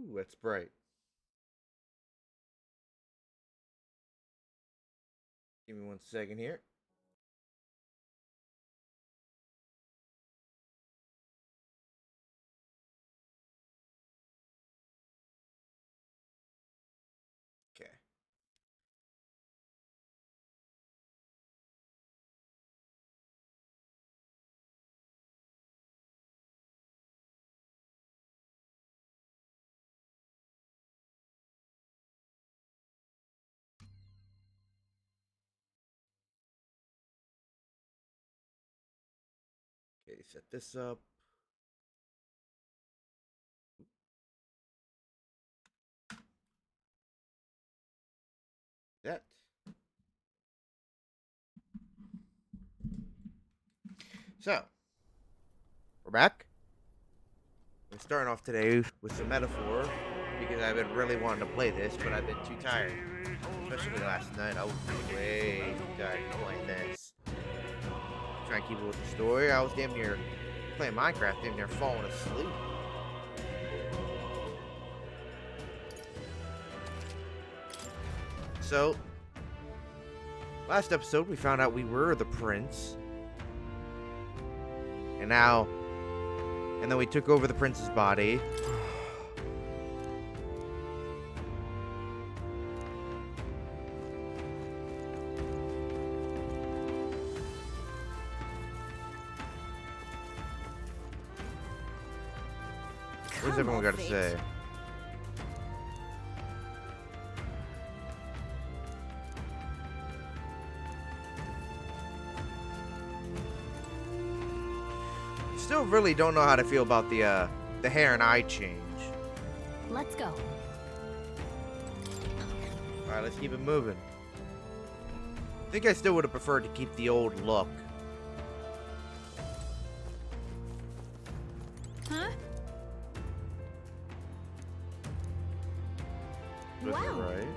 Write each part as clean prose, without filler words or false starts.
Ooh, that's bright. Give me 1 second here. Okay. Okay, set this up. That. So, we're back. We're starting off today with some metaphor because I've been really wanting to play this, but I've been too tired. Especially last night, I was way too tired to play this. Trying to keep it with the story. I was damn near playing Minecraft, damn near falling asleep. So, last episode we found out we were the prince. And then we took over the prince's body. What's everyone got to say? Still really don't know how to feel about the hair and eye change. Let's go. Alright, let's keep it moving. I think I still would have preferred to keep the old look. Huh? Was Wow. that right?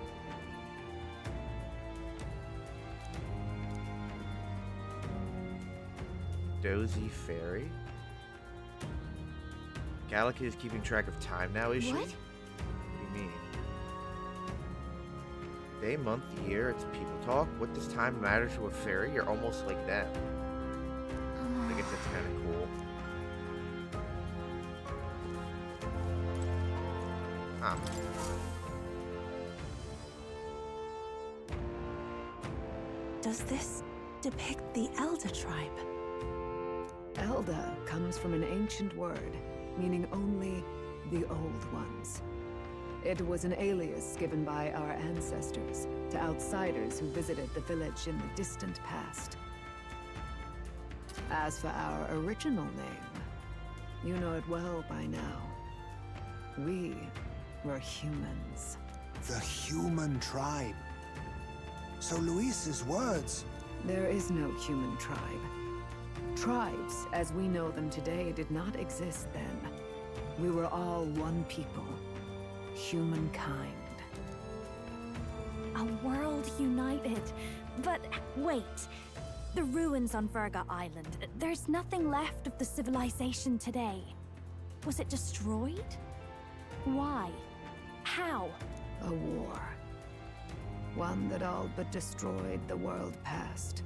Dozy Fairy? Gallica is keeping track of time now, is she? What? What do you mean? Day, month, year, it's people talk. What does time matter to a fairy? You're almost like them. I guess that's kind of cool. Huh. Does this depict the Elder tribe? Elda comes from an ancient word, meaning only the old ones. It was an alias given by our ancestors to outsiders who visited the village in the distant past. As for our original name, you know it well by now. We were humans. The human tribe. So Luis's words. There is no human tribe. Tribes, as we know them today, did not exist then. We were all one people. Humankind. A world united. But wait. The ruins on Virga Island. There's nothing left of the civilization today. Was it destroyed? Why? How? A war. One that all but destroyed the world past.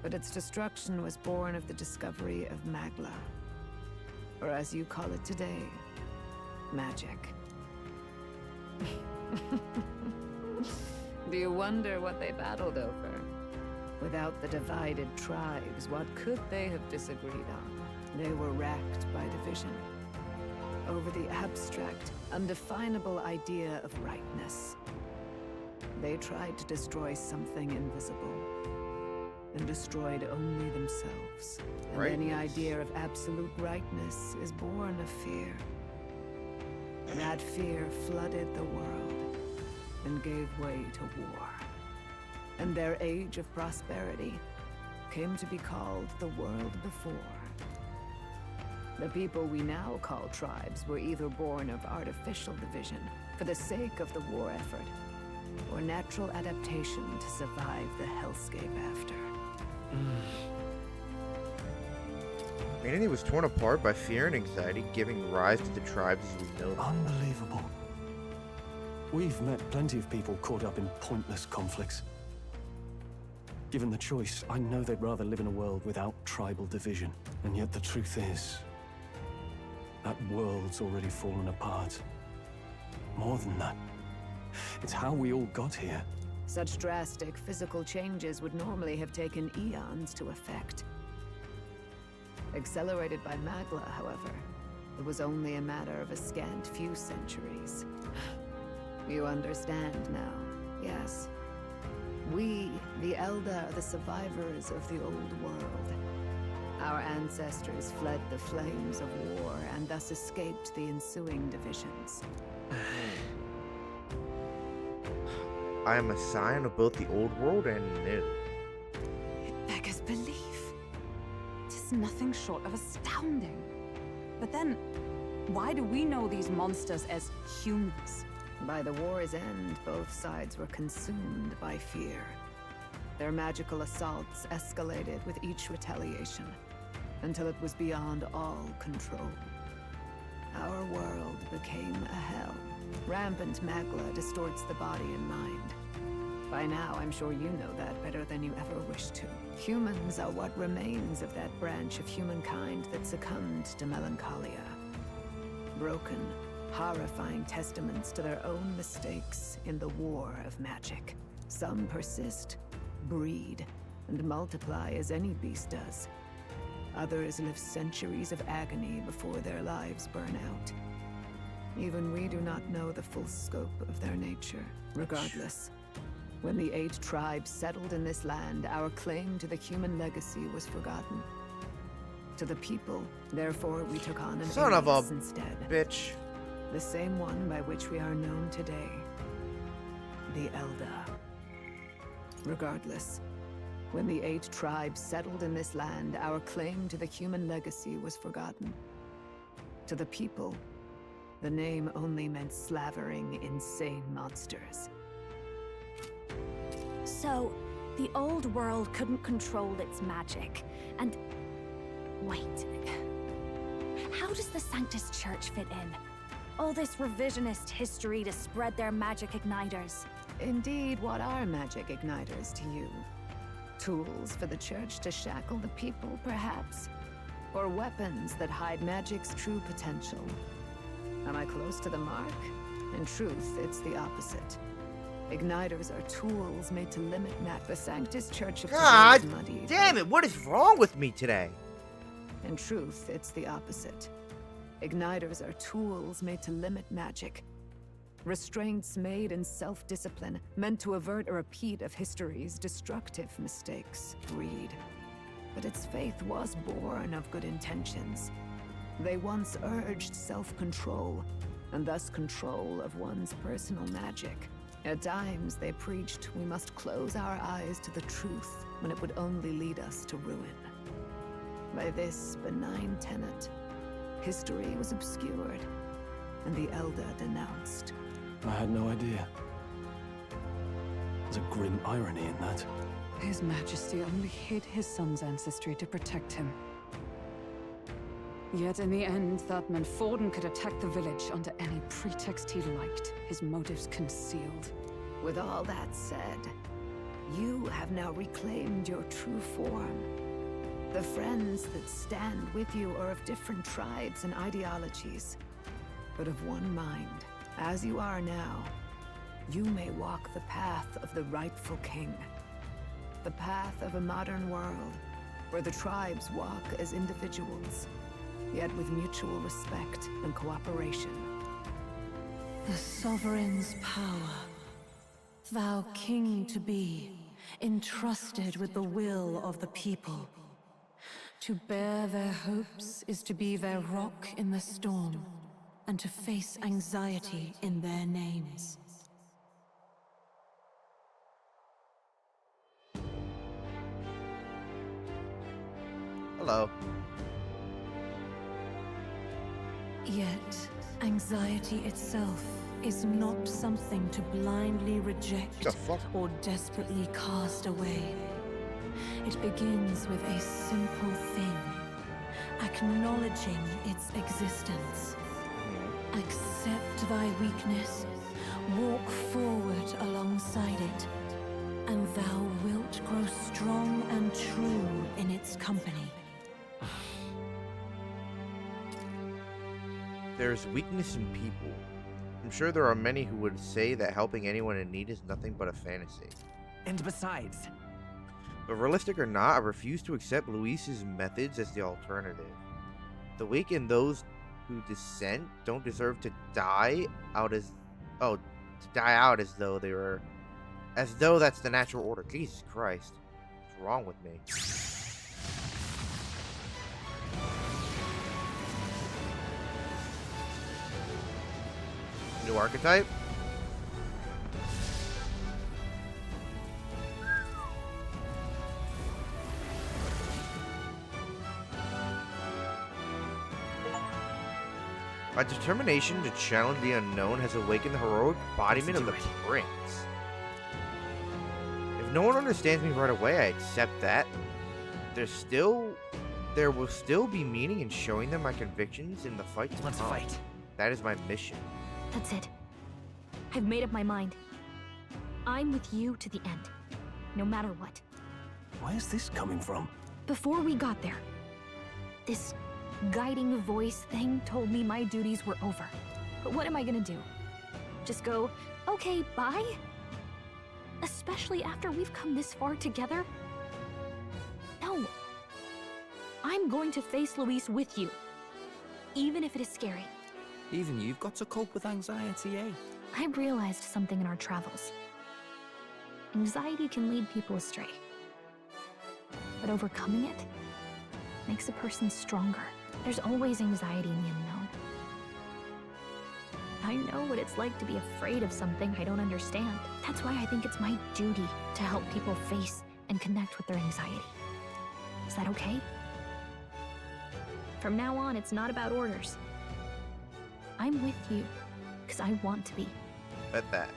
But its destruction was born of the discovery of Magla. Or as you call it today, magic. Do you wonder what they battled over? Without the divided tribes, what could they have disagreed on? They were racked by division. Over the abstract, undefinable idea of rightness. They tried to destroy something invisible, and destroyed only themselves. And any idea of absolute rightness is born of fear. That fear flooded the world, and gave way to war. And their age of prosperity came to be called the world before. The people we now call tribes were either born of artificial division for the sake of the war effort, or natural adaptation to survive the hellscape after. Humanity was torn apart by fear and anxiety, giving rise to the tribes as we know them. Unbelievable. We've met plenty of people caught up in pointless conflicts. Given the choice, I know they'd rather live in a world without tribal division. And yet the truth is, that world's already fallen apart. More than that, it's how we all got here. Such drastic physical changes would normally have taken eons to effect. Accelerated by Magla, however, it was only a matter of a scant few centuries. You understand now, yes? We, the Elder, are the survivors of the old world. Our ancestors fled the flames of war and thus escaped the ensuing divisions. I am a sign of both the old world and the new. It beggars belief. Tis nothing short of astounding. But then, why do we know these monsters as humans? By the war's end, both sides were consumed by fear. Their magical assaults escalated with each retaliation, until it was beyond all control. Our world became a hell. Rampant Magla distorts the body and mind. By now, I'm sure you know that better than you ever wished to. Humans are what remains of that branch of humankind that succumbed to melancholia. Broken, horrifying testaments to their own mistakes in the war of magic. Some persist, breed, and multiply as any beast does. Others live centuries of agony before their lives burn out. Even we do not know the full scope of their nature. Regardless, when the 8 tribes settled in this land, our claim to the human legacy was forgotten. To the people, therefore, we took on an Son of a alias instead. bitch. The same one by which we are known today. The Elder. Regardless, when the 8 tribes settled in this land, our claim to the human legacy was forgotten. To the people, the name only meant slavering, insane monsters. So, the old world couldn't control its magic, and... Wait. How does the Sanctus Church fit in? All this revisionist history to spread their magic igniters. Indeed, what are magic igniters to you? Tools for the Church to shackle the people, perhaps? Or weapons that hide magic's true potential? Am I close to the mark? In truth, it's the opposite. Igniters are tools made to limit the Sanctus Church of God today's muddied. damn it, what is wrong with me today? In truth, it's the opposite. Igniters are tools made to limit magic. Restraints made in self-discipline, meant to avert a repeat of history's destructive mistakes. Greed. But its faith was born of good intentions. They once urged self-control, and thus control of one's personal magic. At times, they preached we must close our eyes to the truth when it would only lead us to ruin. By this benign tenet, history was obscured, and the Elder denounced. I had no idea. There's a grim irony in that. His Majesty only hid his son's ancestry to protect him. Yet in the end, that meant Forden could attack the village under any pretext he liked, his motives concealed. With all that said, you have now reclaimed your true form. The friends that stand with you are of different tribes and ideologies, but of one mind. As you are now, you may walk the path of the rightful king. The path of a modern world, where the tribes walk as individuals, yet with mutual respect and cooperation. The sovereign's power, thou king to be, entrusted with the will of the people. To bear their hopes is to be their rock in the storm, and to face anxiety in their names. Hello. Yet, anxiety itself is not something to blindly reject The fuck? or desperately cast away. It begins with a simple thing, acknowledging its existence. Accept thy weakness, walk forward alongside it, and thou wilt grow strong and true in its company. There's weakness in people. I'm sure there are many who would say that helping anyone in need is nothing but a fantasy. And besides, But realistic or not, I refuse to accept Luis's methods as the alternative. The weak and those who dissent don't deserve to die out as though they were that's the natural order. Jesus Christ. What's wrong with me? New archetype? My determination to challenge the unknown has awakened the heroic embodiment of the prince. If no one understands me right away, I accept that. There will still be meaning in showing them my convictions in the fight to let's come. fight. That is my mission. That's it. I've made up my mind. I'm with you to the end, no matter what. Where's this coming from? Before we got there, this guiding voice thing told me my duties were over. But what am I gonna do? Just go, okay, bye? Especially after we've come this far together? No. I'm going to face Luis with you, even if it is scary. Even you've got to cope with anxiety, eh? I realized something in our travels. Anxiety can lead people astray. But overcoming it makes a person stronger. There's always anxiety in the unknown. I know what it's like to be afraid of something I don't understand. That's why I think it's my duty to help people face and connect with their anxiety. Is that okay? From now on, it's not about orders. I'm with you, because I want to be. Bet that.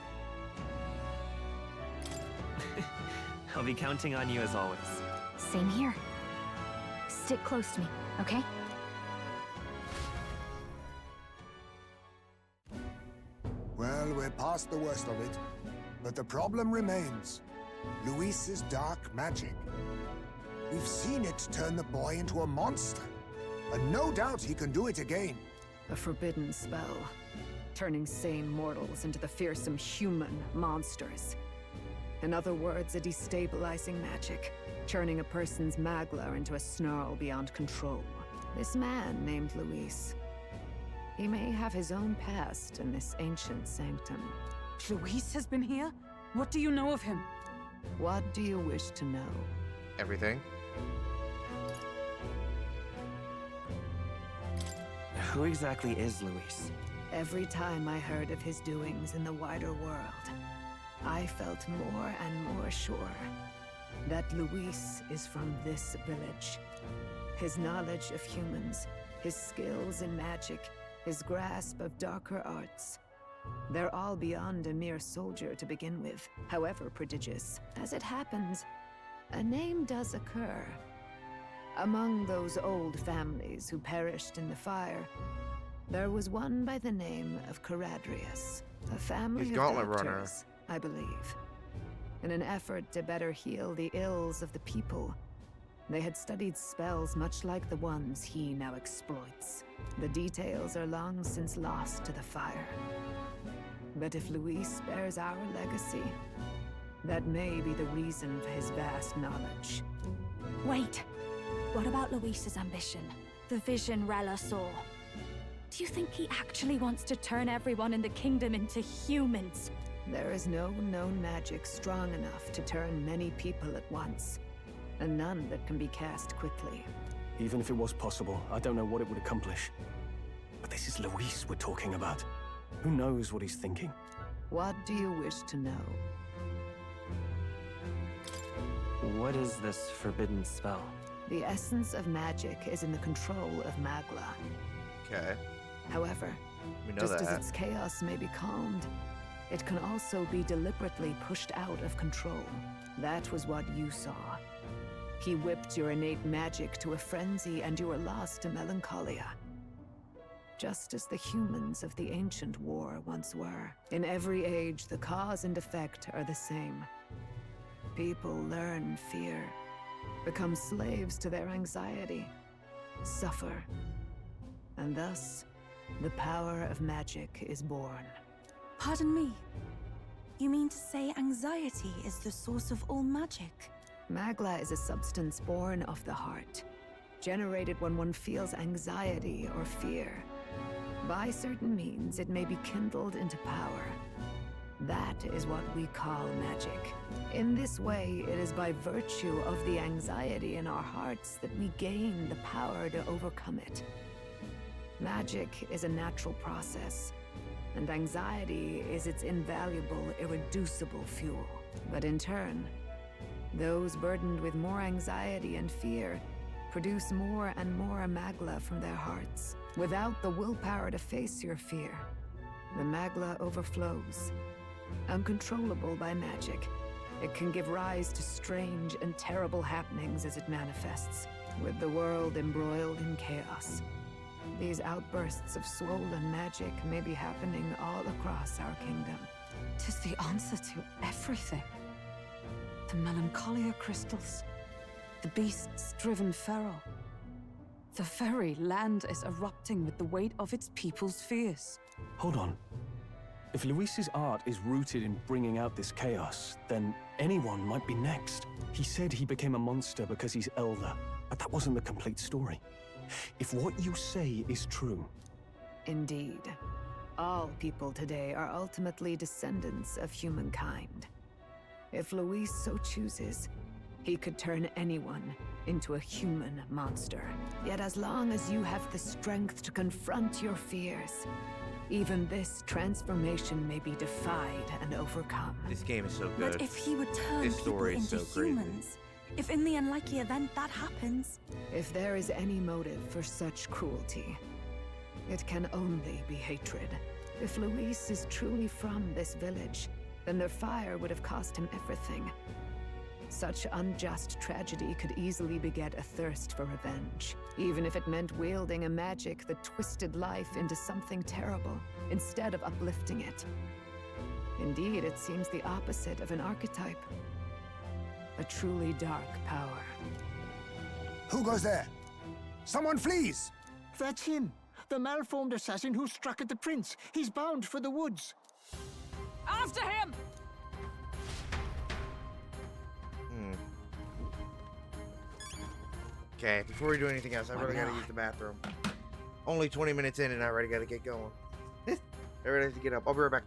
I'll be counting on you as always. Same here. Stick close to me, okay? Well, we're past the worst of it. But the problem remains. Luis's dark magic. We've seen it turn the boy into a monster. And no doubt he can do it again. A forbidden spell, turning sane mortals into the fearsome human monsters. In other words, a destabilizing magic, turning a person's magla into a snarl beyond control. This man named Luis, he may have his own past in this ancient sanctum. Luis has been here? What do you know of him? What do you wish to know? Everything. Who exactly is Luis? Every time I heard of his doings in the wider world, I felt more and more sure that Luis is from this village. His knowledge of humans, his skills in magic, his grasp of darker arts, they're all beyond a mere soldier to begin with, however prodigious. As it happens, a name does occur. Among those old families who perished in the fire, there was one by the name of Caradrius, a family He's of Gauntlet Runner. doctors, I believe. In an effort to better heal the ills of the people, they had studied spells much like the ones he now exploits. The details are long since lost to the fire. But if Luis bears our legacy, that may be the reason for his vast knowledge. Wait. What about Luis's ambition? The vision Rella saw. Do you think he actually wants to turn everyone in the kingdom into humans? There is no known magic strong enough to turn many people at once, and none that can be cast quickly. Even if it was possible, I don't know what it would accomplish. But this is Luis we're talking about. Who knows what he's thinking? What do you wish to know? What is this forbidden spell? The essence of magic is in the control of Magla. Okay. However, We know just as that. its chaos may be calmed, it can also be deliberately pushed out of control. That was what you saw. He whipped your innate magic to a frenzy, and you were lost to melancholia. Just as the humans of the ancient war once were. In every age, the cause and effect are the same. People learn fear, become slaves to their anxiety, suffer, and thus, the power of magic is born. Pardon me. You mean to say anxiety is the source of all magic? Magla is a substance born of the heart, generated when one feels anxiety or fear. By certain means, it may be kindled into power. That is what we call magic. In this way, it is by virtue of the anxiety in our hearts that we gain the power to overcome it. Magic is a natural process, and anxiety is its invaluable, irreducible fuel. But in turn, those burdened with more anxiety and fear produce more and more magla from their hearts. Without the willpower to face your fear, the magla overflows. Uncontrollable by magic, it can give rise to strange and terrible happenings as it manifests, with the world embroiled in chaos. These outbursts of swollen magic may be happening all across our kingdom. 'Tis the answer to everything. The melancholia crystals, the beasts driven feral. The very land is erupting with the weight of its people's fears. Hold on. If Luis's art is rooted in bringing out this chaos, then anyone might be next. He said he became a monster because he's elder, but that wasn't the complete story. If what you say is true... Indeed. All people today are ultimately descendants of humankind. If Luis so chooses, he could turn anyone into a human monster. Yet as long as you have the strength to confront your fears, even this transformation may be defied and overcome. This game is so good. But if he would turn This people story is into so crazy. humans, if in the unlikely event that happens, If there is any motive for such cruelty, it can only be hatred. If Luis is truly from this village, then their fire would have cost him everything. Such unjust tragedy could easily beget a thirst for revenge, even if it meant wielding a magic that twisted life into something terrible, instead of uplifting it. Indeed, it seems the opposite of an archetype. A truly dark power. Who goes there? Someone flees! That's him. The malformed assassin who struck at the prince. He's bound for the woods. After him! Okay, before we do anything else, I really gotta use the bathroom. Only 20 minutes in and I already gotta get going. I already have to get up. I'll be right back.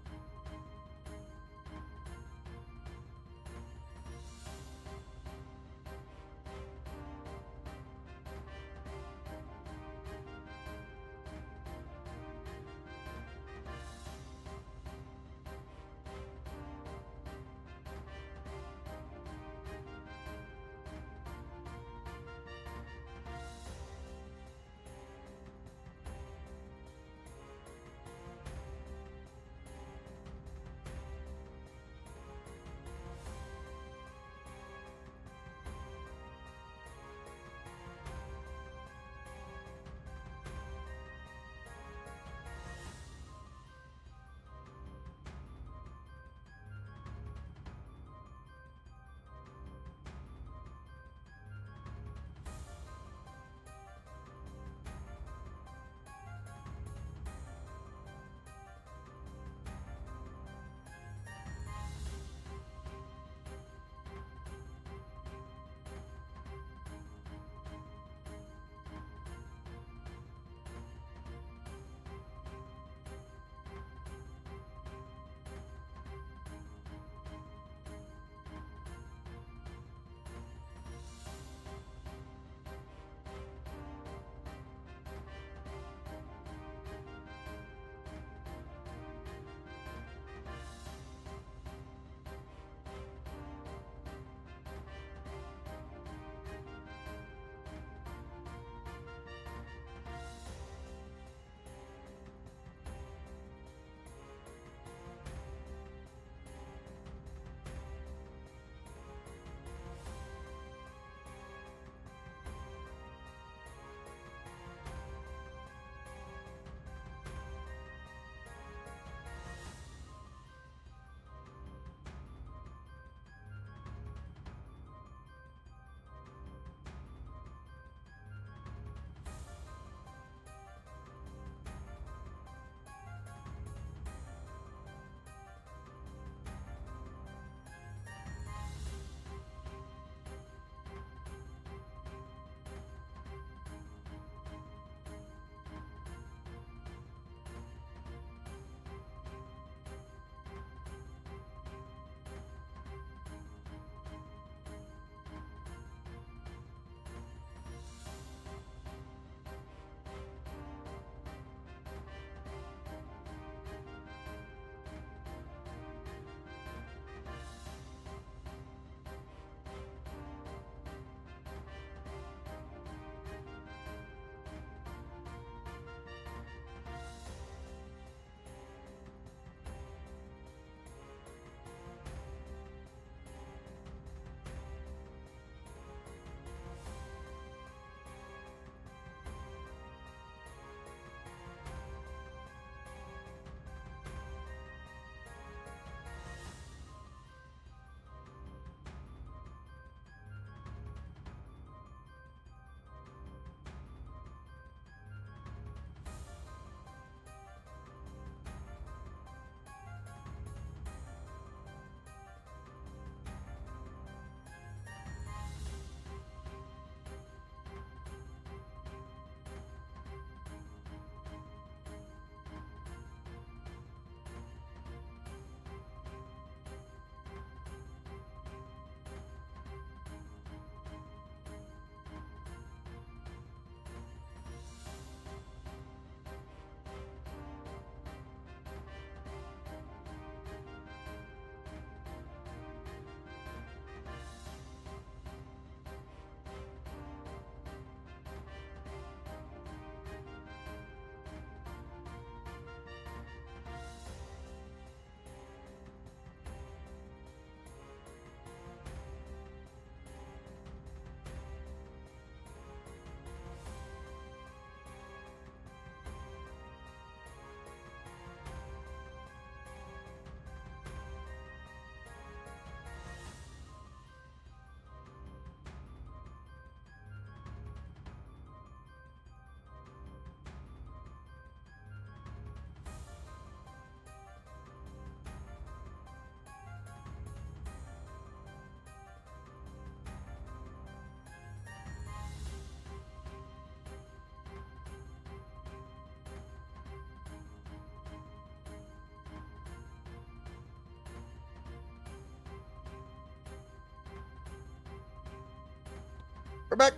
We're back.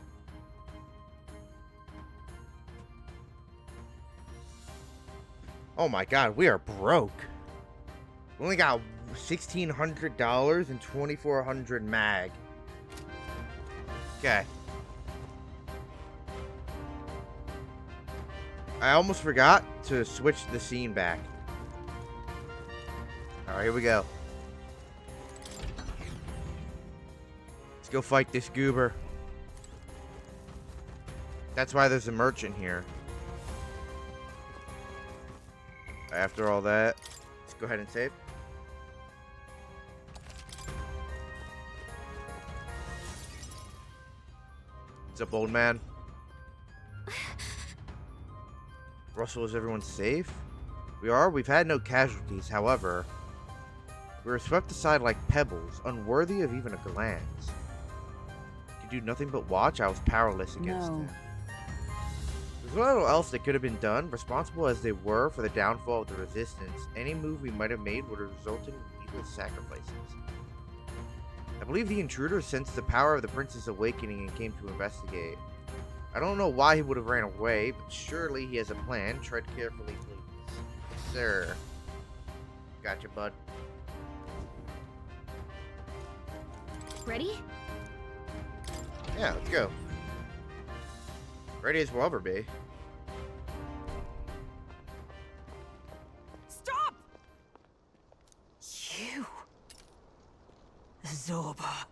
Oh my god, we are broke. We only got $1,600 and 2,400 mag. Okay. I almost forgot to switch the scene back. Alright, here we go. Let's go fight this goober. That's why there's a merchant here. After all that, let's go ahead and save. What's up, old man? Russell, is everyone safe? We are. We've had no casualties. However, we were swept aside like pebbles, unworthy of even a glance. Could do nothing but watch. I was powerless against them. There's little else that could have been done. Responsible as they were for the downfall of the resistance, any move we might have made would have resulted in needless sacrifices. I believe the intruder sensed the power of the prince's awakening and came to investigate. I don't know why he would have ran away, but surely he has a plan. Tread carefully, please. Yes, sir. Gotcha, bud. Ready? Yeah, let's go. Ready as we'll ever be. Stop! You. Zorba.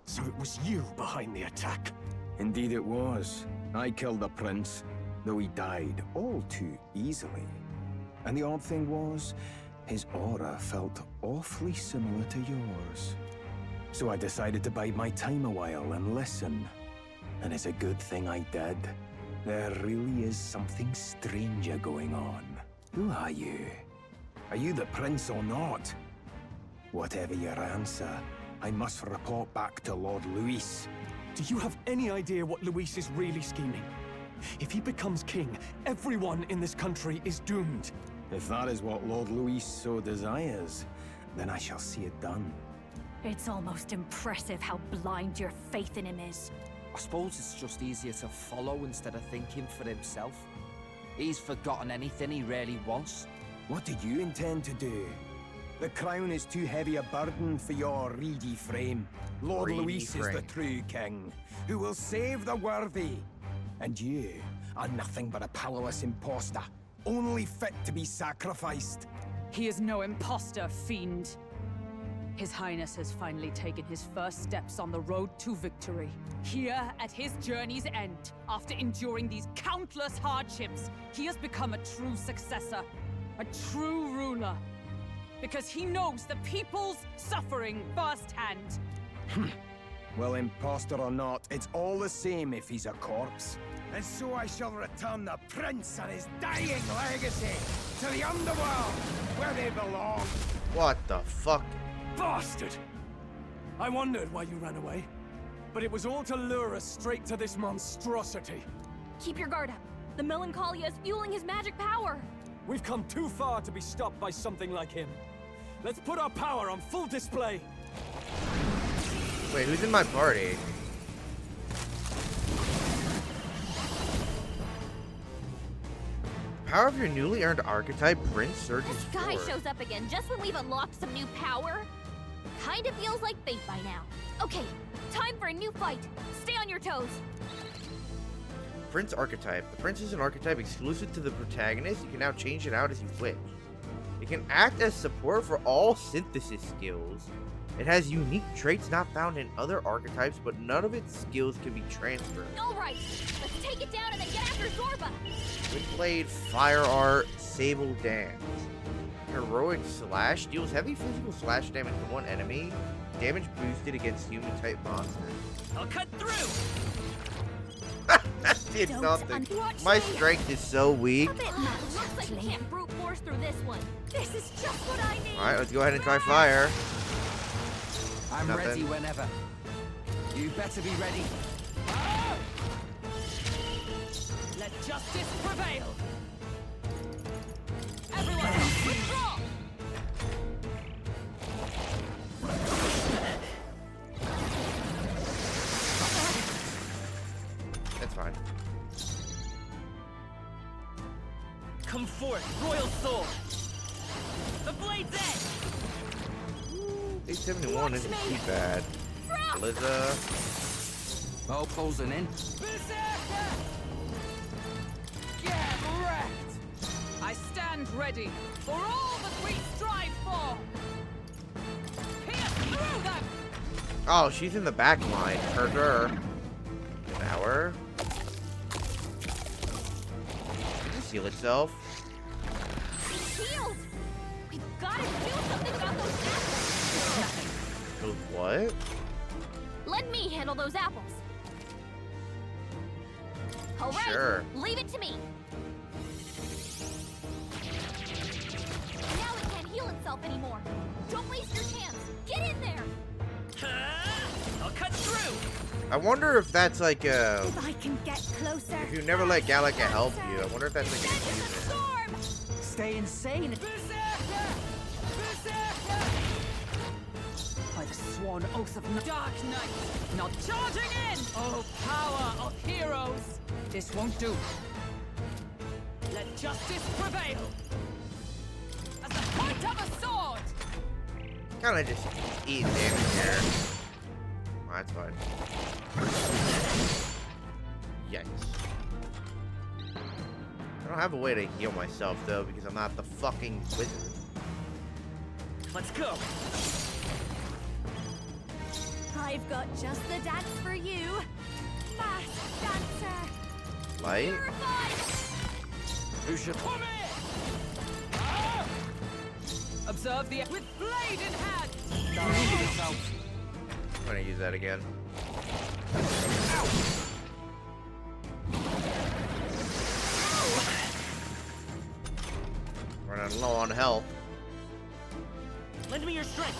So it was you behind the attack? Indeed it was. I killed the prince, though he died all too easily. And the odd thing was, his aura felt awfully similar to yours. So I decided to bide my time a while and listen. And it's a good thing I did. There really is something stranger going on. Who are you? Are you the prince or not? Whatever your answer, I must report back to Lord Luis. Do you have any idea what Luis is really scheming? If he becomes king, everyone in this country is doomed. If that is what Lord Luis so desires, then I shall see it done. It's almost impressive how blind your faith in him is. I suppose it's just easier to follow instead of thinking for himself. He's forgotten anything he really wants. What did you intend to do? The crown is too heavy a burden for your reedy frame. Lord Luis is the true king, who will save the worthy. And you are nothing but a powerless imposter, only fit to be sacrificed. He is no imposter, fiend. His Highness has finally taken his first steps on the road to victory. Here, at his journey's end, after enduring these countless hardships, he has become a true successor, a true ruler. Because he knows the people's suffering firsthand. Well, imposter or not, it's all the same if he's a corpse. And so I shall return the prince and his dying legacy to the underworld, where they belong. What the fuck? Bastard! I wondered why you ran away, but it was all to lure us straight to this monstrosity. Keep your guard up. The Melancholia is fueling his magic power. We've come too far to be stopped by something like him. Let's put our power on full display. Wait, who's in my party? Power of your newly earned archetype, Prince, surges This guy forward. shows up again just when we've unlocked some new power. Kinda feels like fate by now. Okay, time for a new fight. Stay on your toes. Prince archetype. The Prince is an archetype exclusive to the protagonist. You can now change it out as you wish. It can act as support for all synthesis skills. It has unique traits not found in other archetypes, but none of its skills can be transferred. Alright, let's take it down and then get after Zorba. Windblade, Fire Art, Sable Dance. Heroic Slash deals heavy physical slash damage to one enemy. Damage boosted against human-type monsters. I'll cut through! That did nothing. My strength is so weak. Looks like we can't brute force through this one. This is just what I need. Alright, let's go ahead and try fire. I'm Nothing. ready whenever. You better be ready. Let justice prevail! Everyone, withdraw! for it! Royal Soul! The blade's edge! 871 isn't too bad. Liza. Oh, closing in. Berserker! Get wrecked! I stand ready for all that we strive for! Pierce through them! Oh, she's in the back line. Her. Devour. Seal itself. Shield! We've got to do something about those apples! Those what? Let me handle those apples. All right, Sure. leave it to me. Now it can't heal itself anymore. Don't waste your chance. Get in there. I'll cut through! I wonder if that's like a... If I can get closer. If you never let Gallica help you, I wonder if that's like an achievement. Stay insane! Berserker! Berserker! By the sworn oath of Dark Knight, not charging in! Oh, power of heroes! This won't do. Let justice prevail! As the point of a sword! Kinda just eat damage here. Oh, that's fine. Yikes. I don't have a way to heal myself though because I'm not the fucking wizard. Let's go! I've got just the dance for you. Mass dancer. Light? Purified. Who should... Observe the with blade in hand. I'm gonna use that again. Running low on health. Lend me your strength!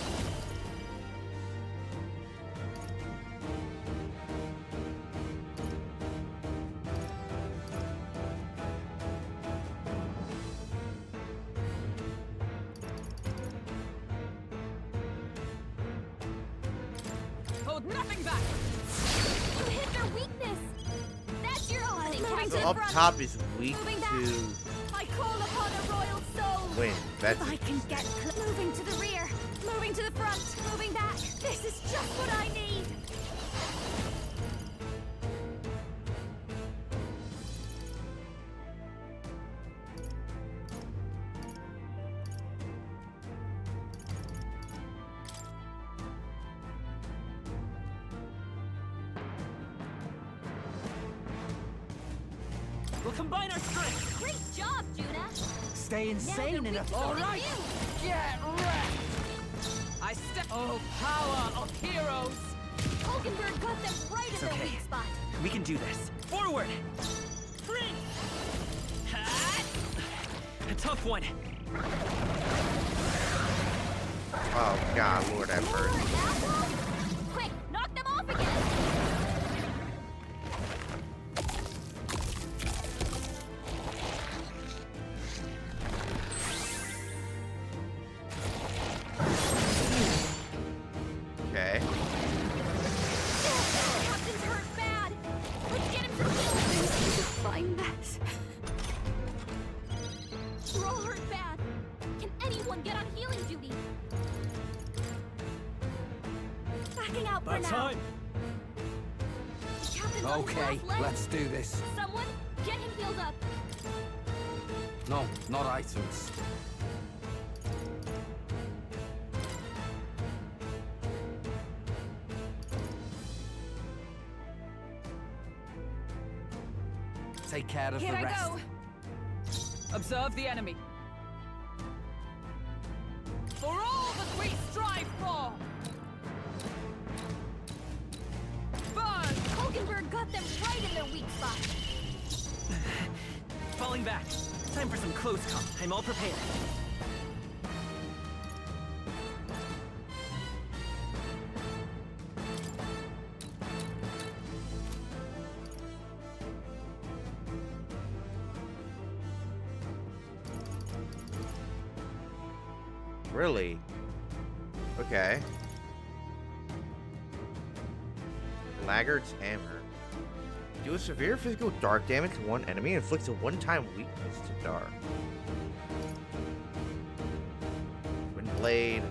Hold nothing back. You hit their weakness. That's your opening. Moving So to the up front. top is weak Moving back. to I call upon a royal soul. wind. That's If I can get moving to the rear, moving to the front, moving back. This is just what I need. We'll combine our strength! Great job, Judah. Stay insane now enough. All right. Get wrecked. I step. Oh, power of heroes. Hulkenberg got them right in their okay. weak spot. We can do this. Forward! Sprint! A tough one. oh god, Lord have More mercy. apples? Quick, knock them off again. Okay. Captain's hurt bad. Let's get him some healing. This is a fine mess. We're all hurt bad. Can anyone get on healing duty? Backing out for About now. time. The captain's on his Okay, last leg. let's do this. Someone, get him healed up. No, not items. Take care of Here the I rest. go. Observe the enemy. For all that we strive for. Burn! Hulkenberg got them right in their weak spot. Falling back. Time for some close comp. I'm all prepared. Really? Okay. Laggard's hammer. Deal severe physical dark damage to one enemy and inflicts a one-time weakness to dark. Windblade.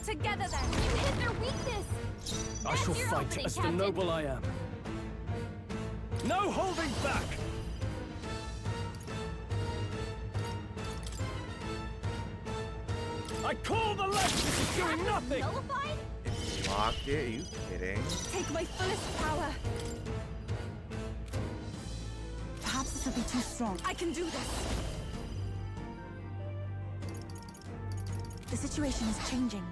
Together then, you hit their weakness. I shall fight as the noble I am. No holding back! I call the left! This is doing nothing! Nullified? Locked it? Are you kidding? Take my fullest power. Perhaps this will be too strong. I can do this. The situation is changing.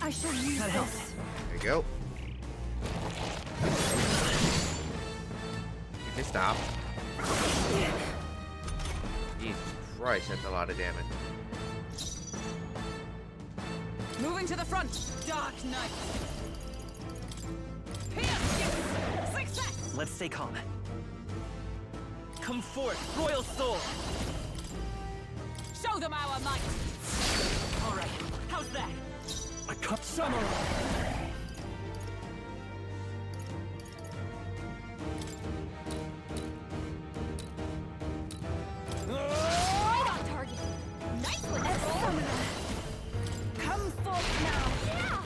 I shall use this. There you go. You can stop. Jesus Christ, that's a lot of damage. Moving to the front. Dark Knight. Pierce! Success! Let's stay calm. Come forth, Royal Soul! Show them our might! Alright, how's that? I cut samurai! Right on target. Nice one, Nicole. Come forth now. Yeah!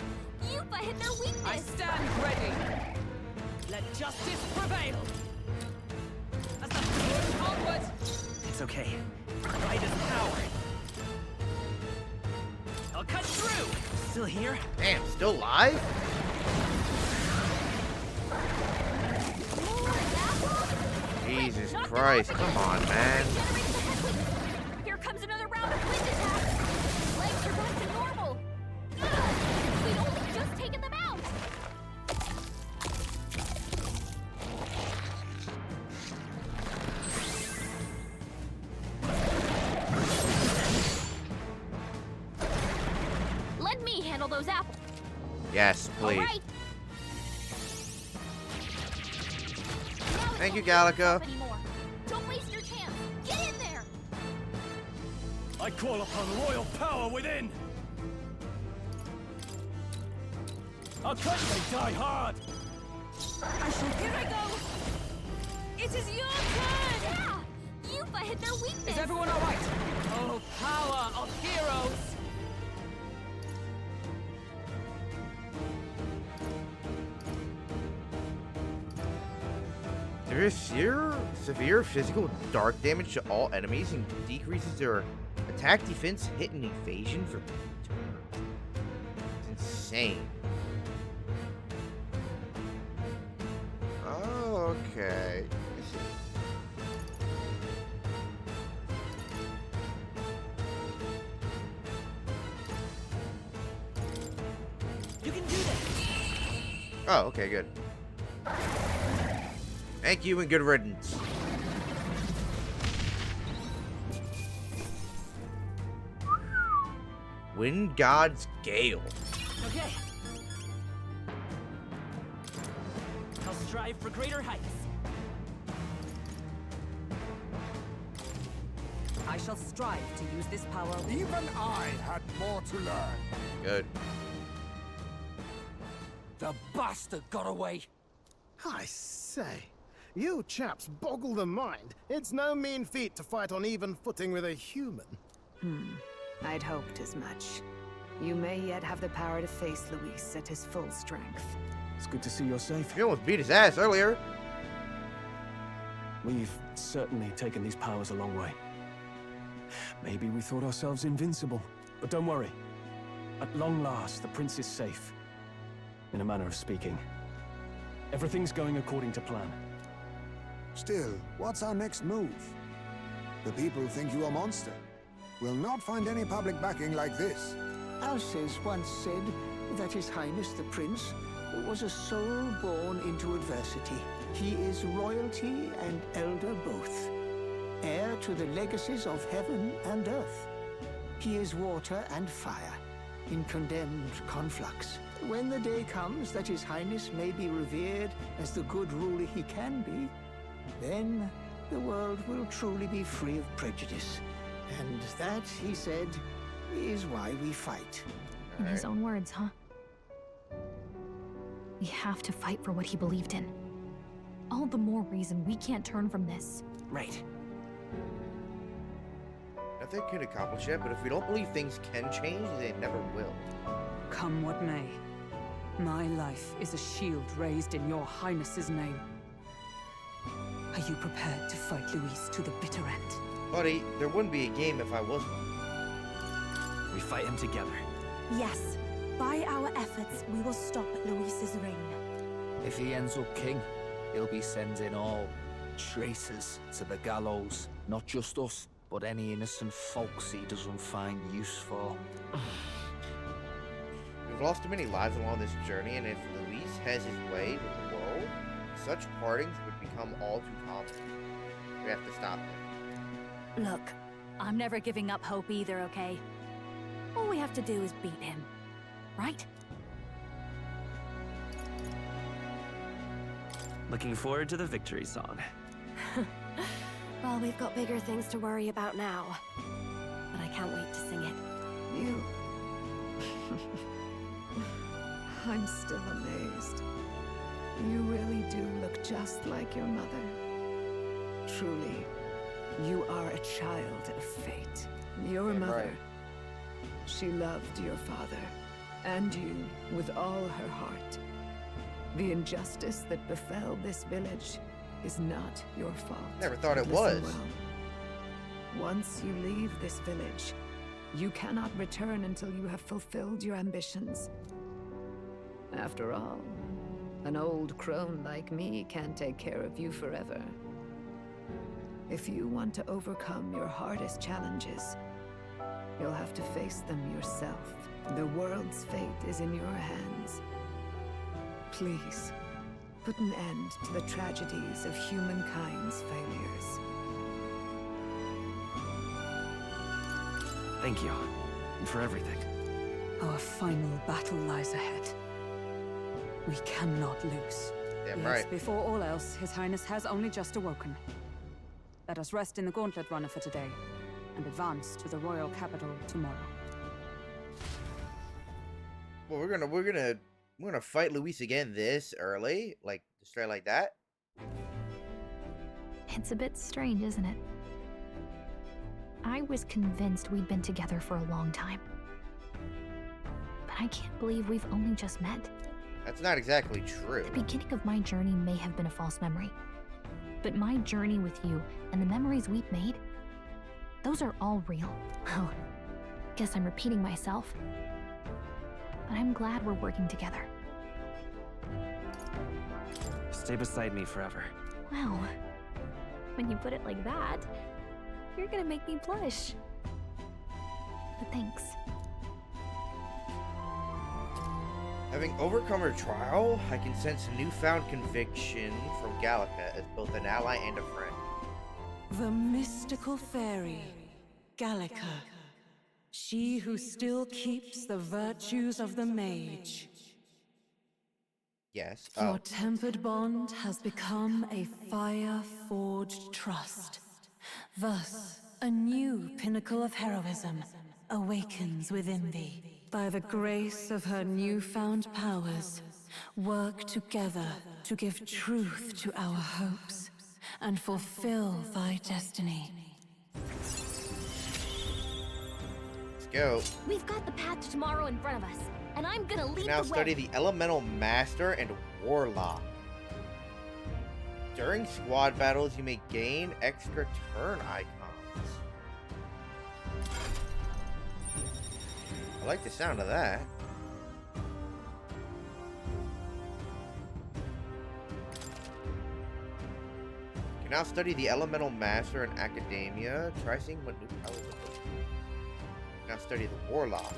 Yupa hit their weakness. I stand ready. Let justice prevail. As the push onward. It's okay. Pride is power. I'll cut through! Still here? Damn, still alive? Jesus Christ, come on, man. Here comes another round of wind attacks. Legs are back to normal. Ugh, we'd only just taken them out. Let me handle those apples. Yes, please. All right. Thank you, Gallica. Don't waste your chance. Get in there. I call upon royal power within! I'll cut they die hard! Here I go. It is your turn. Yeah. Yupa hit their weakness. Is everyone all right? Oh, power of heroes. Severe physical dark damage to all enemies and decreases their attack, defense, hit, and evasion for 2 turns. It's insane. Oh, okay. I see. You can do this! Oh, okay, good. Thank you and good riddance. Wind God's Gale. Okay. I'll strive for greater heights. I shall strive to use this power. Even I had more to learn. Good. The bastard got away. I say, you chaps boggle the mind. It's no mean feat to fight on even footing with a human. I'd hoped as much. You may yet have the power to face Luis at his full strength. It's good to see you're safe. You almost beat his ass earlier. We've certainly taken these powers a long way. Maybe we thought ourselves invincible, but don't worry. At long last, the prince is safe. In a manner of speaking. Everything's going according to plan. Still, what's our next move? The people think you a monster. We'll not find any public backing like this. Alces once said that His Highness the Prince was a soul born into adversity. He is royalty and elder both, heir to the legacies of heaven and earth. He is water and fire, in condemned conflux. when the day comes that His Highness may be revered as the good ruler he can be, then the world will truly be free of prejudice. And that, he said, is why we fight. In his own words, huh? We have to fight for what he believed in. All the more reason we can't turn from this. Right. Nothing can accomplish it, but if we don't believe things can change, they never will. Come what may. My life is a shield raised in your highness's name. Are you prepared to fight Luis to the bitter end? Buddy, there wouldn't be a game if I wasn't. We fight him together. Yes. By our efforts, we will stop Luis's reign. If he ends up king, he'll be sending all traitors to the gallows. Not just us, but any innocent folks he doesn't find use for. We've lost too many lives along this journey, and if Luis has his way with the world, such partings would become all too common. We have to stop him. Look, I'm never giving up hope either, okay? All we have to do is beat him, right? Looking forward to the victory song. Well, we've got bigger things to worry about now. But I can't wait to sing it. You... I'm still amazed. You really do look just like your mother. Truly, you are a child of fate. Your mother, she loved your father, and you with all her heart. The injustice that befell this village is not your fault. Never thought it Listen was. well. Once you leave this village, you cannot return until you have fulfilled your ambitions. After all, an old crone like me can't take care of you forever. If you want to overcome your hardest challenges, you'll have to face them yourself. The world's fate is in your hands. Please, put an end to the tragedies of humankind's failures. Thank you for everything. Our final battle lies ahead. We cannot lose. Damn Yes, right. before all else, His Highness has only just awoken. Let us rest in the Gauntlet Runner for today, and advance to the royal capital tomorrow. Well, we're gonna fight Luis again this early, like straight like that. It's a bit strange, isn't it? I was convinced we'd been together for a long time. But I can't believe we've only just met. That's not exactly true. The beginning of my journey may have been a false memory. But my journey with you and the memories we've made, those are all real. Oh, guess I'm repeating myself. But I'm glad we're working together. Stay beside me forever. Wow. When you put it like that, you're gonna make me blush. But thanks. Having overcome her trial, I can sense a newfound conviction from Gallica as both an ally and a friend. The mystical fairy, Gallica. She who still keeps the virtues of the mage. Yes. Your tempered bond has become a fire-forged trust. Thus, a new pinnacle of heroism awakens within thee. By the grace of her newfound powers, work together to give truth to our hopes and fulfill thy destiny. Let's go. We've got the path to tomorrow in front of us, and I'm gonna lead Now the way. study the Elemental Master and Warlock. During squad battles, you may gain extra turn icons. I like the sound of that. You can now study the Elemental Master in Academia. Try seeing what new powers it is. Now study the Warlock.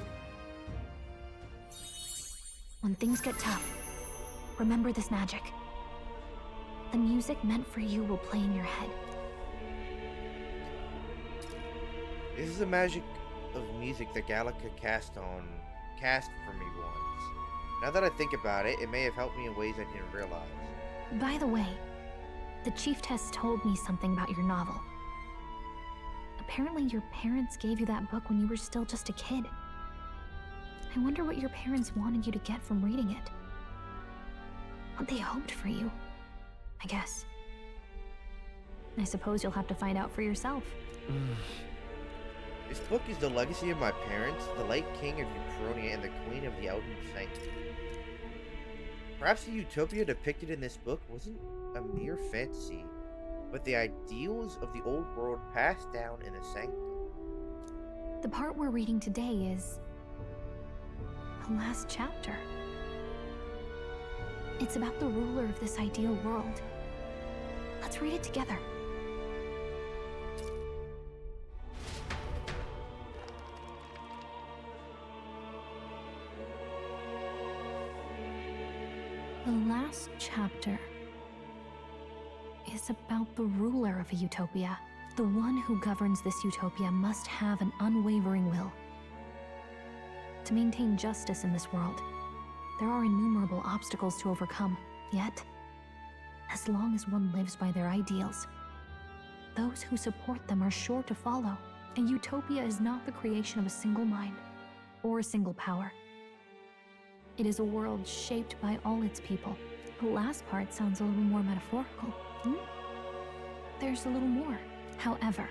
When things get tough, remember this magic. The music meant for you will play in your head. This is the magic of music that Gallica cast for me once. Now that I think about it, it may have helped me in ways I didn't realize. By the way, the chiefess told me something about your novel. Apparently your parents gave you that book when you were still just a kid. I wonder what your parents wanted you to get from reading it. What they hoped for you, I guess. I suppose you'll have to find out for yourself. This book is the legacy of my parents, the late king of Utronia and the queen of the Elden Sanctum. Perhaps the utopia depicted in this book wasn't a mere fantasy, but the ideals of the old world passed down in the Sanctum. The part we're reading today is the last chapter. It's about the ruler of this ideal world. Let's read it together. The last chapter is about the ruler of a utopia. The one who governs this utopia must have an unwavering will. To maintain justice in this world, there are innumerable obstacles to overcome. Yet, as long as one lives by their ideals, those who support them are sure to follow. A utopia is not the creation of a single mind or a single power. It is a world shaped by all its people. The last part sounds a little more metaphorical. There's a little more. However,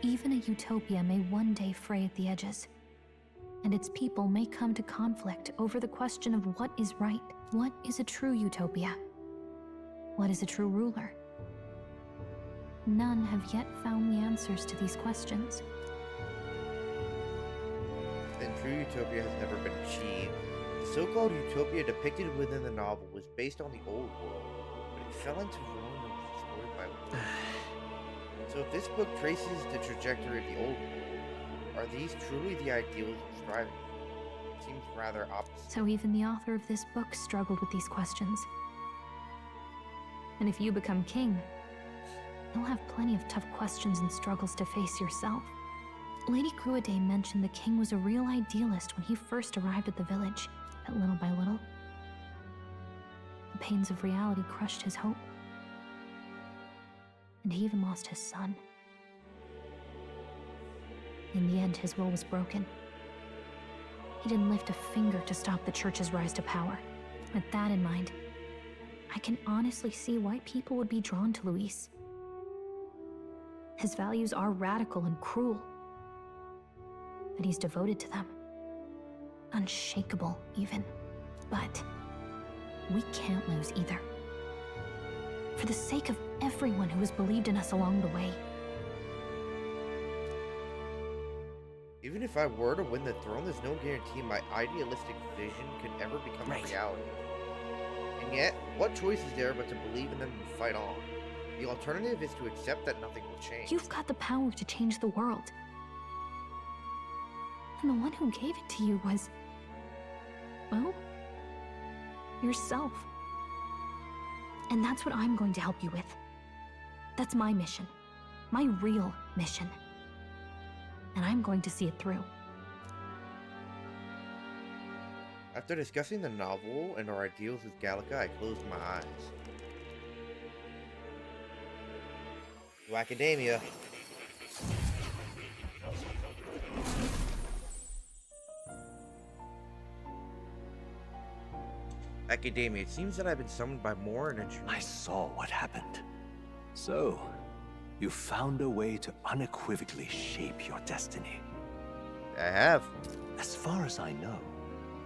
even a utopia may one day fray at the edges, and its people may come to conflict over the question of what is right. What is a true utopia? What is a true ruler? None have yet found the answers to these questions. Then true utopia has never been achieved. The so-called utopia depicted within the novel was based on the old world, but it fell into ruin and was destroyed by war. So if this book traces the trajectory of the old world, are these truly the ideals it's striving for? It seems rather opposite. So even the author of this book struggled with these questions. And if you become king, you'll have plenty of tough questions and struggles to face yourself. Lady Cruaday mentioned the king was a real idealist when he first arrived at the village, but little by little, the pains of reality crushed his hope. And he even lost his son. In the end, his will was broken. He didn't lift a finger to stop the church's rise to power. With that in mind, I can honestly see why people would be drawn to Luis. His values are radical and cruel, but he's devoted to them. Unshakable, even. But we can't lose either. For the sake of everyone who has believed in us along the way. Even if I were to win the throne, there's no guarantee my idealistic vision could ever become a reality. And yet, what choice is there but to believe in them and fight on? The alternative is to accept that nothing will change. You've got the power to change the world. And the one who gave it to you was, well, yourself. And that's what I'm going to help you with. That's my mission. My real mission. And I'm going to see it through. After discussing the novel and our ideals with Gallica, I closed my eyes. To academia. Academia, it seems that I've been summoned by more and I saw what happened. So, you found a way to unequivocally shape your destiny. I have. As far as I know,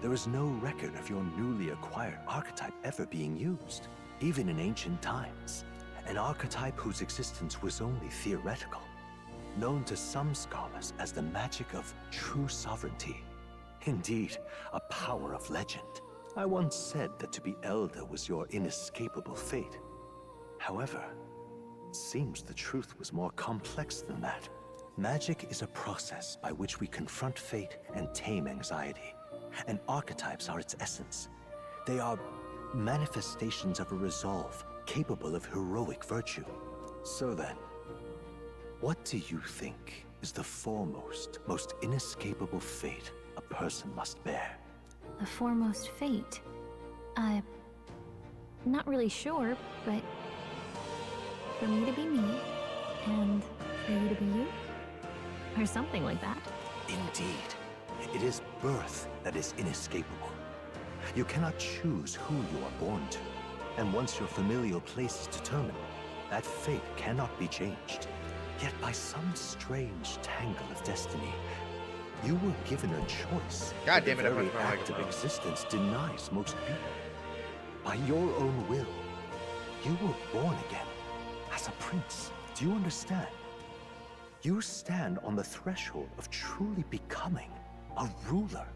there is no record of your newly acquired archetype ever being used, even in ancient times. An archetype whose existence was only theoretical, known to some scholars as the magic of true sovereignty. Indeed, a power of legend. I once said that to be Elder was your inescapable fate. However, it seems the truth was more complex than that. Magic is a process by which we confront fate and tame anxiety, and archetypes are its essence. They are manifestations of a resolve capable of heroic virtue. So then, what do you think is the foremost, most inescapable fate a person must bear? The foremost fate. Not really sure, but for me to be me, and for you to be you? Or something like that. Indeed. It is birth that is inescapable. You cannot choose who you are born to. And once your familial place is determined, that fate cannot be changed. Yet by some strange tangle of destiny, you were given a choice. God damn it, the I very punched my act of microphone. existence denies most people. By your own will, you were born again as a prince. Do you understand? You stand on the threshold of truly becoming a ruler,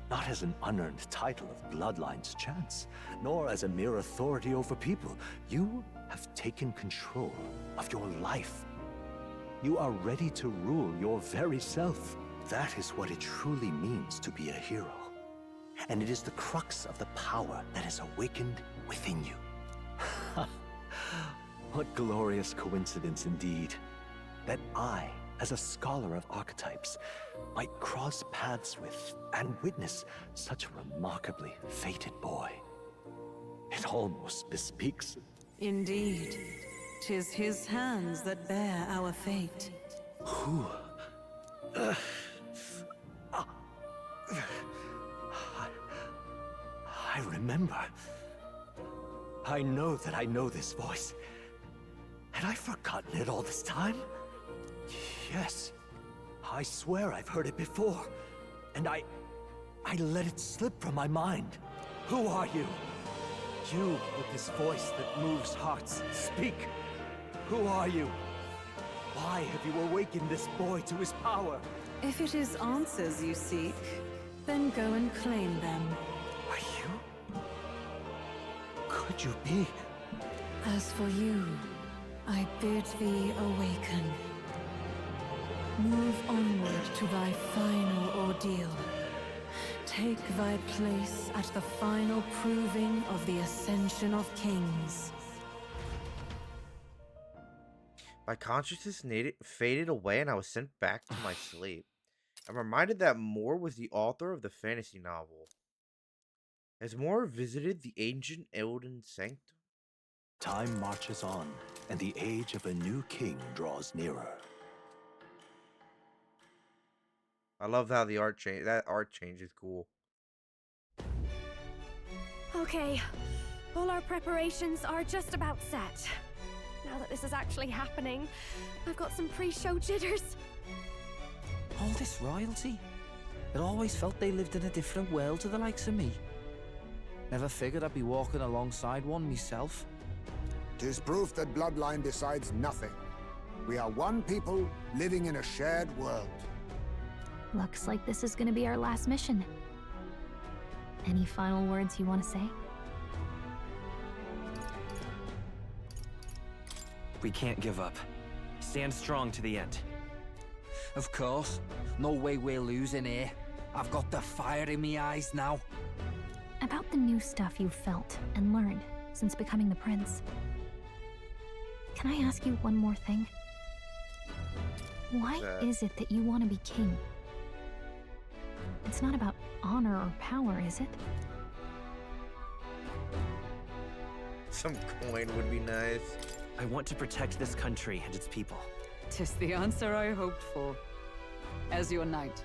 not as an unearned title of bloodline's chance, nor as a mere authority over people. You have taken control of your life. You are ready to rule your very self. That is what it truly means to be a hero. And it is the crux of the power that is awakened within you. What glorious coincidence indeed, that I, as a scholar of archetypes, might cross paths with and witness such a remarkably fated boy. It almost bespeaks. Indeed. 'Tis his hands that bear our fate. Who? I remember. I know that I know this voice. Had I forgotten it all this time? Yes. I swear I've heard it before. And I let it slip from my mind. Who are you? You with this voice that moves hearts. Speak. Who are you? Why have you awakened this boy to his power? If it is answers you seek, then go and claim them. Are you? Could you be? As for you, I bid thee awaken. Move onward to thy final ordeal. Take thy place at the final proving of the ascension of kings. My consciousness faded away and I was sent back to my sleep. I'm reminded that Moore was the author of the fantasy novel. Has Moore visited the ancient Elden Sanctum? Time marches on, and the age of a new king draws nearer. I love how the art change. That art change is cool. Okay, all our preparations are just about set. Now that this is actually happening, I've got some pre-show jitters. All this royalty? It always felt they lived in a different world to the likes of me. Never figured I'd be walking alongside one myself. 'Tis proof that bloodline decides nothing. We are one people living in a shared world. Looks like this is gonna be our last mission. Any final words you want to say? We can't give up. Stand strong to the end. Of course. No way we're losing here. I've got the fire in me eyes now. About the new stuff you've felt and learned since becoming the prince. Can I ask you one more thing? Why is it that you want to be king? It's not about honor or power, is it? Some coin would be nice. I want to protect this country and its people. 'Tis the answer I hoped for. As your knight,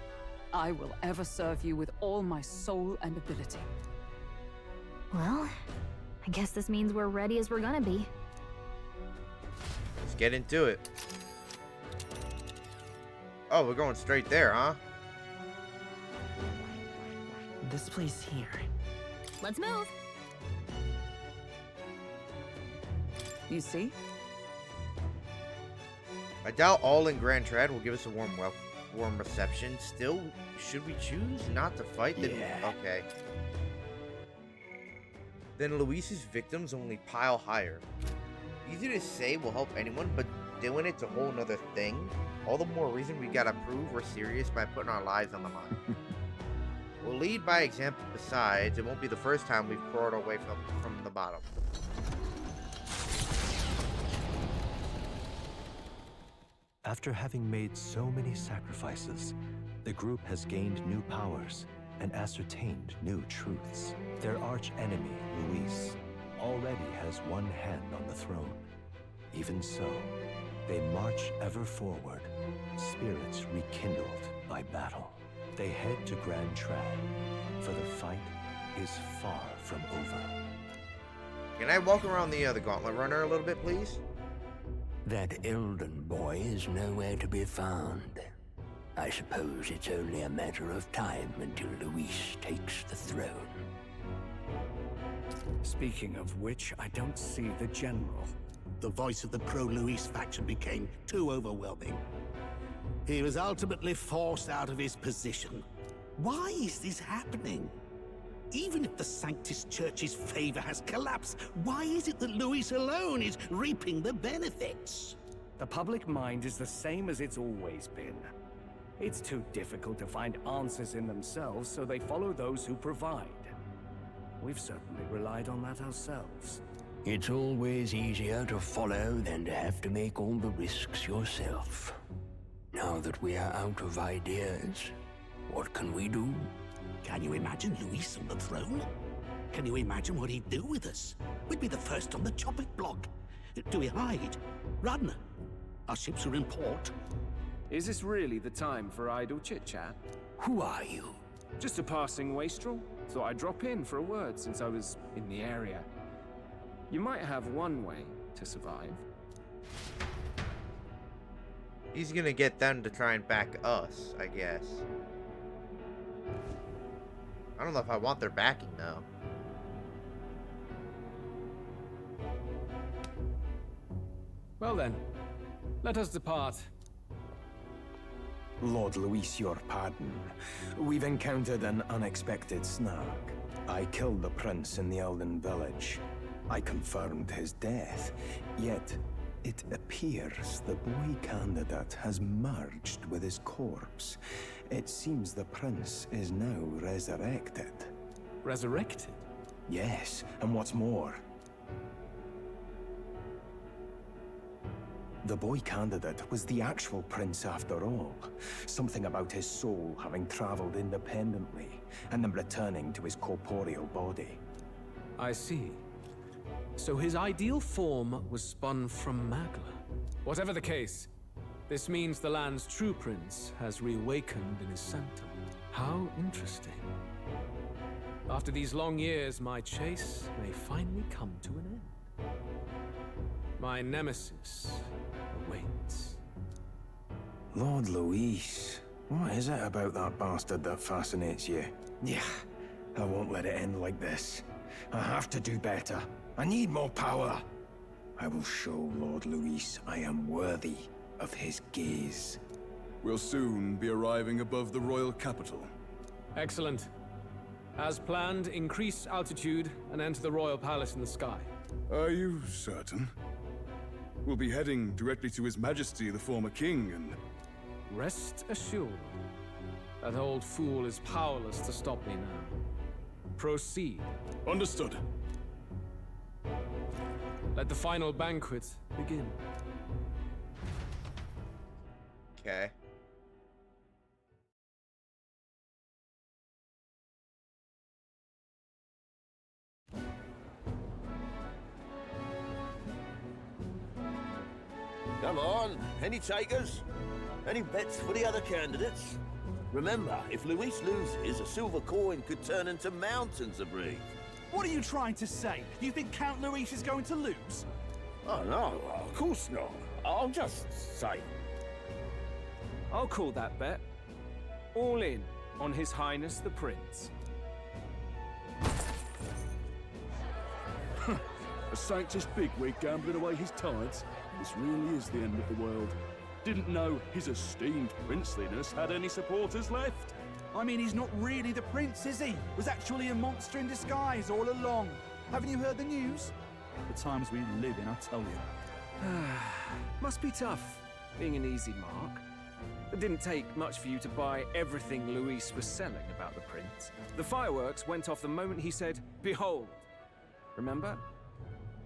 I will ever serve you with all my soul and ability. Well, I guess this means we're ready as we're gonna be. Let's get into it. Oh, we're going straight there, huh? This place here. Let's move. You see? I doubt all in Grand Trad will give us a warm reception. Still, should we choose not to fight? Then okay. Then Luis's victims only pile higher. Easy to say will help anyone, but doing it's a whole nother thing. All the more reason we gotta prove we're serious by putting our lives on the line. We'll lead by example. Besides, it won't be the first time we've crawled our way from the bottom. After having made so many sacrifices, the group has gained new powers and ascertained new truths. Their arch-enemy, Luis, already has one hand on the throne. Even so, they march ever forward, spirits rekindled by battle. They head to Grand Trad, for the fight is far from over. Can I walk around the Gauntlet Runner a little bit, please? That Elden boy is nowhere to be found. I suppose it's only a matter of time until Luis takes the throne. Speaking of which, I don't see the general. The voice of the pro-Luis faction became too overwhelming. He was ultimately forced out of his position. Why is this happening? Even if the Sanctus Church's favor has collapsed, why is it that Luis alone is reaping the benefits? The public mind is the same as it's always been. It's too difficult to find answers in themselves, so they follow those who provide. We've certainly relied on that ourselves. It's always easier to follow than to have to make all the risks yourself. Now that we are out of ideas, what can we do? Can you imagine Luis on the throne? Can you imagine what he'd do with us? We'd be the first on the chopping block. Do we hide? Run? Our ships are in port. Is this really the time for idle chit-chat? Who are you? Just a passing wastrel. Thought I'd drop in for a word since I was in the area. You might have one way to survive. He's gonna get them to try and back us, I guess. I don't know if I want their backing, though. Well then, let us depart. Lord Luis, your pardon. We've encountered an unexpected snag. I killed the prince in the Elden village. I confirmed his death, yet it appears the boy candidate has merged with his corpse. It seems the prince is now resurrected. Resurrected? Yes, and what's more, the boy candidate was the actual prince after all. Something about his soul having traveled independently, and then returning to his corporeal body. I see. So his ideal form was spun from Magla. Whatever the case, this means the land's true prince has reawakened in his sanctum. How interesting. After these long years, my chase may finally come to an end. My nemesis awaits. Lord Luis, what is it about that bastard that fascinates you? Yeah, I won't let it end like this. I have to do better. I need more power. I will show Lord Luis I am worthy of his gaze. We'll soon be arriving above the royal capital. Excellent. As planned, increase altitude and enter the royal palace in the sky. Are you certain? We'll be heading directly to His Majesty, the former king, and... Rest assured, that old fool is powerless to stop me now. Proceed. Understood. Let the final banquet begin. Okay. Come on, any takers? Any bets for the other candidates? Remember, if Luis loses, a silver coin could turn into mountains of Reef. What are you trying to say? You think Count Luis is going to lose? Oh no, of course not. I'll just say. I'll call that bet. All in on His Highness the Prince. A Sanctus bigwig gambling away his tides? This really is the end of the world. Didn't know his esteemed princeliness had any supporters left. I mean, he's not really the prince, is he? Was actually a monster in disguise all along. Haven't you heard the news? The times we live in, I tell you. Must be tough, being an easy mark. It didn't take much for you to buy everything Luis was selling about the prince. The fireworks went off the moment he said, "Behold." Remember?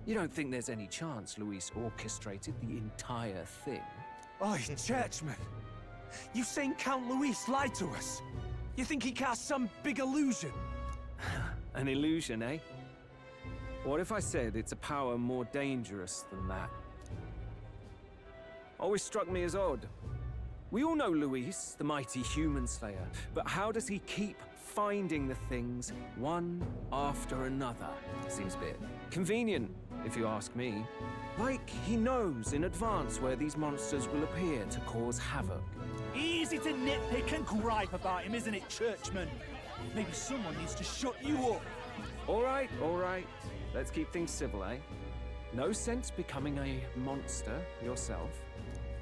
You don't think there's any chance Luis orchestrated the entire thing? Oh, churchman! You've seen Count Luis lie to us! You think he cast some big illusion? An illusion, eh? What if I said it's a power more dangerous than that? Always struck me as odd. We all know Luis, the mighty human slayer, but how does he keep finding the things one after another? Seems a bit convenient, if you ask me. Like he knows in advance where these monsters will appear to cause havoc. Easy to nitpick and gripe about him, isn't it, Churchman? Maybe someone needs to shut you up. All right. Let's keep things civil, eh? No sense becoming a monster yourself.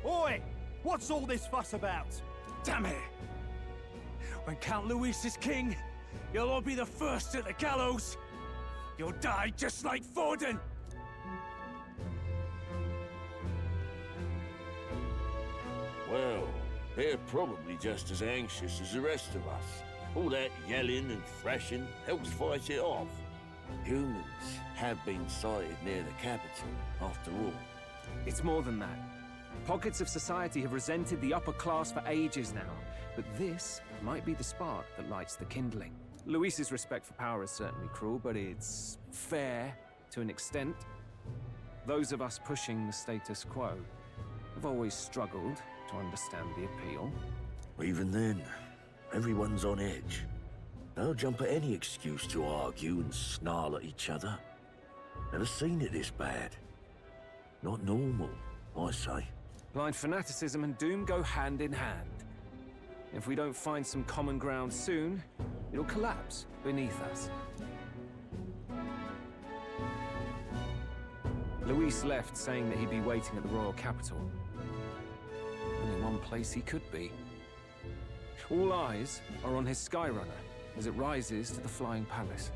Oi! What's all this fuss about? Damn it! When Count Luis is king, you'll all be the first at the gallows. You'll die just like Forden. Well, they're probably just as anxious as the rest of us. All that yelling and thrashing helps fight it off. Humans have been sighted near the capital, after all. It's more than that. Pockets of society have resented the upper class for ages now, but this might be the spark that lights the kindling. Luis's respect for power is certainly cruel, but it's fair to an extent. Those of us pushing the status quo have always struggled to understand the appeal. Even then, everyone's on edge. They'll jump at any excuse to argue and snarl at each other. Never seen it this bad. Not normal, I say. Blind fanaticism and doom go hand in hand. If we don't find some common ground soon, it'll collapse beneath us. Luis left saying that he'd be waiting at the royal capital. Only one place he could be. All eyes are on his Skyrunner as it rises to the flying palace.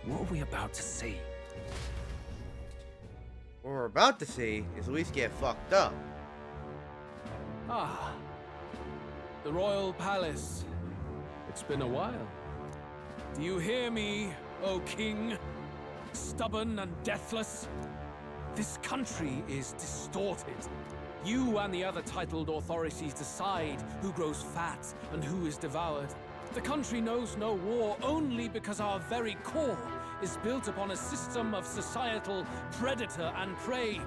What are we about to see? What we're about to see is Luis get fucked up. Ah, the royal palace. It's been a while. Do you hear me, O king? Stubborn and deathless? This country is distorted. You and the other titled authorities decide who grows fat and who is devoured. The country knows no war only because our very core is built upon a system of societal predator and prey.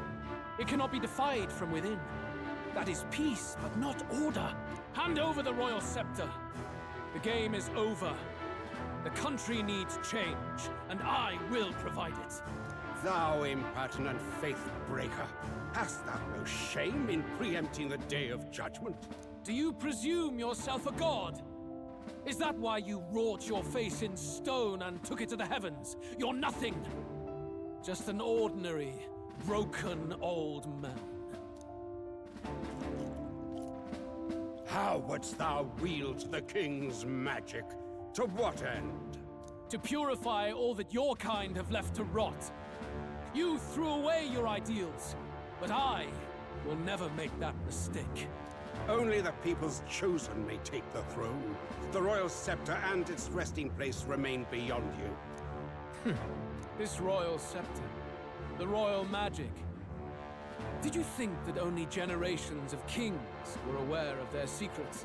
It cannot be defied from within. That is peace, but not order. Hand over the royal scepter. The game is over. The country needs change, and I will provide it. Thou impertinent faith breaker, hast thou no shame in preempting the day of judgment? Do you presume yourself a god? Is that why you wrought your face in stone and took it to the heavens? You're nothing. Just an ordinary, broken old man. How wouldst thou wield the king's magic? To what end? To purify all that your kind have left to rot. You threw away your ideals, but I will never make that mistake. Only the people's chosen may take the throne. The royal scepter and its resting place remain beyond you. This royal scepter, the royal magic. Did you think that only generations of kings were aware of their secrets?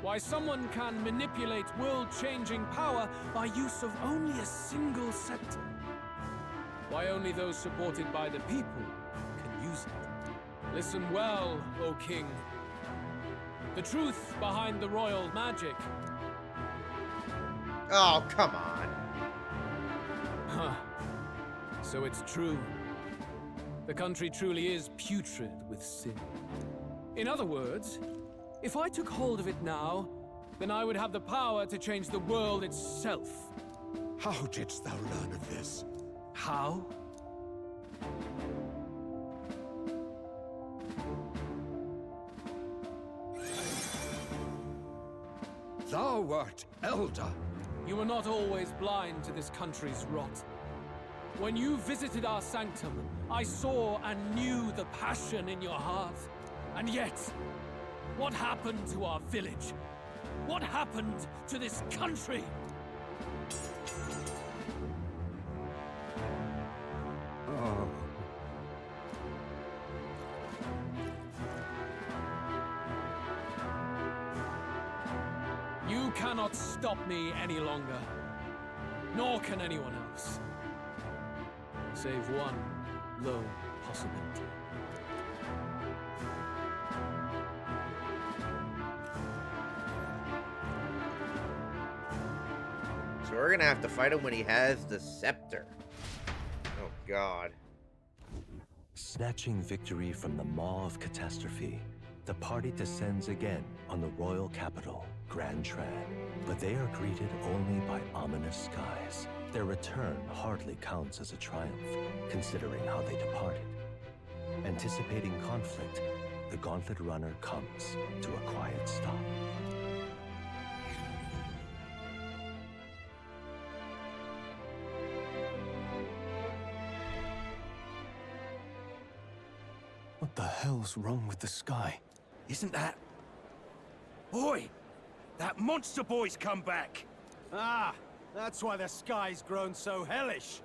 Why someone can manipulate world-changing power by use of only a single scepter? Why only those supported by the people can use it? Listen well, O king. The truth behind the royal magic. Oh, come on. Huh. So it's true. The country truly is putrid with sin. In other words, if I took hold of it now, then I would have the power to change the world itself. How didst thou learn of this? How? Thou wert elder. You were not always blind to this country's rot. When you visited our sanctum, I saw and knew the passion in your heart. And yet, what happened to our village? What happened to this country? Oh. You cannot stop me any longer. Nor can anyone else. Save one low possibility. So we're gonna have to fight him when he has the scepter. Oh god. Snatching victory from the maw of catastrophe, the party descends again on the royal capital, Grand Tran. But they are greeted only by ominous skies. Their return hardly counts as a triumph, considering how they departed. Anticipating conflict, the Gauntlet Runner comes to a quiet stop. What the hell's wrong with the sky? Isn't that... Oi! That monster boy's come back! Ah, that's why the sky's grown so hellish.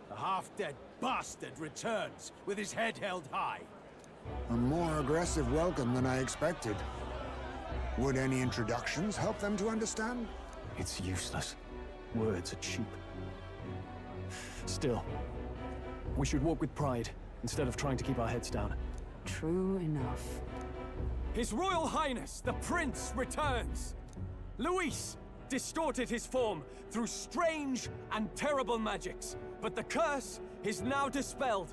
The half-dead bastard returns with his head held high. A more aggressive welcome than I expected. Would any introductions help them to understand? It's useless. Words are cheap. Still, we should walk with pride instead of trying to keep our heads down. True enough. His Royal Highness, the Prince, returns! Luis distorted his form through strange and terrible magics, but the curse is now dispelled.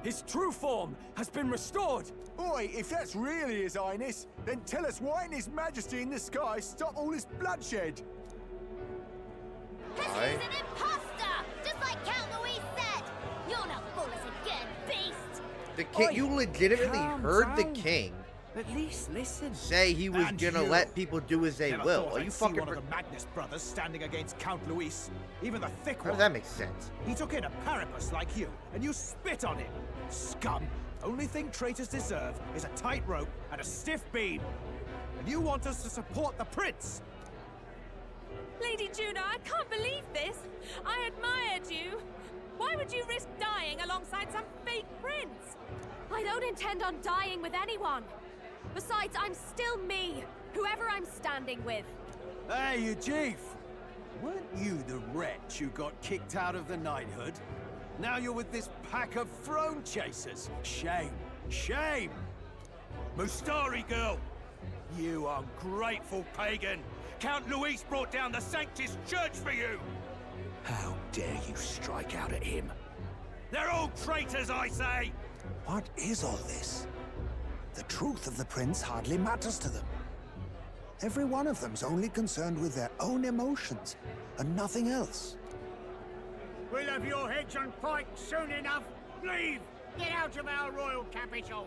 His true form has been restored! Oi, if that's really His Highness, then tell us why didn't His Majesty in the sky stop all this bloodshed? Cause he's an imposter! Just like Count Luis said! You're not fool us again, beast! The king, you legitimately heard the king At least listen. say he was And gonna you. let people do as they Never will. thought Are I'd you see fucking? one of the Magnus brothers standing against Count Luis, even the thick How one. does that make sense? He took in a parapus like you, and you spit on him. Scum! Only thing traitors deserve is a tight rope and a stiff beam. And you want us to support the prince? Lady Juno, I can't believe this. I admired you. Why would you risk dying alongside some fake prince? I don't intend on dying with anyone. Besides, I'm still me, whoever I'm standing with. Hey, you chief! Weren't you the wretch who got kicked out of the knighthood? Now you're with this pack of throne chasers. Shame. Shame! Mustari girl! You ungrateful pagan! Count Luis brought down the Sanctus Church for you! How dare you strike out at him? They're all traitors, I say! What is all this? The truth of the prince hardly matters to them. Every one of them's only concerned with their own emotions, and nothing else. We'll have your heads on pike soon enough. Leave! Get out of our royal capital!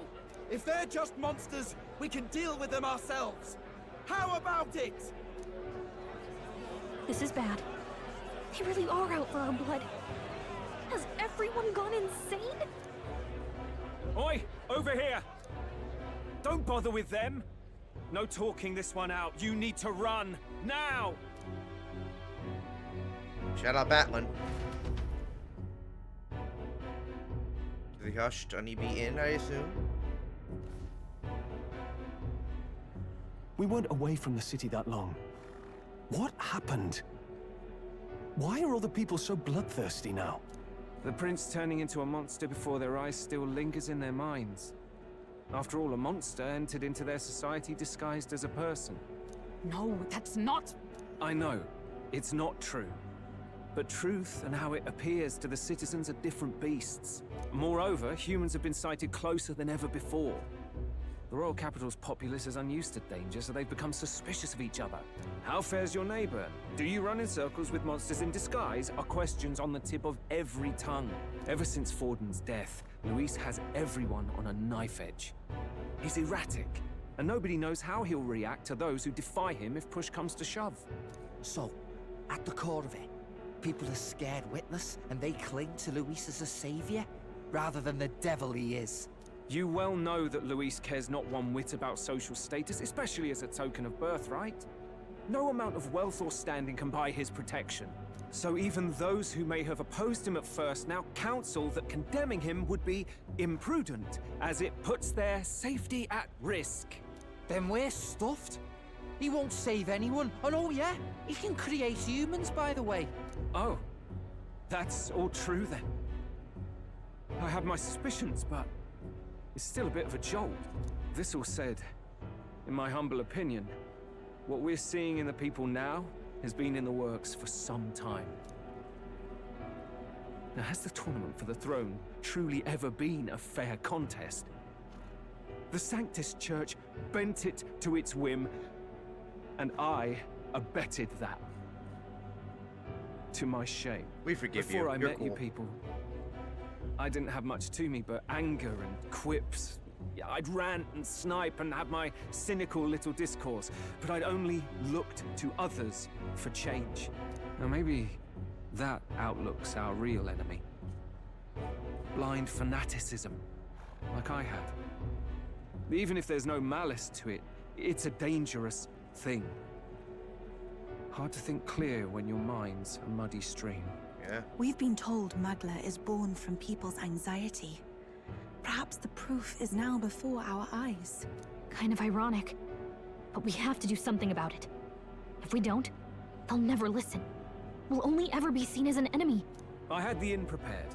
If they're just monsters, we can deal with them ourselves. How about it? This is bad. They really are out for our blood. Has everyone gone insane? Oi! Over here! Don't bother with them! No talking this one out. You need to run! Now! Shout out Batlin. The hushed honeybee inn, I assume. We weren't away from the city that long. What happened? Why are all the people so bloodthirsty now? The prince turning into a monster before their eyes still lingers in their minds. After all, a monster entered into their society disguised as a person. No, that's not... I know, it's not true. But truth and how it appears to the citizens are different beasts. Moreover, humans have been sighted closer than ever before. The royal capital's populace is unused to danger, so they've become suspicious of each other. How fares your neighbor? Do you run in circles with monsters in disguise? Are questions on the tip of every tongue. Ever since Forden's death, Luis has everyone on a knife edge. He's erratic, and nobody knows how he'll react to those who defy him if push comes to shove. So, at the core of it, people are scared witless, and they cling to Luis as a savior, rather than the devil he is. You well know that Luis cares not one whit about social status, especially as a token of birthright. No amount of wealth or standing can buy his protection. So even those who may have opposed him at first now counsel that condemning him would be imprudent, as it puts their safety at risk. Then we're stuffed. He won't save anyone. And oh yeah, he can create humans, by the way. Oh, that's all true then. I had my suspicions, but it's still a bit of a jolt. This all said, in my humble opinion, what we're seeing in the people now has been in the works for some time. Now, has the tournament for the throne truly ever been a fair contest? The Sanctus Church bent it to its whim, and I abetted that. To my shame. We forgive Before you. I You're met cool. you people, I didn't have much to me but anger and quips. Yeah, I'd rant and snipe and have my cynical little discourse, but I'd only looked to others for change. Now maybe that outlook's our real enemy. Blind fanaticism, like I had. Even if there's no malice to it, it's a dangerous thing. Hard to think clear when your mind's a muddy stream. Yeah. We've been told Magla is born from people's anxiety. Perhaps the proof is now before our eyes. Kind of ironic. But we have to do something about it. If we don't, they'll never listen. We'll only ever be seen as an enemy. I had the inn prepared.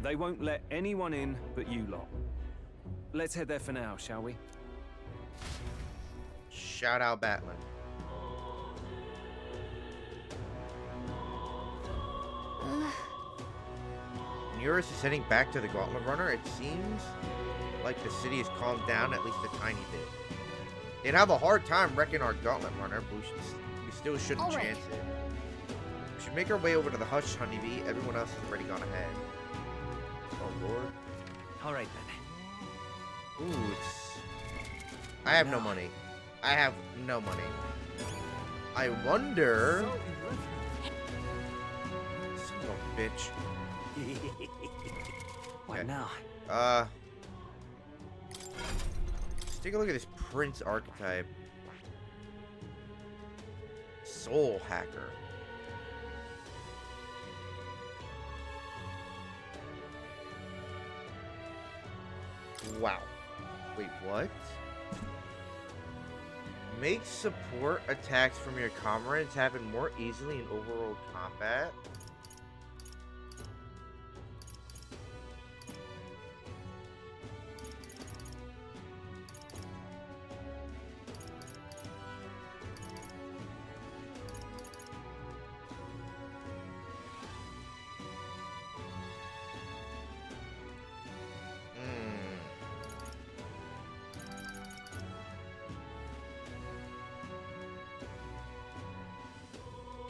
They won't let anyone in but you lot. Let's head there for now, shall we? Shout out Batlin. Nearest is heading back to the Gauntlet Runner. It seems like the city has calmed down at least a tiny bit. They'd have a hard time wrecking our Gauntlet Runner, but we still shouldn't chance it. We should make our way over to the Hush Honeybee. Everyone else has already gone ahead. Oh lord. Alright then. Ooh, I have no money. I have no money. I wonder... Son of a bitch. What now? Let's take a look at this Prince archetype. Soul Hacker. Wow. Wait, what? Make support attacks from your comrades happen more easily in overworld combat.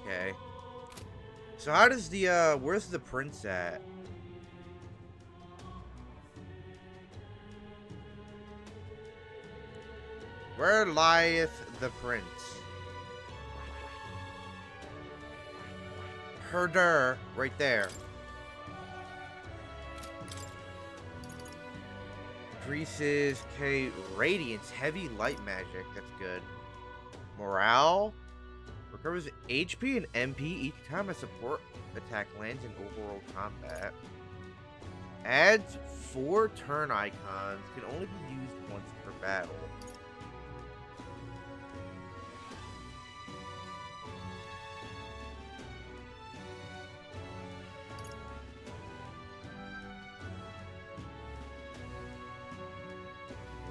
Okay. So how does the, where's the prince at? Where lieth the prince? Herder, right there. Increases K Radiance, heavy light magic, that's good. Morale. Recovers HP and MP each time a support attack lands in overworld combat. Adds 4 turn icons. Can only be used once per battle.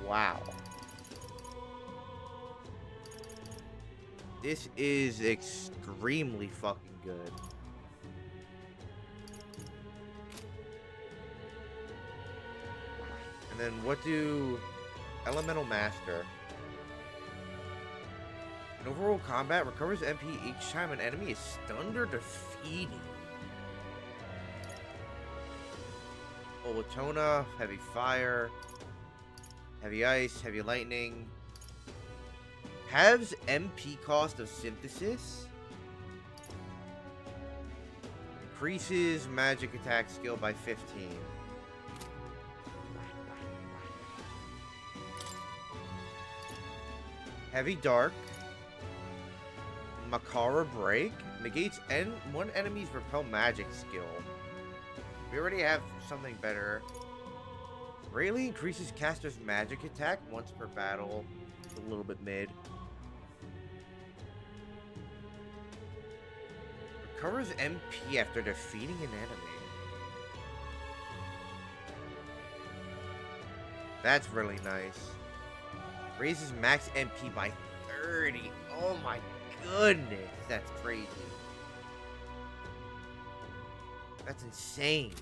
Wow. This is extremely fucking good. And then what do Elemental Master? In overall combat, recovers MP each time an enemy is stunned or defeated. Olatona, heavy fire, heavy ice, heavy lightning. Halves MP cost of synthesis. Increases magic attack skill by 15. Heavy dark. Makara break. Negates one enemy's repel magic skill. We already have something better. Greatly increases caster's magic attack once per battle. It's a little bit mid. Recovers MP after defeating an enemy. That's really nice. Raises max MP by 30. Oh my goodness. That's crazy. That's insane.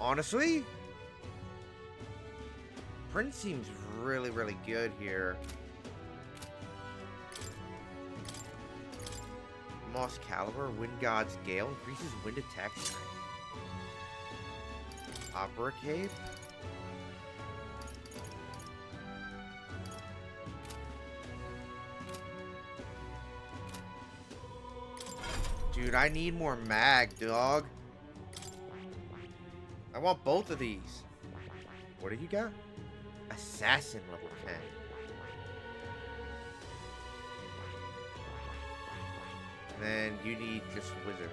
Honestly, Prince seems really, really good here. Moss Caliber, Wind God's Gale, increases wind attack strength. Opera Cape. Dude, I need more mag, dog. I want both of these. What do you got? Assassin level 10. And then you need just Wizard.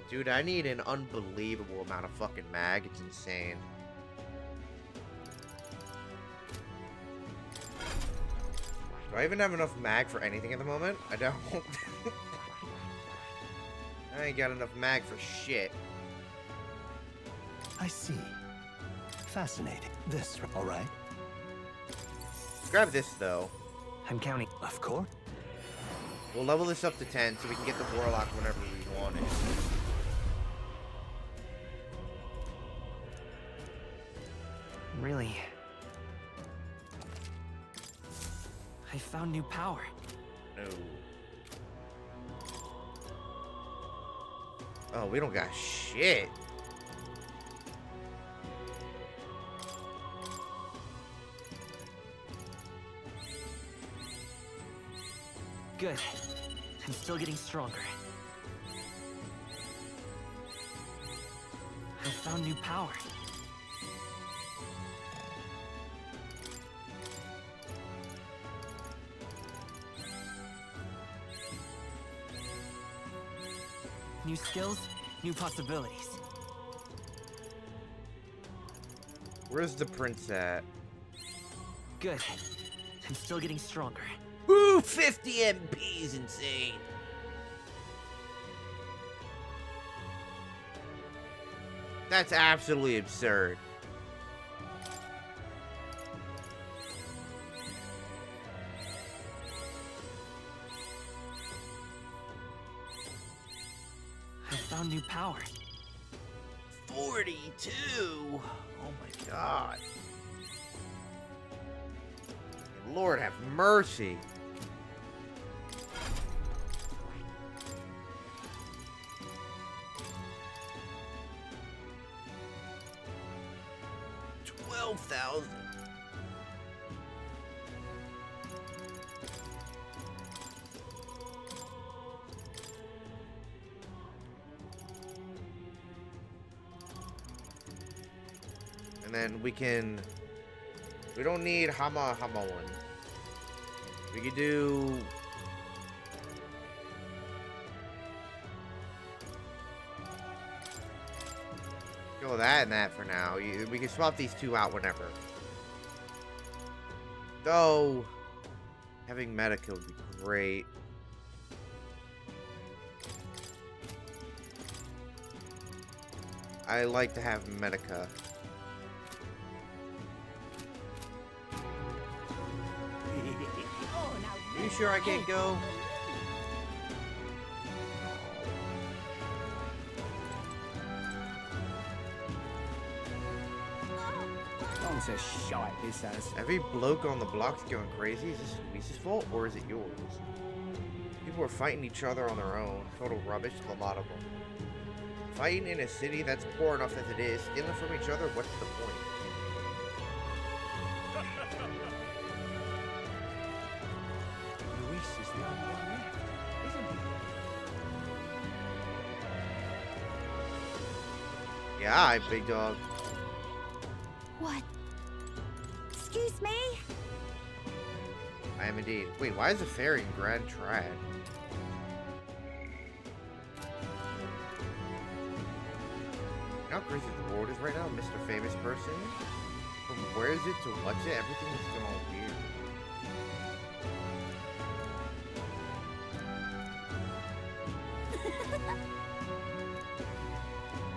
Dude, I need an unbelievable amount of fucking mag. It's insane. Do I even have enough mag for anything at the moment? I don't. I ain't got enough mag for shit. I see. Fascinating. This, all right? Grab this, though. I'm counting. Of course. We'll level this up to 10 so we can get the Warlock whenever we want it. Really? I found new power. No. Oh, we don't got shit. Good. I'm still getting stronger. I found new power. New skills, new possibilities. Where's the prince at? Good. I'm still getting stronger. Woo! 50 MP is insane. That's absolutely absurd. I found new power. 42. Oh my god. Lord have mercy. $12,000. And then we don't need Hama one. We could do go that and that for now. We can swap these two out whenever. Though having Medica would be great. I like to have Medica. Are you sure I can't go? On's a shite, this has. Every bloke on the block's going crazy. Is this Luis's fault or is it yours? People are fighting each other on their own. Total rubbish, a lot of them. Fighting in a city that's poor enough as it is, stealing from each other, what's the point? Luis is the only one left, isn't he? Yeah, big dog. What? Excuse me? I am indeed. Wait, why is the fairy in Grand Trad? You know how crazy the world is right now, Mr. Famous Person? From where is it to what's it? Everything is going all weird.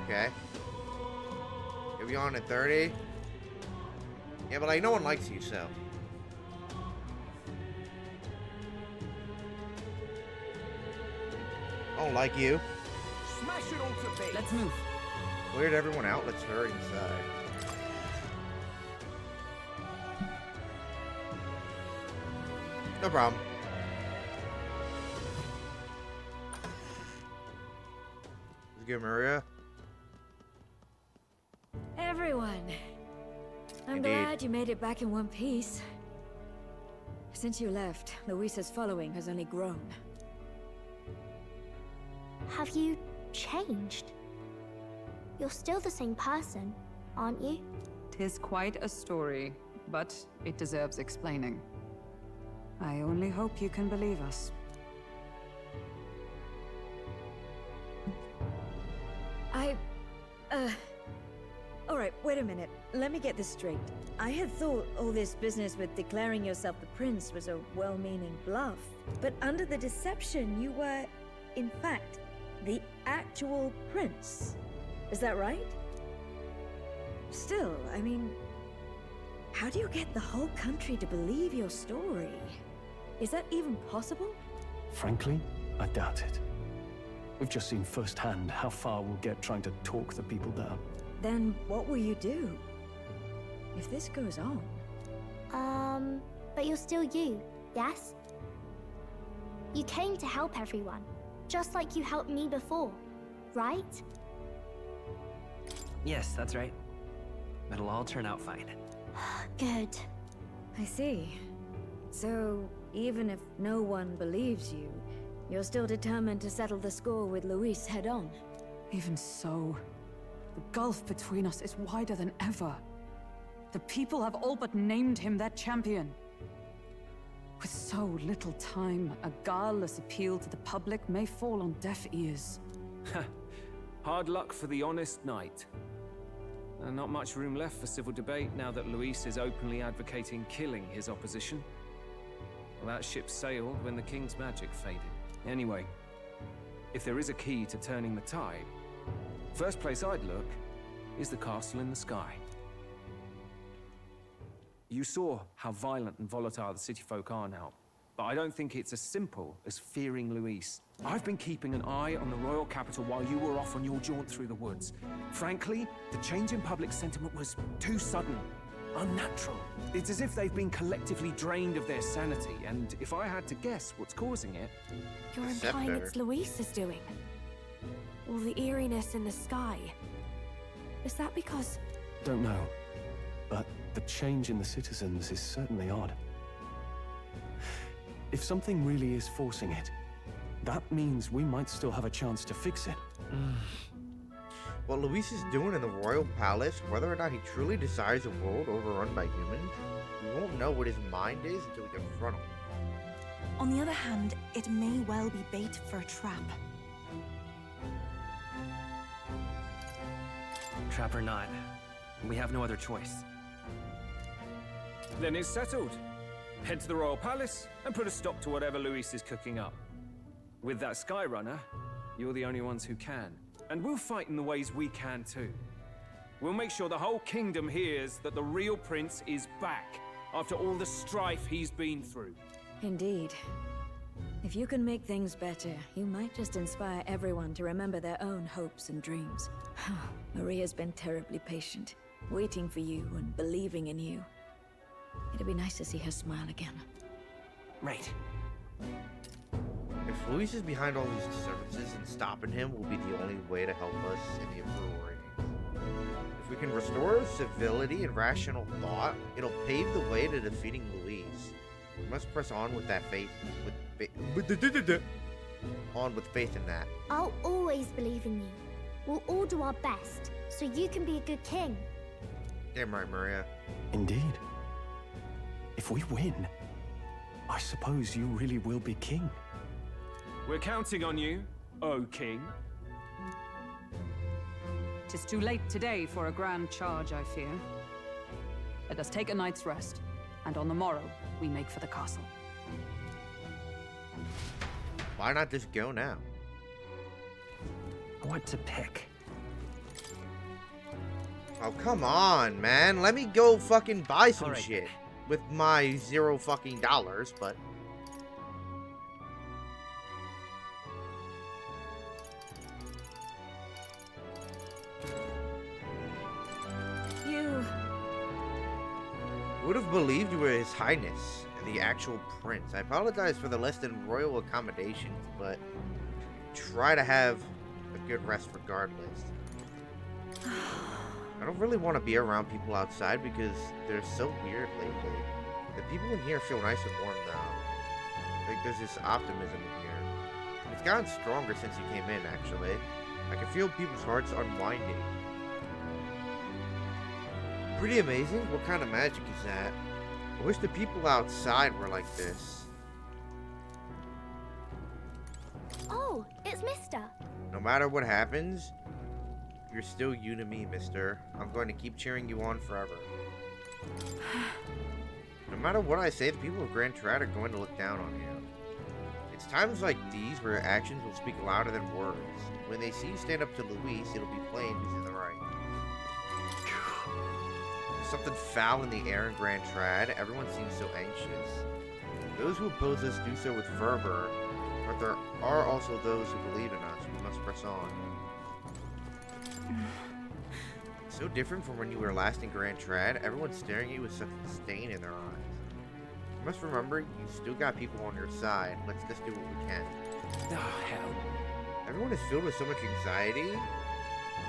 Okay. You'll be on at 30. Yeah, but like no one likes you, so. I don't like you. Smash it all to bits. Let's move. Cleared everyone out. Let's hurry inside. No problem. Let's go, Maria. Everyone. I'm Indeed. glad you made it back in one piece. Since you left, Luisa's following has only grown. Have you changed? You're still the same person, aren't you? 'Tis quite a story, but it deserves explaining. I only hope you can believe us. Alright, wait a minute. Let me get this straight. I had thought all this business with declaring yourself the prince was a well-meaning bluff. But under the deception, you were, in fact, the actual prince. Is that right? Still, I mean, how do you get the whole country to believe your story? Is that even possible? Frankly, I doubt it. We've just seen firsthand how far we'll get trying to talk the people down. Then what will you do? If this goes on? But you're still you, yes? You came to help everyone, just like you helped me before, right? Yes, that's right. It'll all turn out fine. Good. I see. So, even if no one believes you, you're still determined to settle the score with Luis head on? Even so, the gulf between us is wider than ever. The people have all but named him their champion. With so little time, a guileless appeal to the public may fall on deaf ears. Hard luck for the honest knight. Not much room left for civil debate now that Luis is openly advocating killing his opposition. Well, that ship sailed when the king's magic faded. Anyway, if there is a key to turning the tide, first place I'd look is the castle in the sky. You saw how violent and volatile the city folk are now, but I don't think it's as simple as fearing Luis. I've been keeping an eye on the royal capital while you were off on your jaunt through the woods. Frankly, the change in public sentiment was too sudden, unnatural. It's as if they've been collectively drained of their sanity, and if I had to guess what's causing it... You're implying it's Luis's doing? All the eeriness in the sky. Is that because... Don't know, but the change in the citizens is certainly odd. If something really is forcing it, that means we might still have a chance to fix it. What Luis is doing in the royal palace, whether or not he truly desires a world overrun by humans, we won't know what his mind is until we confront him. On the other hand, it may well be bait for a trap. Trap or not, we have no other choice. Then it's settled. Head to the royal palace and put a stop to whatever Luis is cooking up. With that Skyrunner, you're the only ones who can. And we'll fight in the ways we can too. We'll make sure the whole kingdom hears that the real prince is back after all the strife he's been through. Indeed. If you can make things better, you might just inspire everyone to remember their own hopes and dreams. Maria's been terribly patient, waiting for you and believing in you. It'd be nice to see her smile again. Right. If Luis is behind all these disturbances, and stopping him will be the only way to help us in the approval ratings. If we can restore civility and rational thought, it'll pave the way to defeating Luis. We must press on with that faith, with faith in that. I'll always believe in you. We'll all do our best, so you can be a good king. Damn right, Maria. Indeed. If we win, I suppose you really will be king. We're counting on you, O King. 'Tis too late today for a grand charge, I fear. Let us take a night's rest, and on the morrow, we make for the castle. Why not just go now? What to pick? Oh, come on, man. Let me go fucking buy some Alright. shit. With my $0 fucking dollars, but... You... Would have believed you were His Highness, the actual prince. I apologize for the less than royal accommodations, but try to have a good rest regardless. I don't really want to be around people outside because they're so weird lately. The people in here feel nice and warm now. Like there's this optimism in here. It's gotten stronger since you came in, actually. I can feel people's hearts unwinding. Pretty amazing. What kind of magic is that? I wish the people outside were like this. Oh, it's Mister. No matter what happens, you're still you to me, mister. I'm going to keep cheering you on forever. No matter what I say, the people of Grand Trad are going to look down on you. It's times like these where actions will speak louder than words. When they see you stand up to Luis, it'll be plain who's in the right. There's something foul in the air in Grand Trad. Everyone seems so anxious. Those who oppose us do so with fervor, but there are also those who believe in us. We must press on. So different from when you were last in Grand Trad. Everyone's staring at you with such disdain in their eyes. You must remember, you still got people on your side. Let's just do what we can. Oh, hell. Everyone is filled with so much anxiety.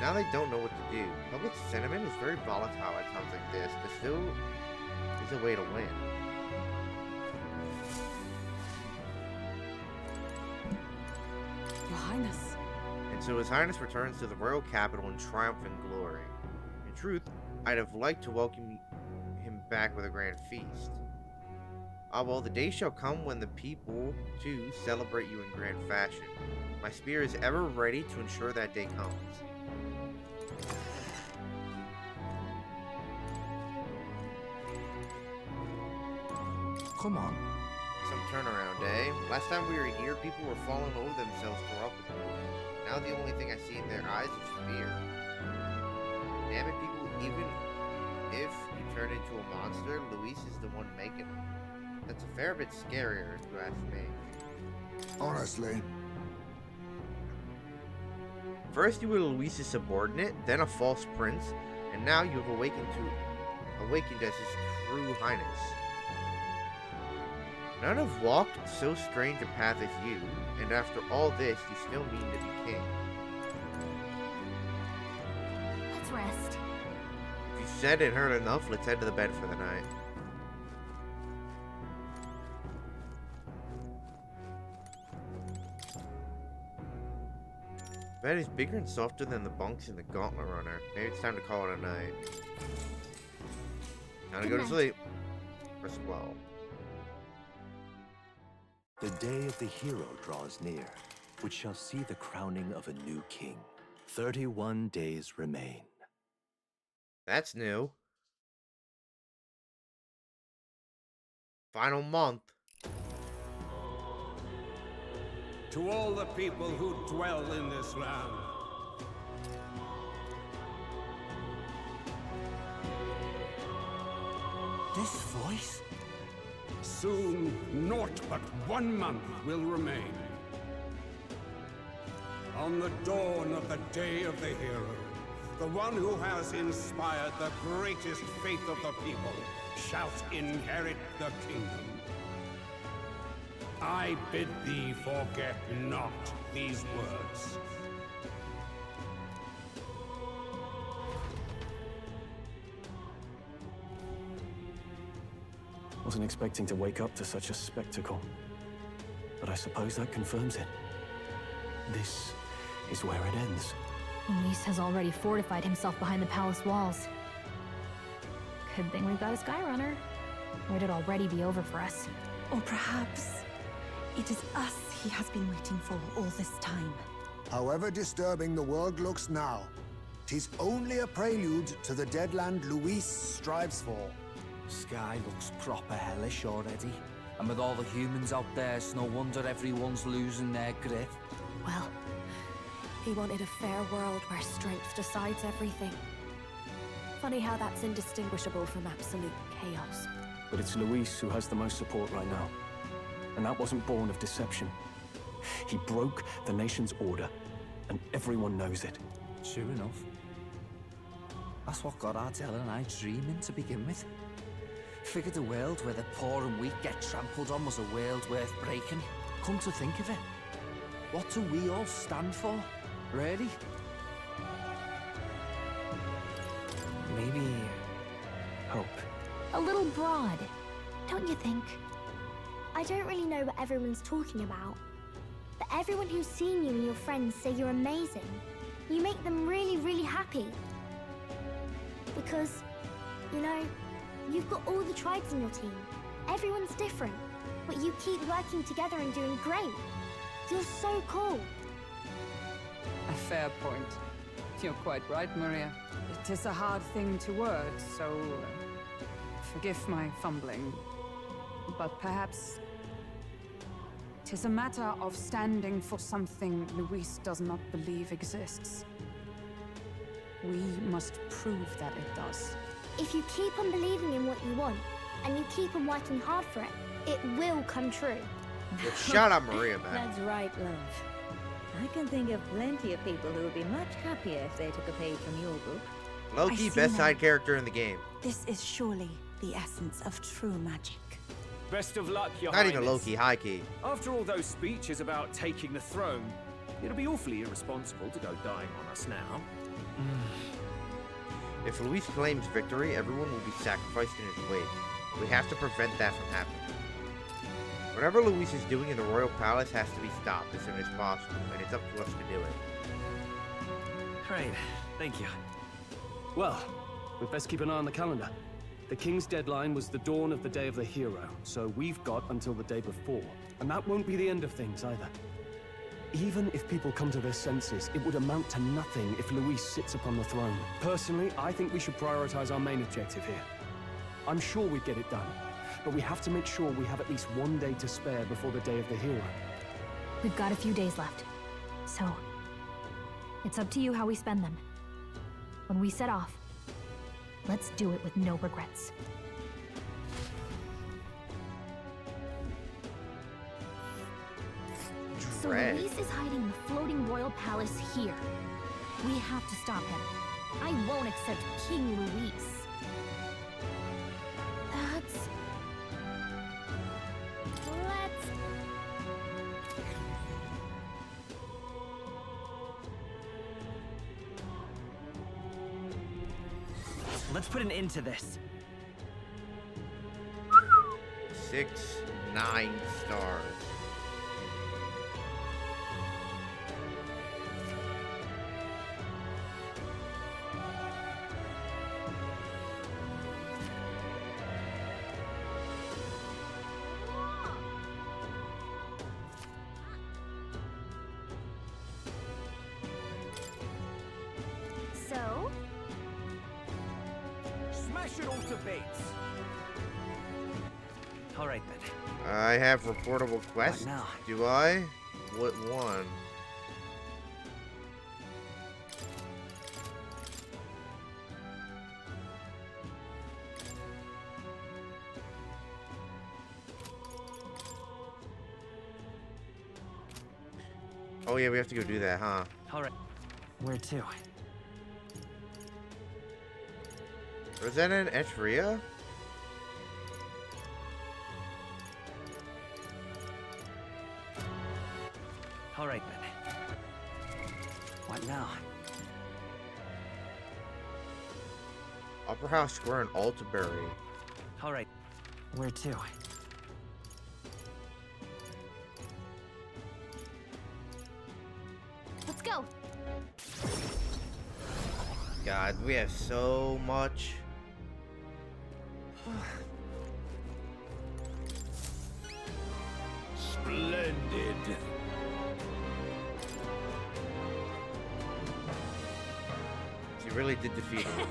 Now they don't know what to do. Public sentiment is very volatile at times like this, but still is a way to win. Your Highness. And so His Highness returns to the royal capital in triumph and glory. In truth, I'd have liked to welcome him back with a grand feast. Ah, well, the day shall come when the people, too, celebrate you in grand fashion. My spear is ever ready to ensure that day comes. Come on. Some turnaround, eh? Last time we were here, people were falling over themselves to welcome you. Now the only thing I see in their eyes is fear. Damn it, people, even if you turn into a monster, Luis is the one making them. That's a fair bit scarier, if you ask me. Honestly. First you were Luis's subordinate, then a false prince, and now you have awakened as his true highness. None have walked so strange a path as you, and after all this, you still mean to be king. Let's rest. If you said and heard enough, let's head to the bed for the night. The bed is bigger and softer than the bunks in the Gauntlet Runner. Maybe it's time to call it a night. Time to go to sleep. Rest well. The day of the hero draws near, which shall see the crowning of a new king. 31 days remain. That's new. Final month. To all the people who dwell in this land, This voice? soon naught but 1 month will remain. On the dawn of the day of the hero, the one who has inspired the greatest faith of the people shall inherit the kingdom. I bid thee forget not these words. Wasn't expecting to wake up to such a spectacle, but I suppose that confirms it. This is where it ends. Luis has already fortified himself behind the palace walls. Good thing we've got a Skyrunner. Or it'd already be over for us. Or perhaps it is us he has been waiting for all this time. However disturbing the world looks now, 'Tis only a prelude to the deadland Luis strives for. Sky looks proper hellish already. And with all the humans out there, it's no wonder everyone's losing their grip. Well, he wanted a fair world where strength decides everything. Funny how that's indistinguishable from absolute chaos. But it's Luis who has the most support right now. And that wasn't born of deception. He broke the nation's order, and everyone knows it. True enough. That's what got Ardell and I dreaming to begin with. Figured a world where the poor and weak get trampled on was a world worth breaking. Come to think of it, what do we all stand for, really? Maybe hope. A little broad, don't you think? I don't really know what everyone's talking about, but everyone who's seen you and your friends say you're amazing. You make them really, really happy. Because, you know, you've got all the tribes in your team. Everyone's different, but you keep working together and doing great. You're so cool. A fair point. You're quite right, Maria. It is a hard thing to word, so forgive my fumbling. But perhaps 'tis a matter of standing for something Luis does not believe exists. We must prove that it does. If you keep on believing in what you want, and you keep on working hard for it, it will come true. Well, shout out Maria, man. That's right, love. I can think of plenty of people who would be much happier if they took a page from your book. Loki, best side character in the game. This is surely the essence of true magic. Best of luck, Your Not Highness. even Loki, high key. After all those speeches about taking the throne, it'll be awfully irresponsible to go dying on us now. If Luis claims victory, everyone will be sacrificed in his wake. We have to prevent that from happening. Whatever Luis is doing in the royal palace has to be stopped as soon as possible, and it's up to us to do it. Great, thank you. Well, we'd best keep an eye on the calendar. The king's deadline was the dawn of the day of the hero, so we've got until the day before. And that won't be the end of things either. Even if people come to their senses, it would amount to nothing if Luis sits upon the throne. Personally, I think we should prioritize our main objective here. I'm sure we'd get it done, but we have to make sure we have at least one day to spare before the day of the hero. We've got a few days left, so it's up to you how we spend them. When we set off, let's do it with no regrets. So Luis is hiding in the floating royal palace here. We have to stop him. I won't accept King Luis. Let's put an end to this. 9 stars. So? Smash it all to bits. All right then. I have reportable quests. now? Do I? What one? Oh yeah, we have to go do that, huh? All right. Where to? Was that in Etcheria? All right then. What now? Opera House Square in Altabury. All right. Where to? Let's go. God, we have so much. Splendid. really did defeat him.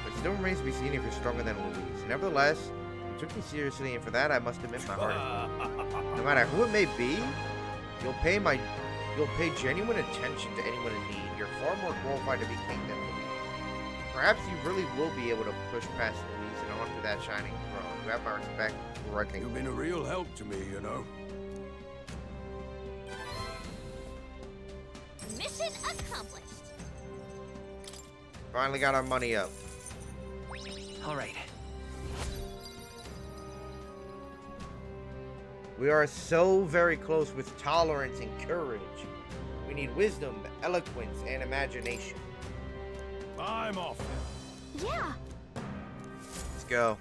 It still remains to be seen if you're stronger than Louise. Nevertheless, you took me seriously, and for that I must admit my heart is full. No matter who it may be, you'll pay genuine attention to anyone in need. You're far more qualified to be king than Louise. Perhaps you really will be able to push past Louise and onto that shining throne. You have my respect for our king. You've been a real help to me, you know. Mission accomplished. Finally got our money up. All right. We are so very close with tolerance and courage. We need wisdom, eloquence, and imagination. I'm off. Yeah. Let's go.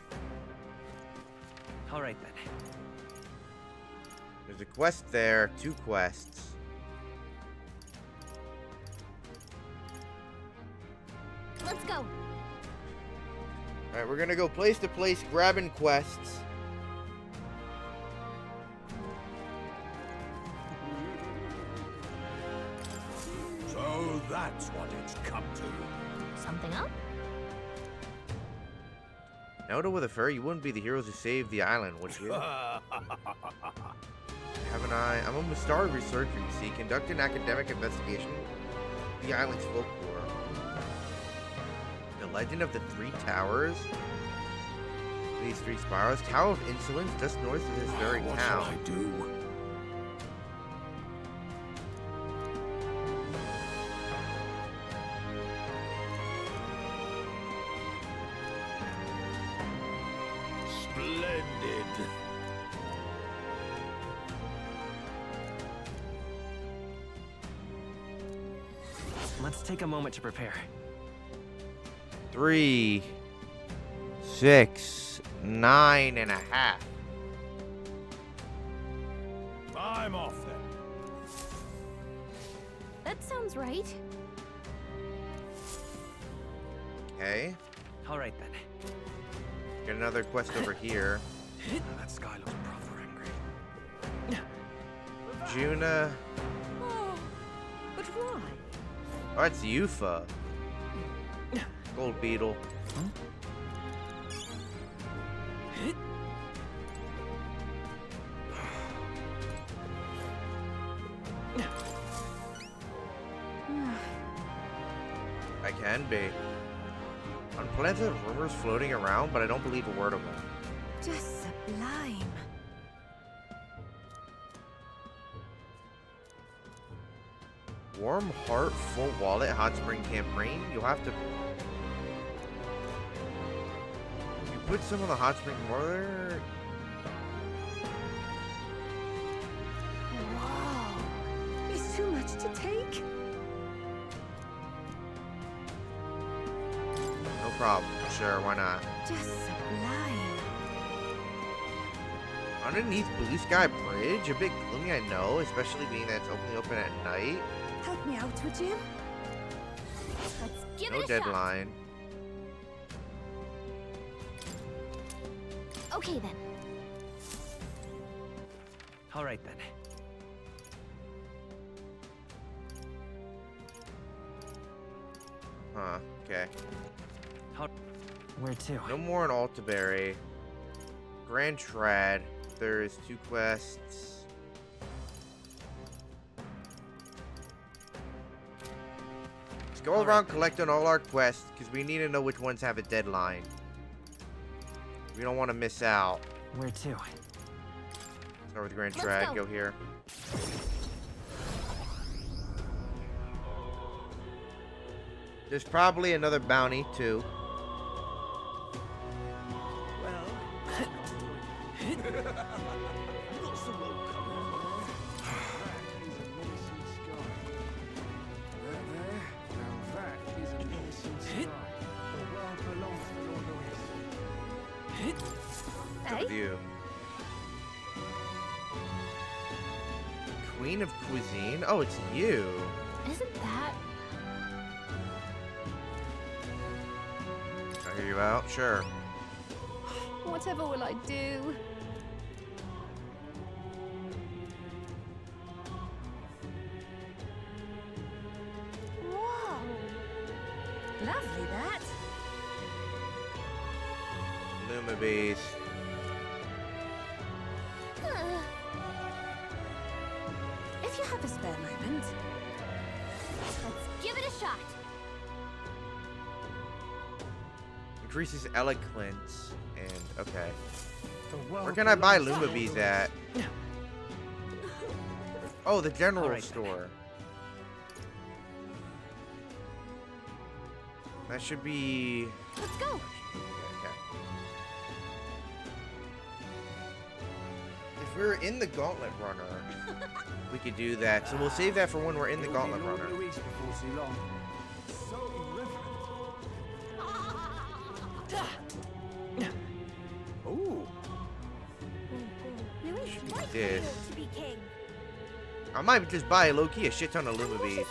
All right then. There's a quest there. 2 quests. Let's go. Alright, we're gonna go place to place grabbing quests. So that's what it's come to. Something up? Noda with a fairy, you wouldn't be the heroes who saved the island, would you? Haven't I? I'm a Mustari researcher, you see. Conduct an academic investigation of the island's folklore. The legend of the 3 towers? These 3 spirals? Tower of Insolence, just north of this very what town. What shall I do? Splendid. Let's take a moment to prepare. 3, 6, 9.5. I'm off then. That sounds right. Okay. All right then. Get another quest over here. That sky looks proper angry. Juna. Oh, but why? Oh, it's Yufa. Gold beetle. I can be. Unpleasant rumors floating around, but I don't believe a word of them. Just sublime. Warm heart, full wallet, hot spring campaign. You'll have to. You put some of the hot spring water. Whoa. It's too much to take. No problem. Sure, why not? Just sublime. Underneath Blue Sky Bridge, a bit gloomy, I know, especially being that it's only open at night. Help me out, would you? Let's give No it a deadline. shot. Okay then. All right then. Huh, okay. Where to? No more in Altaberry. Grand Trad. There's 2 quests. Let's go around collecting all our quests, because we need to know which ones have a deadline. We don't want to miss out. Where to? Start with Grand Let's Trad. go. Go here. There's probably another bounty, too. Hey? With you. Queen of Cuisine? Oh, it's you. Isn't that? I hear you out? Sure. Whatever will I do? Lovely, that. Luma bees. If you have a spare moment. Let's give it a shot. Increases eloquence and okay. Where can I buy Luma bees at? Oh, the general store. That should be. Let's go. Okay. If we're in the Gauntlet Runner, we could do that. So we'll save that for when we're in the Gauntlet Runner. Louise before too long. So irreverent. Ooh. Louis, why do This. you want to be king? I might just buy low-key a shit ton of Luma bees.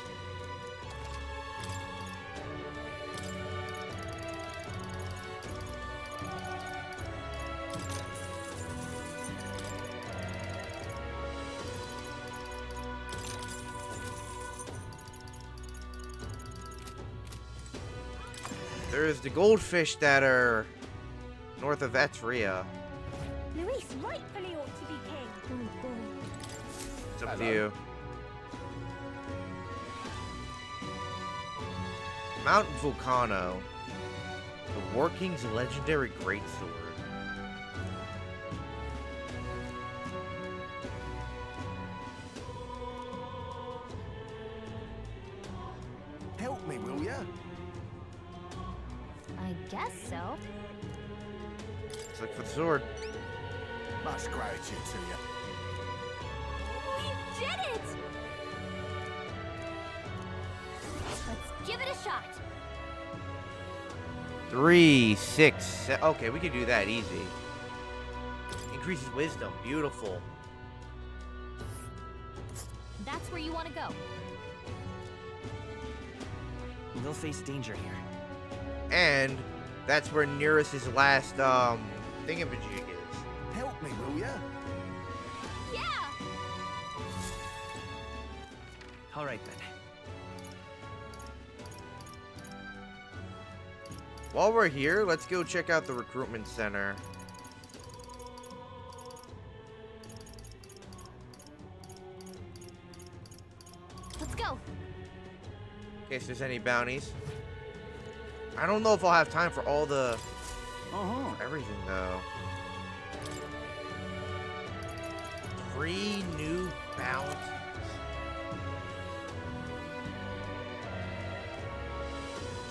There's the goldfish that are north of Etria. Louis rightfully ought to be king. It's up to you. Mount Vulcano. The War King's legendary greatsword. Help me, will ya? I guess so. Let's look for the sword. Much gratitude to you. We did it! Let's give it a shot. 3, 6, okay, we can do that easy. Increases wisdom. Beautiful. That's where you want to go. We'll face danger here. And that's where Nereus's last thingamajig is. Help me, will ya? Yeah! All right then. While we're here, let's go check out the recruitment center. Let's go. In case there's any bounties. I don't know if I'll have time for all the everything though. 3 new bounties.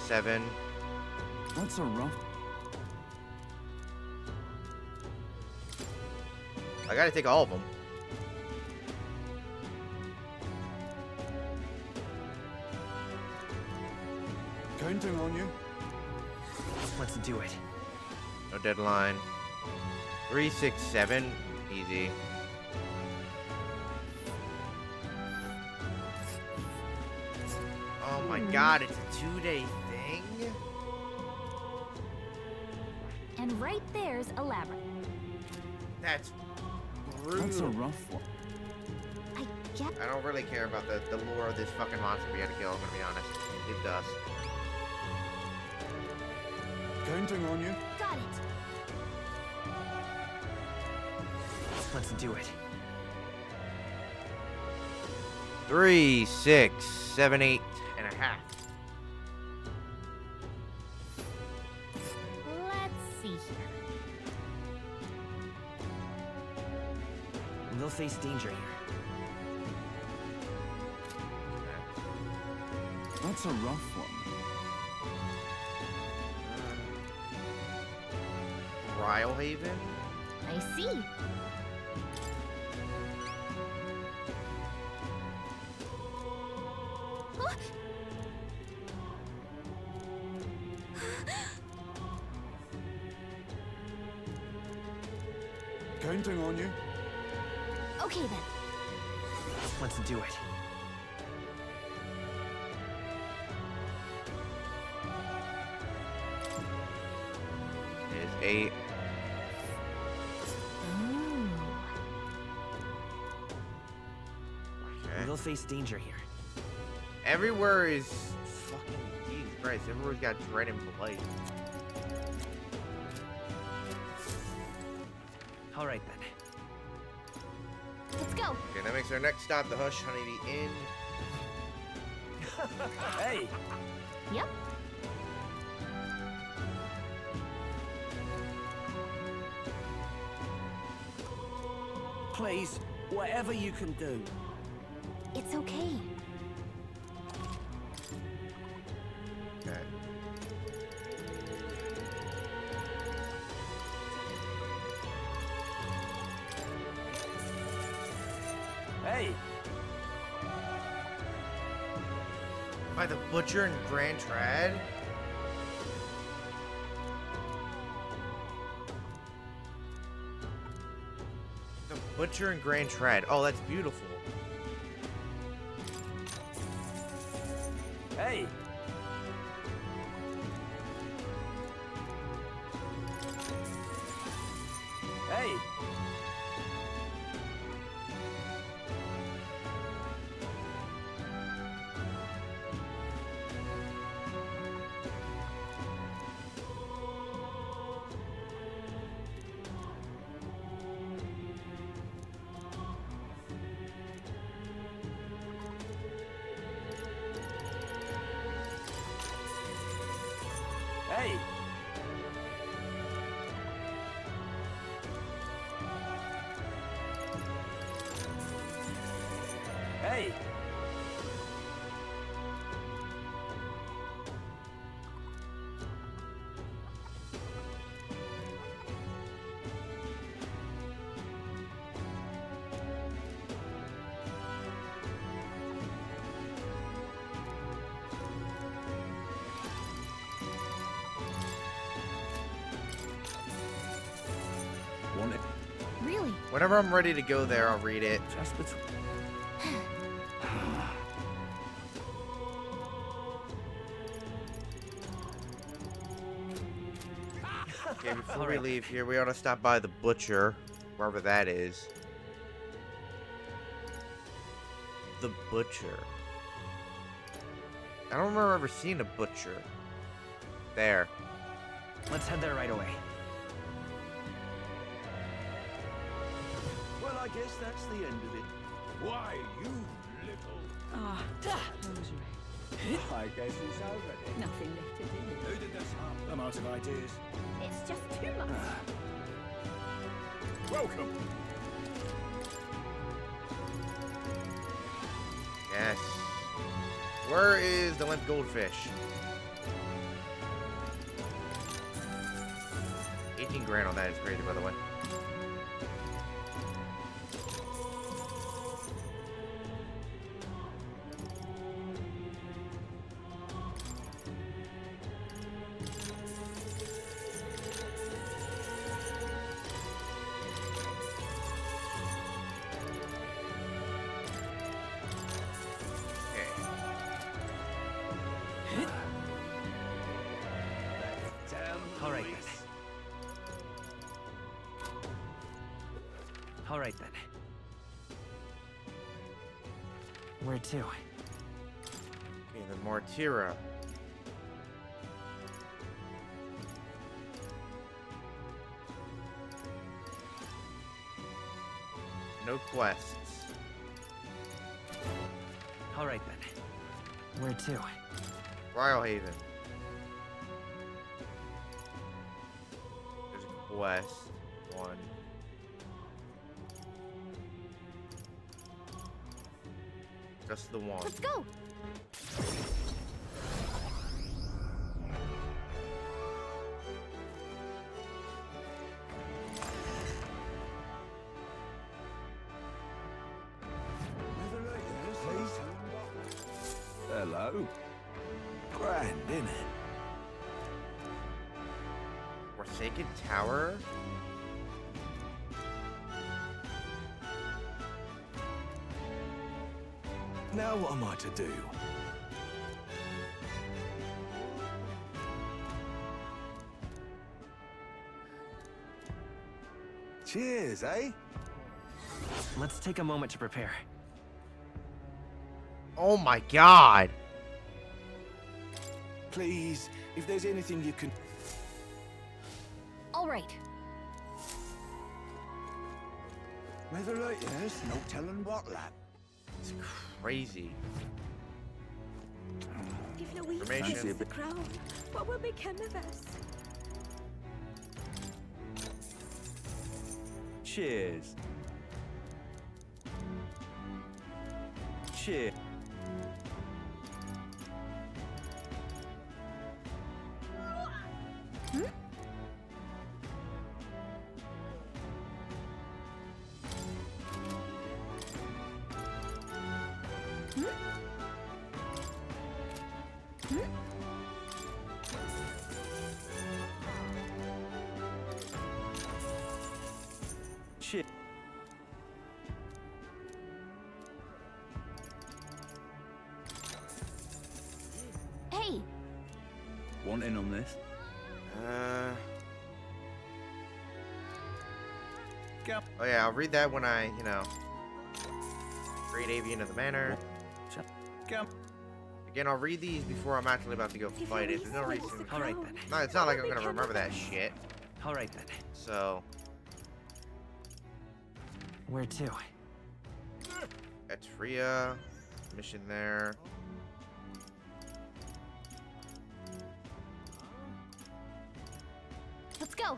Seven. That's a rough. I gotta take all of them. Counting on you. Let's do it. No deadline. 3, 6, 7. Easy. Oh my god, it's a 2-day thing? And right there's a labyrinth. That's brutal. That's a rough one. I get. I don't really care about the lore of this fucking monster we had to kill, I'm gonna be honest. It does. Counting on you. Got it. Let's do it. 3, 6, 7, 8 and a half. Let's see here. We'll face danger here. That's a rough one. Rhylehaven? I see. Huh? Counting on you. Okay then. Let's do it. Is 8. We'll face danger here. Everywhere is fucking. Jesus Christ, everyone's got dread and blight. All right then. Let's go. Okay, that makes our next stop the Hush Honeybee Inn. Hey! Yep. Please, whatever you can do. It's okay. Okay. Hey! By the Butcher and Grand Trad? The Butcher and Grand Trad. Oh, that's beautiful. Hey! Hey! Hey! Hey! Want it? Really? Whenever I'm ready to go there, I'll read it. Just between... Okay, before we leave here, we ought to stop by the Butcher, wherever that is. The Butcher. I don't remember ever seeing a Butcher. There. Let's head there right away. Well, I guess that's the end of it. Why, you little... Ah, rosary. I guess it's over then. Nothing left to do. Who did this harm? I'm out of ideas. It's just too much. Welcome. Yes. Where is the limp goldfish? 18 grand on that is crazy, by the way. All right then. All right then. Where to? Okay, the Mortira. No quests. All right then. Where to? Royal Haven. There's a quest. One. Just the one. Let's go. Hello. Grand, innit? Forsaken Tower? Now what am I to do? Cheers, eh? Let's take a moment to prepare. Oh my god! Please, if there's anything you can... All right. Weather like this, no telling what, lad. It's crazy. If Louise Information. gets the crown, what will become of us? Cheers. Cheers. Shit. Hey, Want in on this? Oh yeah, I'll read that when I, read Avian of the Manor. Again, I'll read these before I'm actually about to go fight it. There's no reason. All right then. No, it's not like I'm gonna remember that shit. All right then. So, Where to? Etria, mission there. let's go.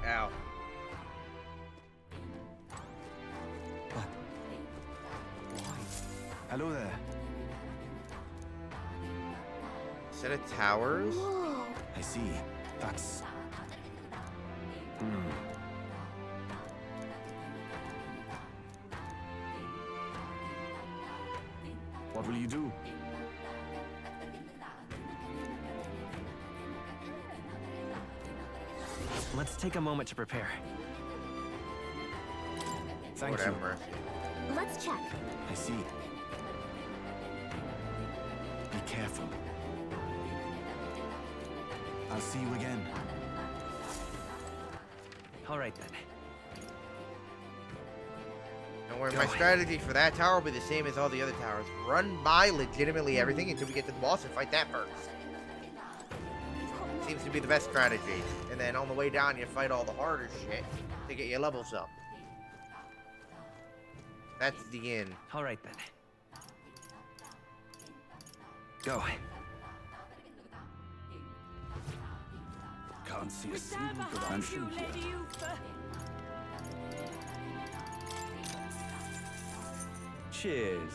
Ow. Hello there. Set of towers. I see. That's... What will you do? Let's take a moment to prepare. Thank Lord you. have mercy. Let's check. I see. Be careful. I'll see you again. All right then. Don't worry, my strategy for that tower will be the same as all the other towers. Run by legitimately everything until we get to the boss and fight that first. Seems to be the best strategy. And then on the way down, you fight all the harder shit to get your levels up. That's the end. All right then. Go. Can't see a We stand single behind you, production here. Lady Uther. Cheers.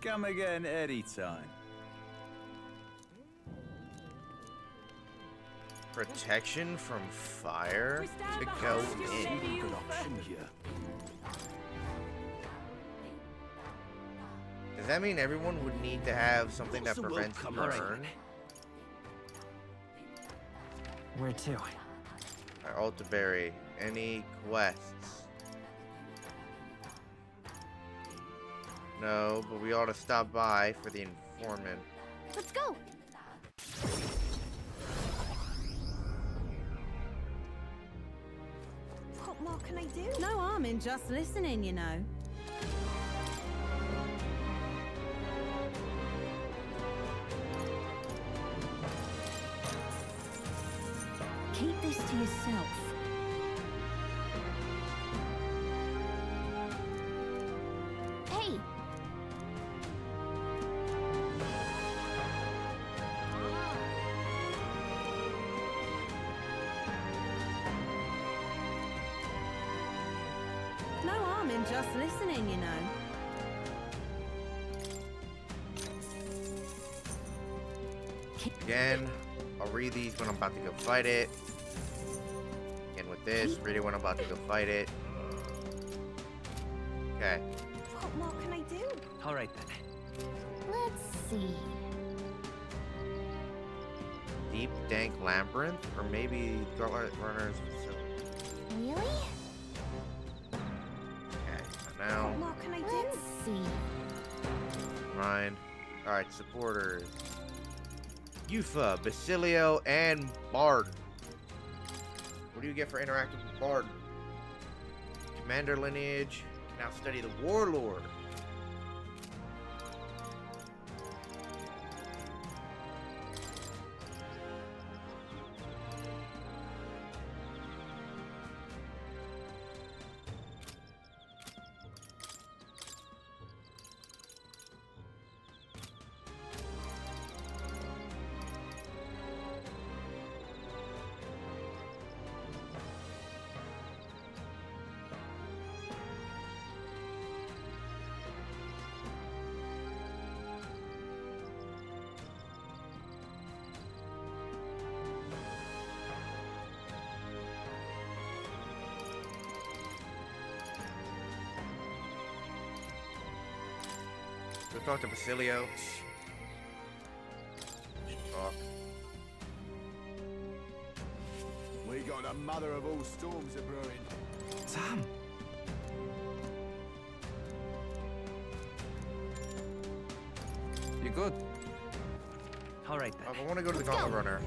Come again anytime. Protection from fire to go in. Good option here. Does that mean everyone would need to have something that What's the world prevents come burn? Where to? Altaberry. Any quests? No, but we ought to stop by for the informant. Let's go. What more can I do? No harm in just listening, you know. Keep this to yourself. Hey, No harm in just listening, you know. Again, I'll read these when I'm about to go fight it. Again with this, read it when I'm about to go fight it. Okay. What more can I do? All right then. let's see. Deep Dank Labyrinth? Or maybe Gauntlet Runner's Facility. Really? Okay, so now, What more can I do? Let's see. mind. Alright, supporters. Yufa, Basilio, and Bard. What do you get for interacting with Bard? Commander lineage. Can now study the Warlord. Go talk to Basilio. Talk. We got the mother of all storms a brewing. Sam! You good? Alright then. I want to go to the Gauntlet Runner.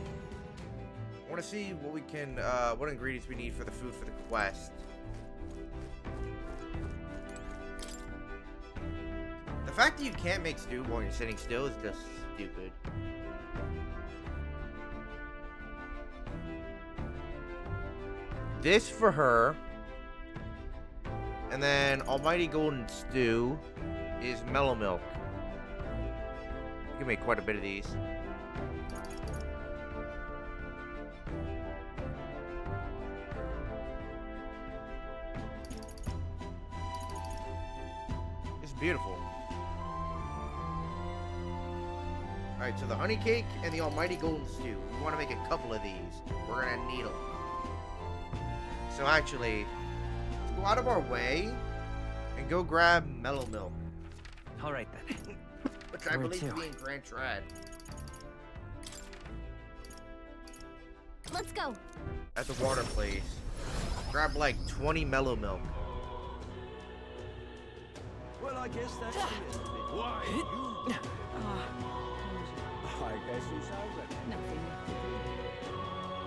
I want to see what we can, what ingredients we need for the food for the quest. The fact that you can't make stew while you're sitting still is just stupid. This for her. And then Almighty Golden Stew is mellow milk. You can make quite a bit of these. It's beautiful. Alright, so the honey cake and the Almighty Golden Stew. We want to make a couple of these. We're going to need them. So actually, let's go out of our way and go grab mellow milk. Alright then. Which I believe to be in Grand Trad. Let's go. At the water place. Grab like 20 mellow milk. Well, I guess that's the end of it. Why? I guess you sound ready. Nothing.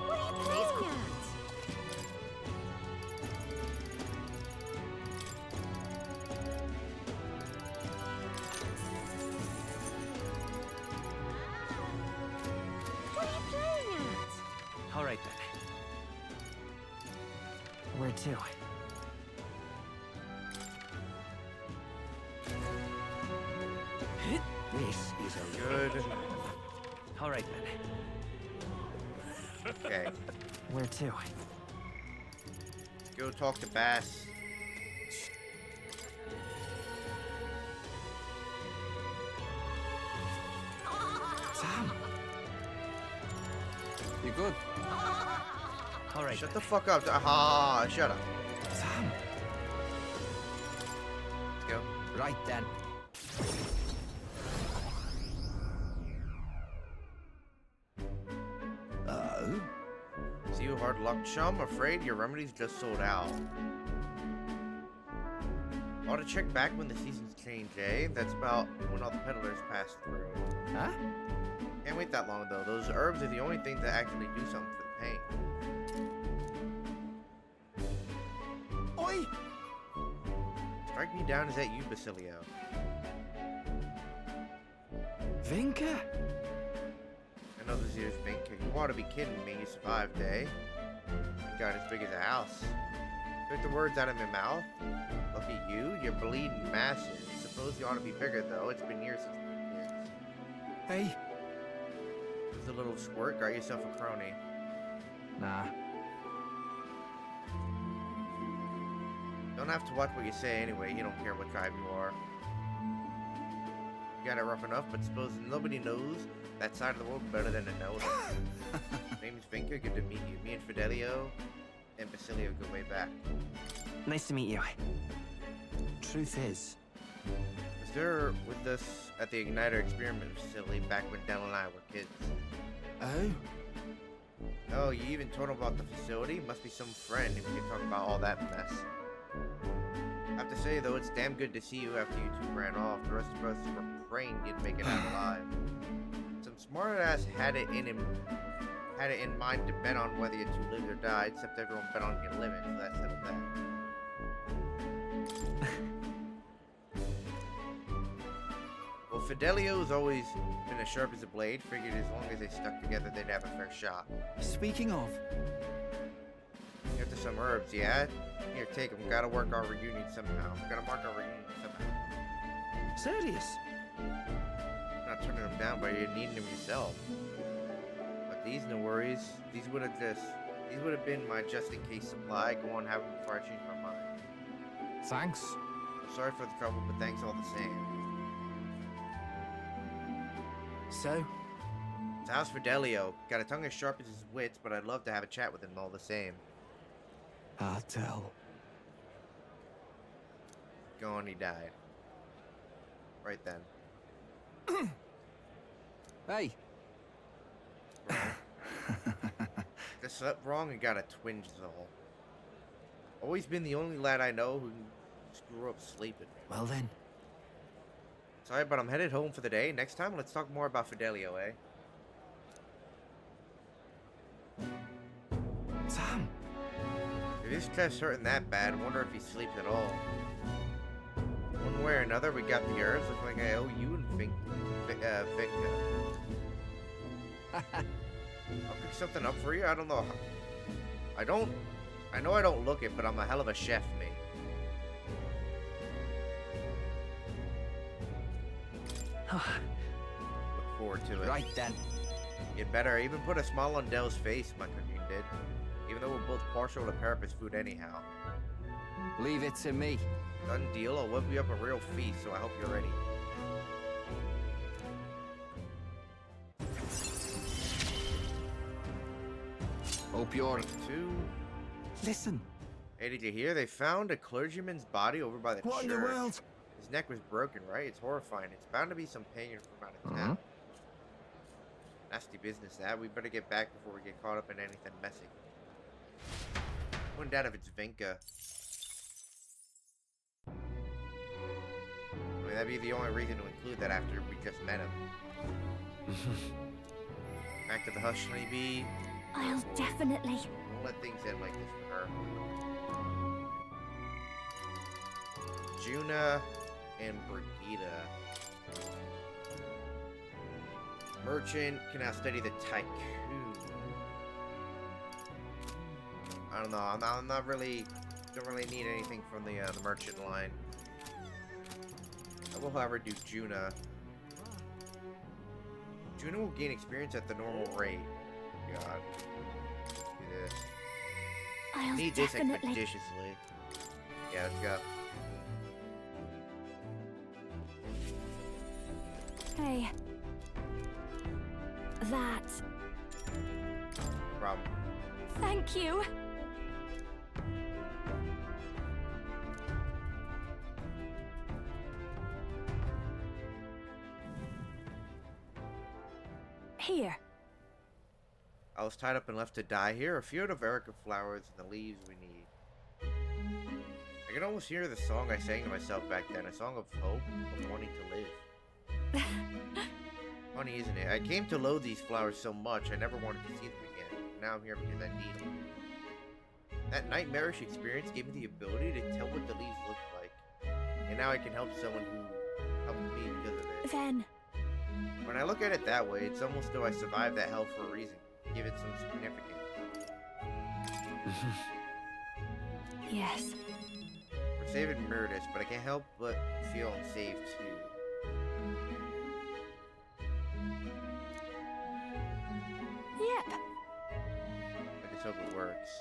What are you playing at? What are you playing at? Alright then. Where to? This is a Good. Alright then. Okay. Where to? Go talk to Bass. Sam! You good? Alright. Shut the fuck up. Ah, shut up. Sam! Let's go. Right then. See you hard luck, chum. Afraid your remedies just sold out. Ought to check back when the seasons change, eh? That's about when all the peddlers pass through. Huh? Can't wait that long though. Those herbs are the only thing that actually do something for the pain. Oi! Strike me down, is that you, Basilio? Vinka? I know this is Vinka. You ought to be kidding me. You survived, eh? You got as big as a house. Took the words out of my mouth. Look at you. You're bleeding massive. Suppose you ought to be bigger, though. It's been years since we've been kids. Hey. Just a little squirt. Got yourself a crony. Nah. Don't have to watch what you say anyway. You don't care what tribe you are. You got it rough enough, but suppose nobody knows that side of the world better than another. Name's Vinka. Good to meet you. Me and Fidelio and Basilio go way back. Nice to meet you. Truth is, Was there with us at the Igniter experiment facility back when Dell and I were kids? Oh? Oh, you even told him about the facility? Must be some friend if you can talk about all that mess. I have to say, though, it's damn good to see you after you two ran off. The rest of us were praying you'd make it out alive. Some smartass had it in mind to bet on whether you two lived or died, except everyone bet on you living, so that settled that. Well, Fidelio's always been as sharp as a blade. Figured as long as they stuck together, they'd have a fair shot. Speaking of... After some herbs, yeah? Here, take them. Gotta work our reunion somehow. Gotta mark our reunion somehow. Serious? Not turning them down, but you're needing them yourself. But these, no worries. These would have been my just-in-case supply. Go on, have them before I change my mind. Thanks. Sorry for the trouble, but thanks all the same. So? So how's Fidelio? Got a tongue as sharp as his wits, but I'd love to have a chat with him all the same. I'll tell. Go on, he died. Right then. Hey. Just slept wrong and got a twinge is all. Always been the only lad I know who screw up sleeping. Well then. Sorry, but I'm headed home for the day. Next time, let's talk more about Fidelio, eh? Sam! If this chest's hurting that bad, I wonder if he sleeps at all. One way or another, we got the herbs. Looks like I owe you and Vinka. I'll pick something up for you. I don't know. I know I don't look it, but I'm a hell of a chef, me. Look forward to it. Right then. You'd better. Even put a smile on Dell's face, my cooking did. Even though we're both partial to Parapet's food anyhow. Leave it to me. Done deal. I'll whip you up a real feast, so I hope you're ready. Hope you're... Two. Listen. Hey, did you hear? They found a clergyman's body over by the church. What in the world? His neck was broken, right? It's horrifying. It's bound to be some pagan from out of town. Nasty business, that. We better get back before we get caught up in anything messy. Wouldn't doubt if it's Vinka. I mean, that'd be the only reason to include that after we just met him. Back to the Hushly Bee. I'll definitely. Don't let things end like this for her. Juna and Brigida. Merchant can now study the tycoon. I don't know. I'm not really. Don't really need anything from the merchant line. I will, however, do Juna. Juna will gain experience at the normal rate. God. Let's do this. I'll need this definitely. expeditiously. Yeah, let's go. Hey. That. No problem. Thank you. Here. I was tied up and left to die here. A few of the Verica flowers and the leaves we need. I can almost hear the song I sang to myself back then. A song of hope, of wanting to live. Funny, isn't it? I came to loathe these flowers so much, I never wanted to see them again. Now I'm here because I need them. That nightmarish experience gave me the ability to tell what the leaves look like. And now I can help someone who helped me because of it. Then. When I look at it that way, it's almost though I survived that hell for a reason. Give it some significance. Yes. We're saving Murdis, but I can't help but feel unsafe too. Yep. I just hope it works.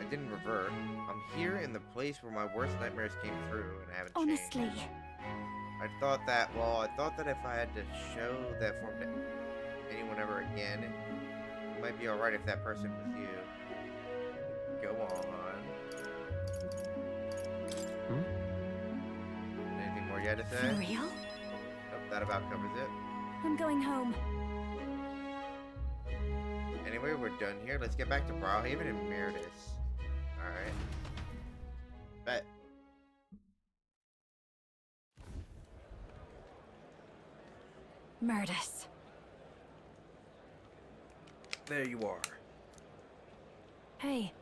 I didn't revert. I'm here in the place where my worst nightmares came through, and I haven't Honestly. changed. I thought that if I had to show that form to anyone ever again, it might be alright if that person was you. Go on. Anything more you had to say? For real? Nope, that about covers it. I'm going home. Anyway, we're done here. Let's get back to Browhaven and Meredith. Alright. Murdus. There you are. Hey.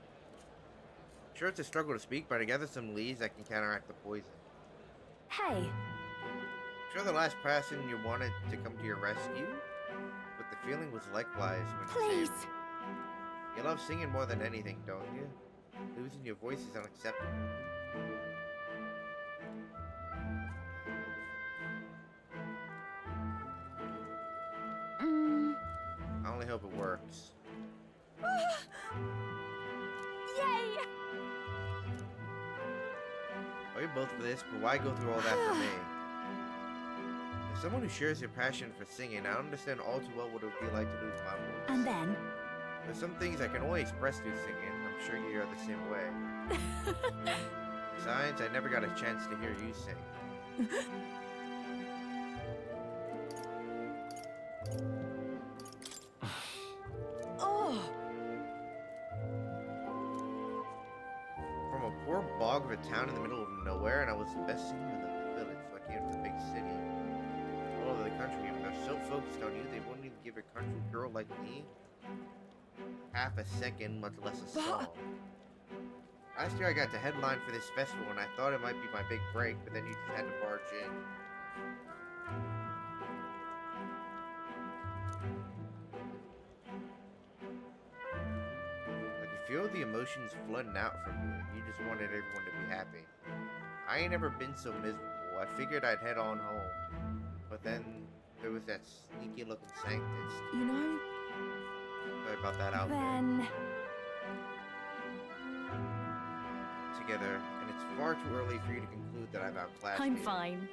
Sure, it's a struggle to speak, but I gathered some leads that can counteract the poison. Hey. Sure, the last person you wanted to come to your rescue, but the feeling was likewise when you saved me. You love singing more than anything, don't you? Losing your voice is unacceptable. I only hope it works. Yay! Oh, you're both for this, but why go through all that for me? As someone who shares your passion for singing, I understand all too well what it would be like to lose my voice. And then? There's some things I can only express through singing. I'm sure you're the same way. Besides, I never got a chance to hear you sing. Oh! From a poor bog of a town in the middle of nowhere, and I was the best singer in the village, so I came to the big city. All over the country, and they're so focused on you, they wouldn't even give a country girl like me half a second, much less a song. Last year I got to headline for this festival, and I thought it might be my big break, but then you just had to barge in. Like, you feel the emotions flooding out from you, and you just wanted everyone to be happy. I ain't never been so miserable. I figured I'd head on home, but then there was that sneaky looking Sanctus. You know? Sorry about that outfit. Then... Together, and it's far too early for you to conclude that I've outclassed you. I'm fine.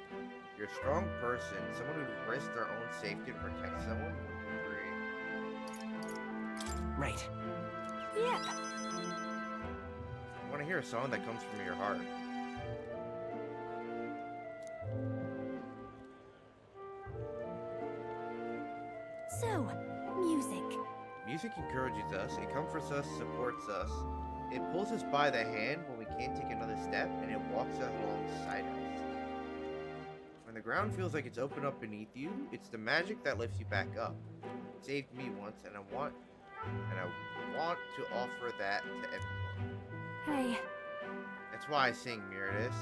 You're a strong person, someone who'd risk their own safety to protect someone who would agree. Right. Yep. I want to hear a song that comes from your heart. So, music. Music encourages us, it comforts us, supports us. It pulls us by the hand when we can't take another step, and it walks us alongside us. When the ground feels like it's opened up beneath you, it's the magic that lifts you back up. It saved me once, and I want to offer that to everyone. Hey. That's why I sing, Myrtis.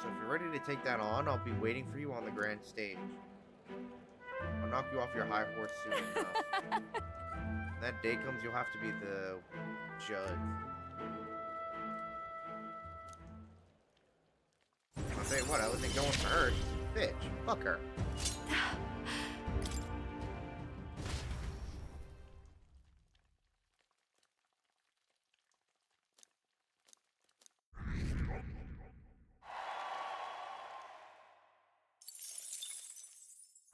So if you're ready to take that on, I'll be waiting for you on the grand stage. I'll knock you off your high horse soon enough. When that day comes, you'll have to be the judge. I'll say what, I wasn't going for her. Bitch, fuck her.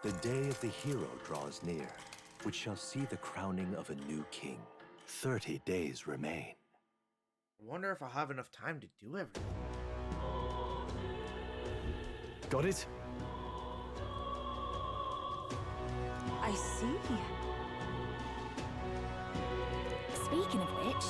The day of the hero draws near, which shall see the crowning of a new king. 30 days remain. I wonder if I'll have enough time to do everything. Got it? I see. Speaking of which...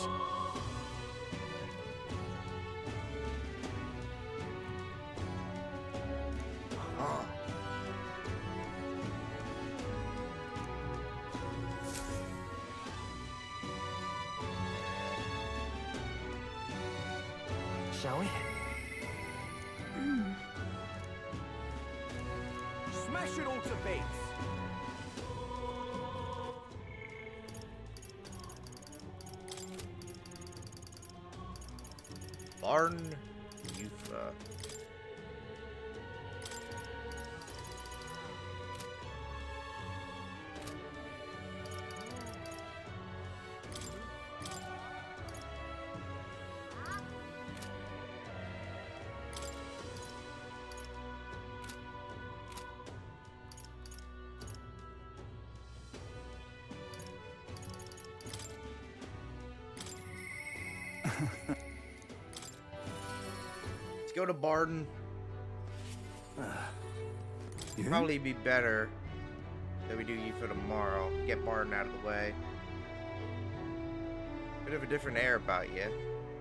Shall we? Smash it all to bits! Barn Euphra. Let's go to Barden. Probably be better that we do you for tomorrow. Get Barden out of the way. Bit of a different air about you,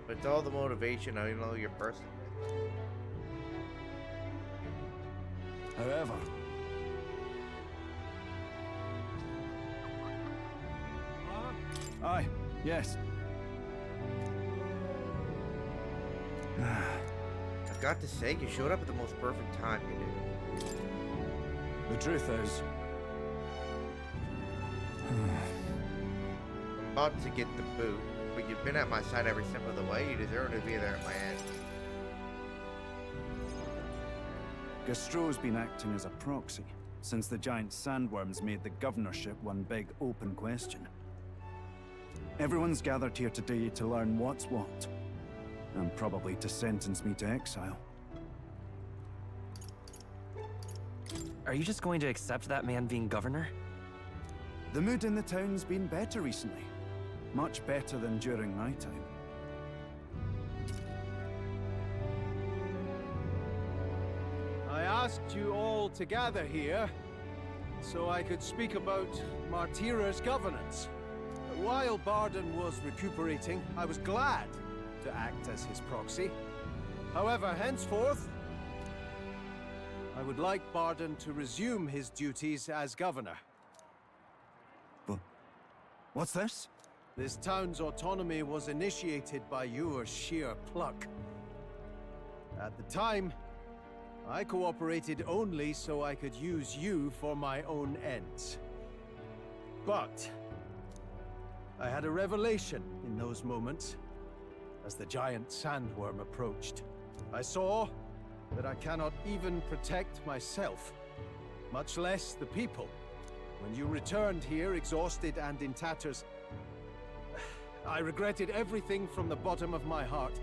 but it's all the motivation I know you're personally. However, Aye, yes. I've got to say, you showed up at the most perfect time, you did. The truth is... I'm about to get the boot, but you've been at my side every step of the way. You deserve to be there at my end. Gastro's been acting as a proxy since the giant sandworms made the governorship one big open question. Everyone's gathered here today to learn what's what, and probably to sentence me to exile. Are you just going to accept that man being governor? The mood in the town's been better recently. Much better than during my time. I asked you all to gather here so I could speak about Martira's governance. While Barden was recuperating, I was glad to act as his proxy. However, henceforth, I would like Barden to resume his duties as governor. But what's this? This town's autonomy was initiated by your sheer pluck. At the time, I cooperated only so I could use you for my own ends. But I had a revelation in those moments as the giant sandworm approached. I saw that I cannot even protect myself, much less the people. When you returned here exhausted and in tatters, I regretted everything from the bottom of my heart.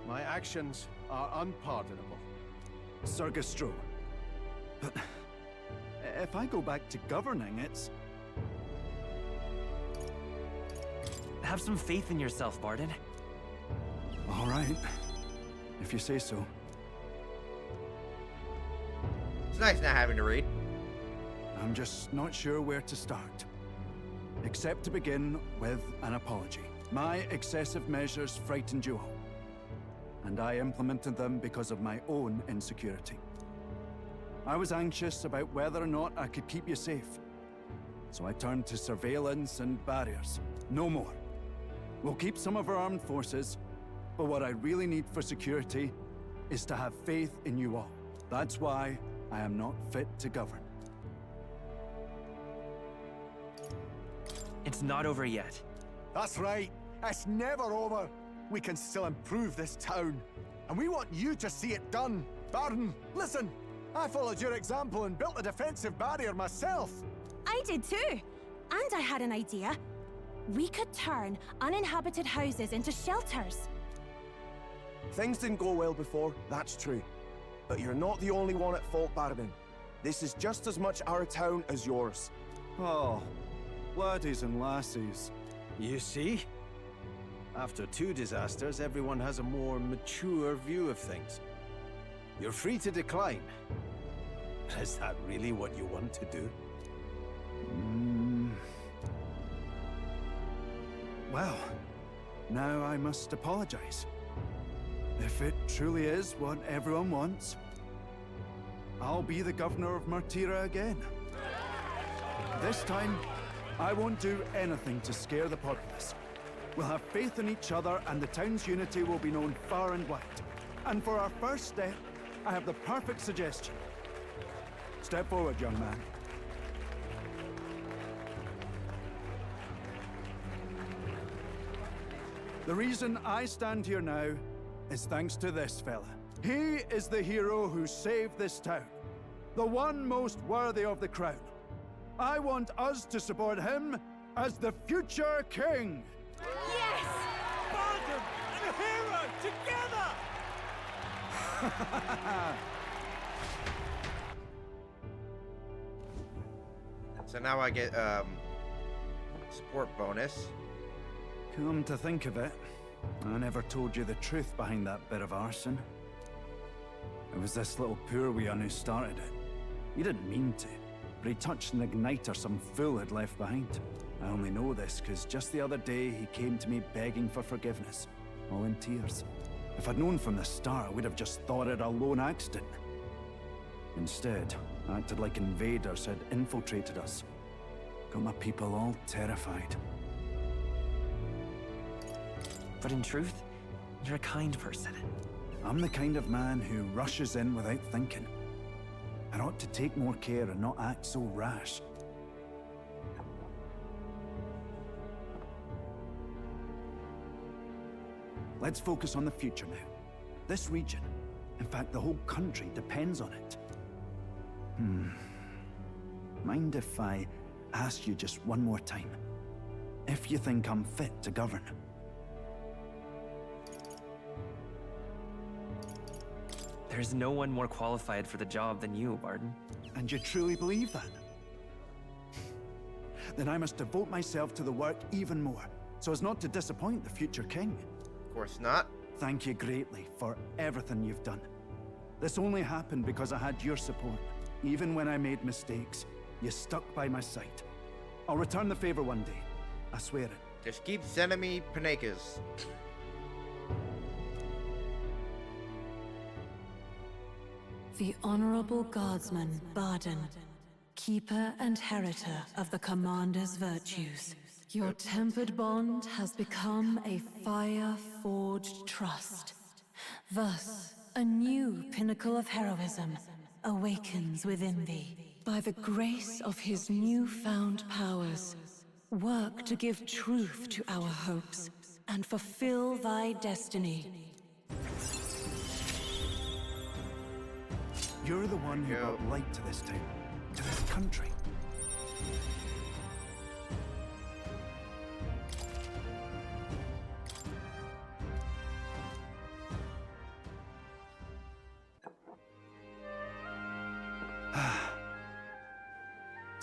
My actions are unpardonable. Sir Gastro, but if I go back to governing, it's... Have some faith in yourself, Barden. All right, if you say so. It's nice not having to read. I'm just not sure where to start. Except to begin with an apology. My excessive measures frightened you all. And I implemented them because of my own insecurity. I was anxious about whether or not I could keep you safe. So I turned to surveillance and barriers. No more. We'll keep some of our armed forces, but what I really need for security is to have faith in you all. That's why I am not fit to govern. It's not over yet. That's right. It's never over. We can still improve this town. And we want you to see it done. Barden, listen. I followed your example and built a defensive barrier myself. I did too. And I had an idea. We could turn uninhabited houses into shelters. Things didn't go well before, that's true. But you're not the only one at fault, Barden. This is just as much our town as yours. Oh, laddies and lassies. You see? After 2 disasters, everyone has a more mature view of things. You're free to decline. Is that really what you want to do? Well, now I must apologize. If it truly is what everyone wants, I'll be the governor of Martira again. This time, I won't do anything to scare the populace. We'll have faith in each other and the town's unity will be known far and wide. And for our first step, I have the perfect suggestion. Step forward, young man. The reason I stand here now is thanks to this fella. He is the hero who saved this town. The one most worthy of the crown. I want us to support him as the future king. Yes! Barden and a hero together! So now I get support bonus. Come to think of it, I never told you the truth behind that bit of arson. It was this little poor wee un who started it. He didn't mean to, but he touched an igniter some fool had left behind. I only know this because just the other day he came to me begging for forgiveness, all in tears. If I'd known from the start, I would have just thought it a lone accident. Instead, I acted like invaders had infiltrated us. Got my people all terrified. But in truth, you're a kind person. I'm the kind of man who rushes in without thinking. I ought to take more care and not act so rash. Let's focus on the future now. This region, in fact the whole country, depends on it. Mind if I ask you just one more time? If you think I'm fit to govern? There's no one more qualified for the job than you, Barden. And you truly believe that? Then I must devote myself to the work even more, so as not to disappoint the future king. Of course not. Thank you greatly for everything you've done. This only happened because I had your support. Even when I made mistakes, you stuck by my side. I'll return the favor one day. I swear it. Just keep sending me panekas. The Honorable Guardsman, Barden, keeper and heritor of the Commander's virtues. Your tempered bond has become a fire-forged trust. Thus, a new pinnacle of heroism awakens within thee. By the grace of his newfound powers, work to give truth to our hopes and fulfill thy destiny. You're the one who brought light to this town, to this country.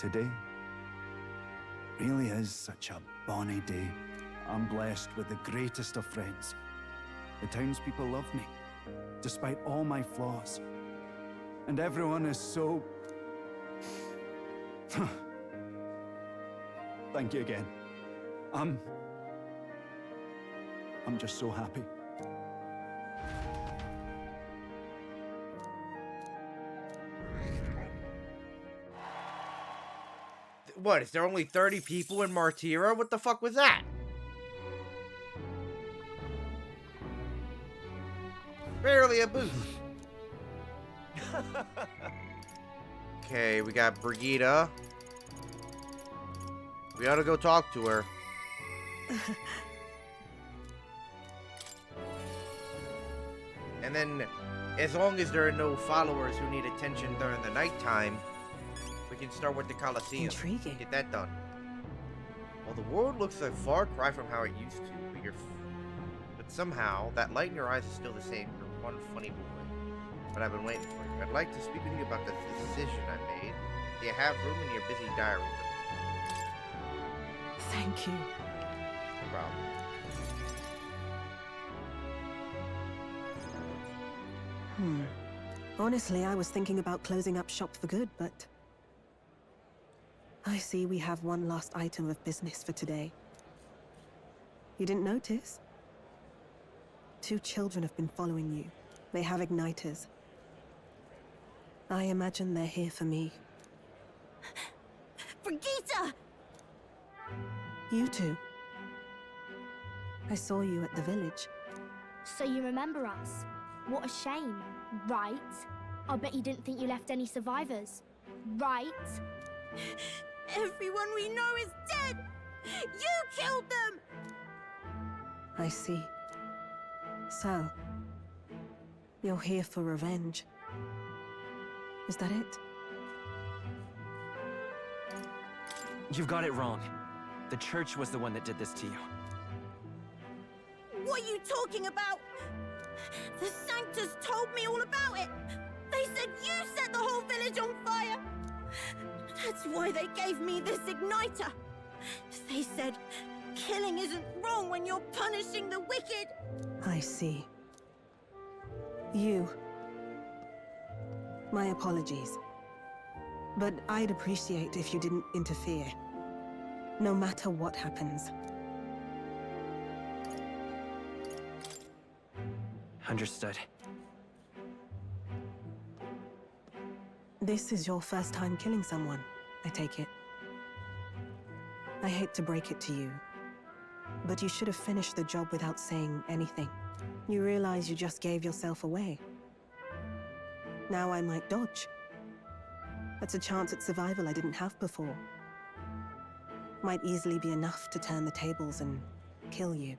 Today really is such a bonny day. I'm blessed with the greatest of friends. The townspeople love me, despite all my flaws. And everyone is so... Thank you again. I'm just so happy. What, is there only 30 people in Martira? What the fuck was that? Barely a boost. Okay, we got Brigida. We ought to go talk to her. And then, as long as there are no followers who need attention during the nighttime, we can start with the Colosseum. Intriguing. Get that done. Well, the world looks a far cry from how it used to, but somehow, that light in your eyes is still the same. You're one funny boy. But I've been waiting for you. I'd like to speak with you about the decision I made. Do you have room in your busy diary for me? Thank you. No problem. Honestly, I was thinking about closing up shop for good, but... I see we have one last item of business for today. You didn't notice? 2 children have been following you. They have igniters. I imagine they're here for me. Brigitte! You two. I saw you at the village. So you remember us? What a shame, right? I'll bet you didn't think you left any survivors, right? Everyone we know is dead! You killed them! I see. So, you're here for revenge. Is that it? You've got it wrong. The church was the one that did this to you. What are you talking about? The Sanctus told me all about it. They said you set the whole village on fire. That's why they gave me this igniter. They said killing isn't wrong when you're punishing the wicked. I see. You. My apologies. But I'd appreciate if you didn't interfere. No matter what happens. Understood. This is your first time killing someone, I take it. I hate to break it to you, But you should have finished the job without saying anything. You realize you just gave yourself away. Now I might dodge. That's a chance at survival I didn't have before. Might easily be enough to turn the tables and kill you.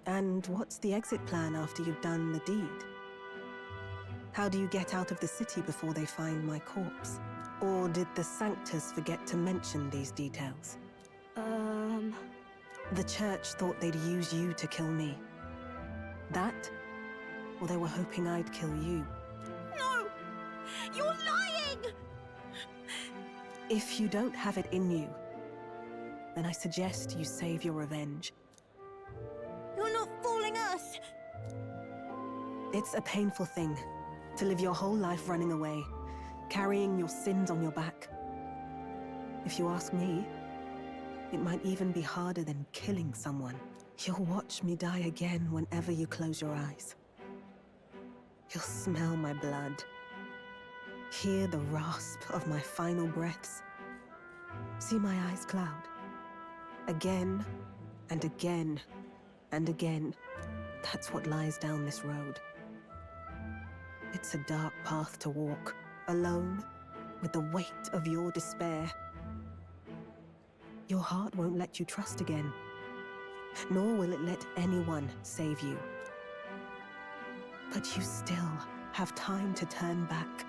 And what's the exit plan after you've done the deed? How do you get out of the city before they find my corpse? Or did the Sanctus forget to mention these details? The church thought they'd use you to kill me. That? Or they were hoping I'd kill you. No! You're lying! If you don't have it in you, then I suggest you save your revenge. You're not fooling us! It's a painful thing to live your whole life running away, carrying your sins on your back. If you ask me, it might even be harder than killing someone. You'll watch me die again whenever you close your eyes. You'll smell my blood, hear the rasp of my final breaths, see my eyes cloud. Again, and again, and again. That's what lies down this road. It's a dark path to walk, alone, with the weight of your despair. Your heart won't let you trust again, nor will it let anyone save you. But you still have time to turn back.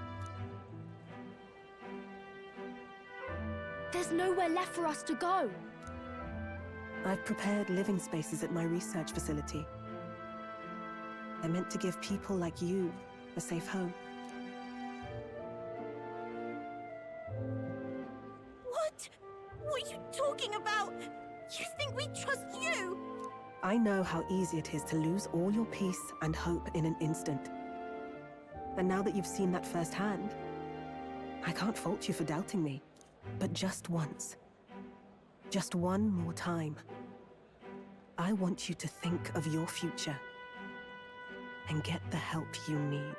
There's nowhere left for us to go. I've prepared living spaces at my research facility. They're meant to give people like you a safe home. What? What are you talking about? You think we trust you? I know how easy it is to lose all your peace and hope in an instant. And now that you've seen that firsthand, I can't fault you for doubting me. But just once, just one more time, I want you to think of your future and get the help you need.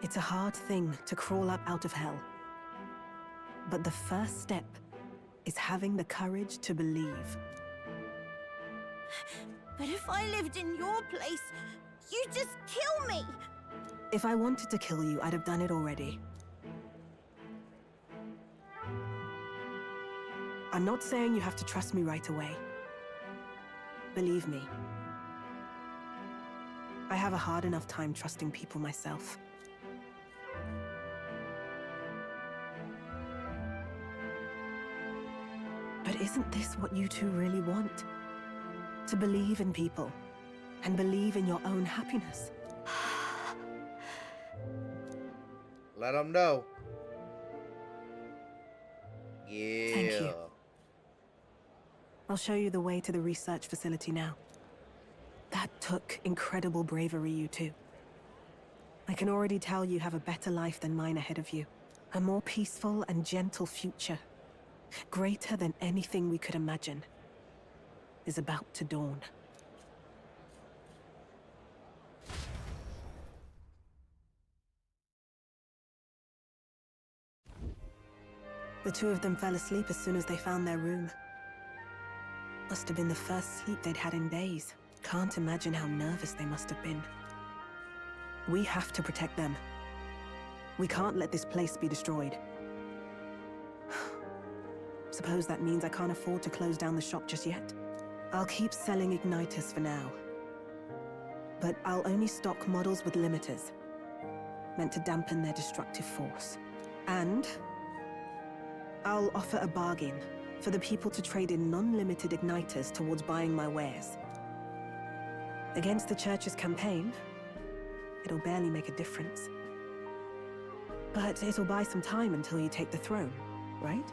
It's a hard thing to crawl up out of hell. But the first step is having the courage to believe. But if I lived in your place, you'd just kill me! If I wanted to kill you, I'd have done it already. I'm not saying you have to trust me right away. Believe me, I have a hard enough time trusting people myself. But isn't this what you two really want? To believe in people, and believe in your own happiness. Let them know. Yeah. Thank you. I'll show you the way to the research facility now. That took incredible bravery, you two. I can already tell you have a better life than mine ahead of you. A more peaceful and gentle future, greater than anything we could imagine, is about to dawn. The two of them fell asleep as soon as they found their room. Must have been the first sleep they'd had in days. Can't imagine how nervous they must have been. We have to protect them. We can't let this place be destroyed. Suppose that means I can't afford to close down the shop just yet. I'll keep selling igniters for now. But I'll only stock models with limiters, meant to dampen their destructive force. And I'll offer a bargain for the people to trade in non-limited igniters towards buying my wares. Against the Church's campaign, it'll barely make a difference. But it'll buy some time until you take the throne, right?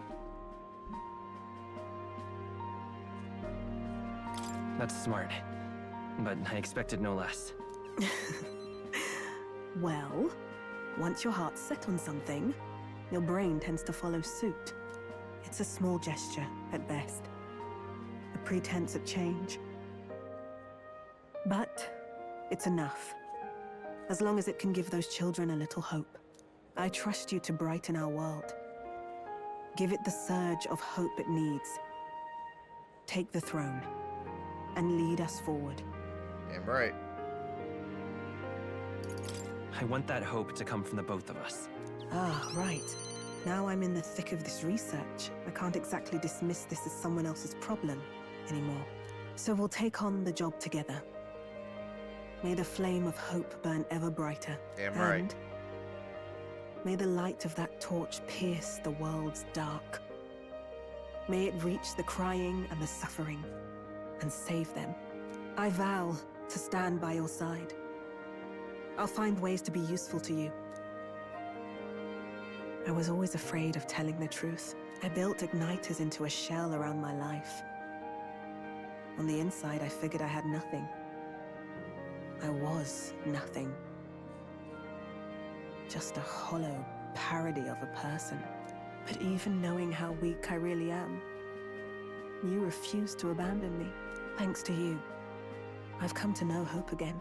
That's smart. But I expected no less. Well, once your heart's set on something, your brain tends to follow suit. It's a small gesture, at best. A pretense at change. But it's enough. As long as it can give those children a little hope. I trust you to brighten our world. Give it the surge of hope it needs. Take the throne. and lead us forward. Damn right. I want that hope to come from the both of us. Ah, right. Now I'm in the thick of this research. I can't exactly dismiss this as someone else's problem anymore. So we'll take on the job together. May the flame of hope burn ever brighter. Damn right. And may the light of that torch pierce the world's dark. May it reach the crying and the suffering and save them. I vow to stand by your side. I'll find ways to be useful to you. I was always afraid of telling the truth. I built igniters into a shell around my life. On the inside, I figured I had nothing. I was nothing. Just a hollow parody of a person. But even knowing how weak I really am, you refused to abandon me. Thanks to you, I've come to know hope again.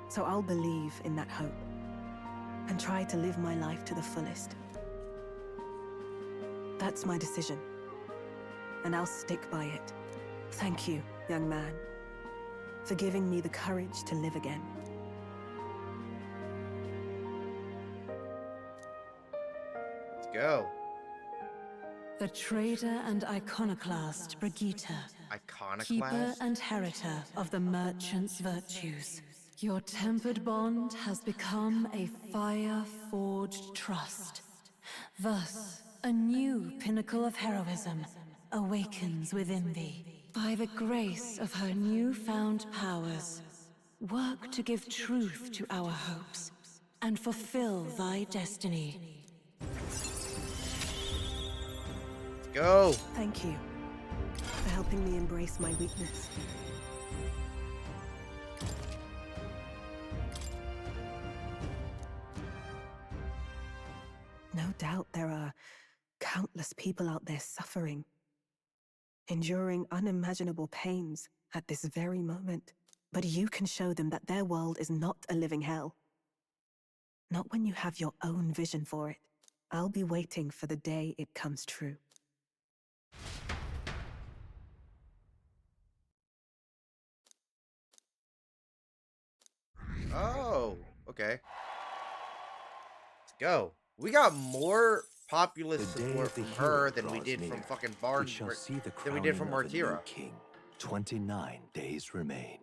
So I'll believe in that hope and try to live my life to the fullest. That's my decision, and I'll stick by it. Thank you, young man, for giving me the courage to live again. Let's go. The traitor and iconoclast, Brigitte. Iconoclast? Keeper and heritor of the merchant's virtues. Your tempered bond has become a fire-forged trust. Thus, a new pinnacle of heroism awakens within thee. By the grace of her newfound powers, work to give truth to our hopes and fulfill thy destiny. Let's go. Thank you for helping me embrace my weakness. No doubt there are countless people out there suffering, enduring unimaginable pains at this very moment. But you can show them that their world is not a living hell. Not when you have your own vision for it. I'll be waiting for the day it comes true. Oh, okay. Let's go. We got more populist support from her than we did from fucking Barn, than we did from Martira. King. 29 days remain.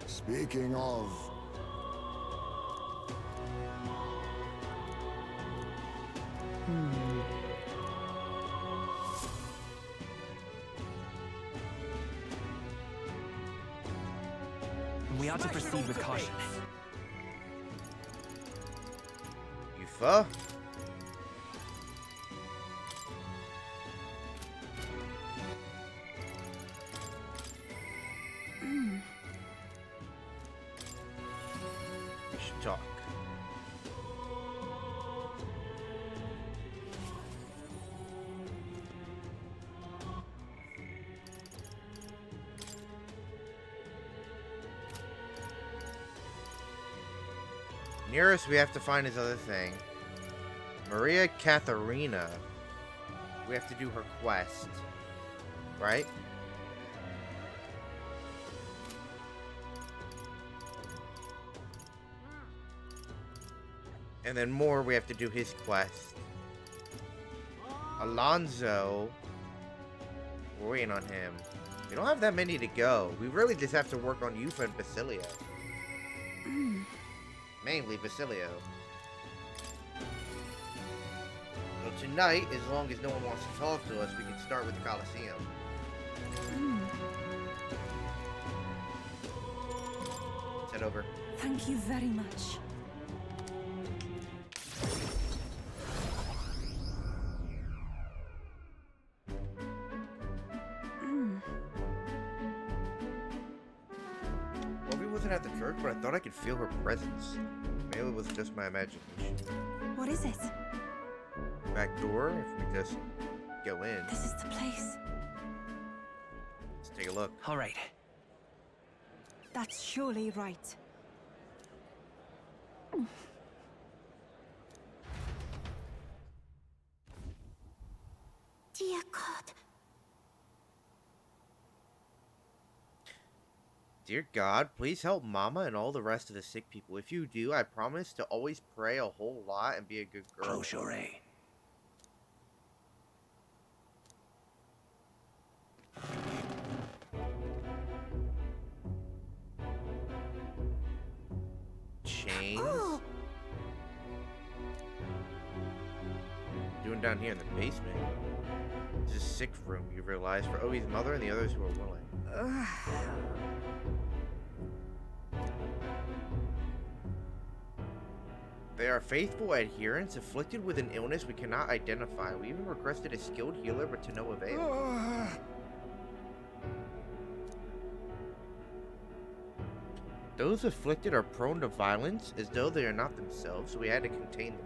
Speaking of... We ought to proceed with caution. Yufa? We should talk. Nearest we have to find his other thing. Maria Katharina. We have to do her quest. Right? And then more we have to do his quest. Alonso. We're waiting on him. We don't have that many to go. We really just have to work on Yufa and Basilio. Mainly Basilio. So tonight, as long as no one wants to talk to us, we can start with the Colosseum. Let's head over. Thank you very much. Obi wasn't at the church, but I thought I could feel her presence. Maybe it was just my imagination. What is it? Back door, if we just go in. This is the place. Let's take a look. All right. That's surely right. Dear God, please help Mama and all the rest of the sick people. If you do, I promise to always pray a whole lot and be a good girl. Close your A. Chains? Doing down here in the basement? This is a sick room, you realize, for Obi's mother and the others who are willing. They are faithful adherents afflicted with an illness we cannot identify. We even requested a skilled healer, but to no avail. Those afflicted are prone to violence, as though they are not themselves, so we had to contain them.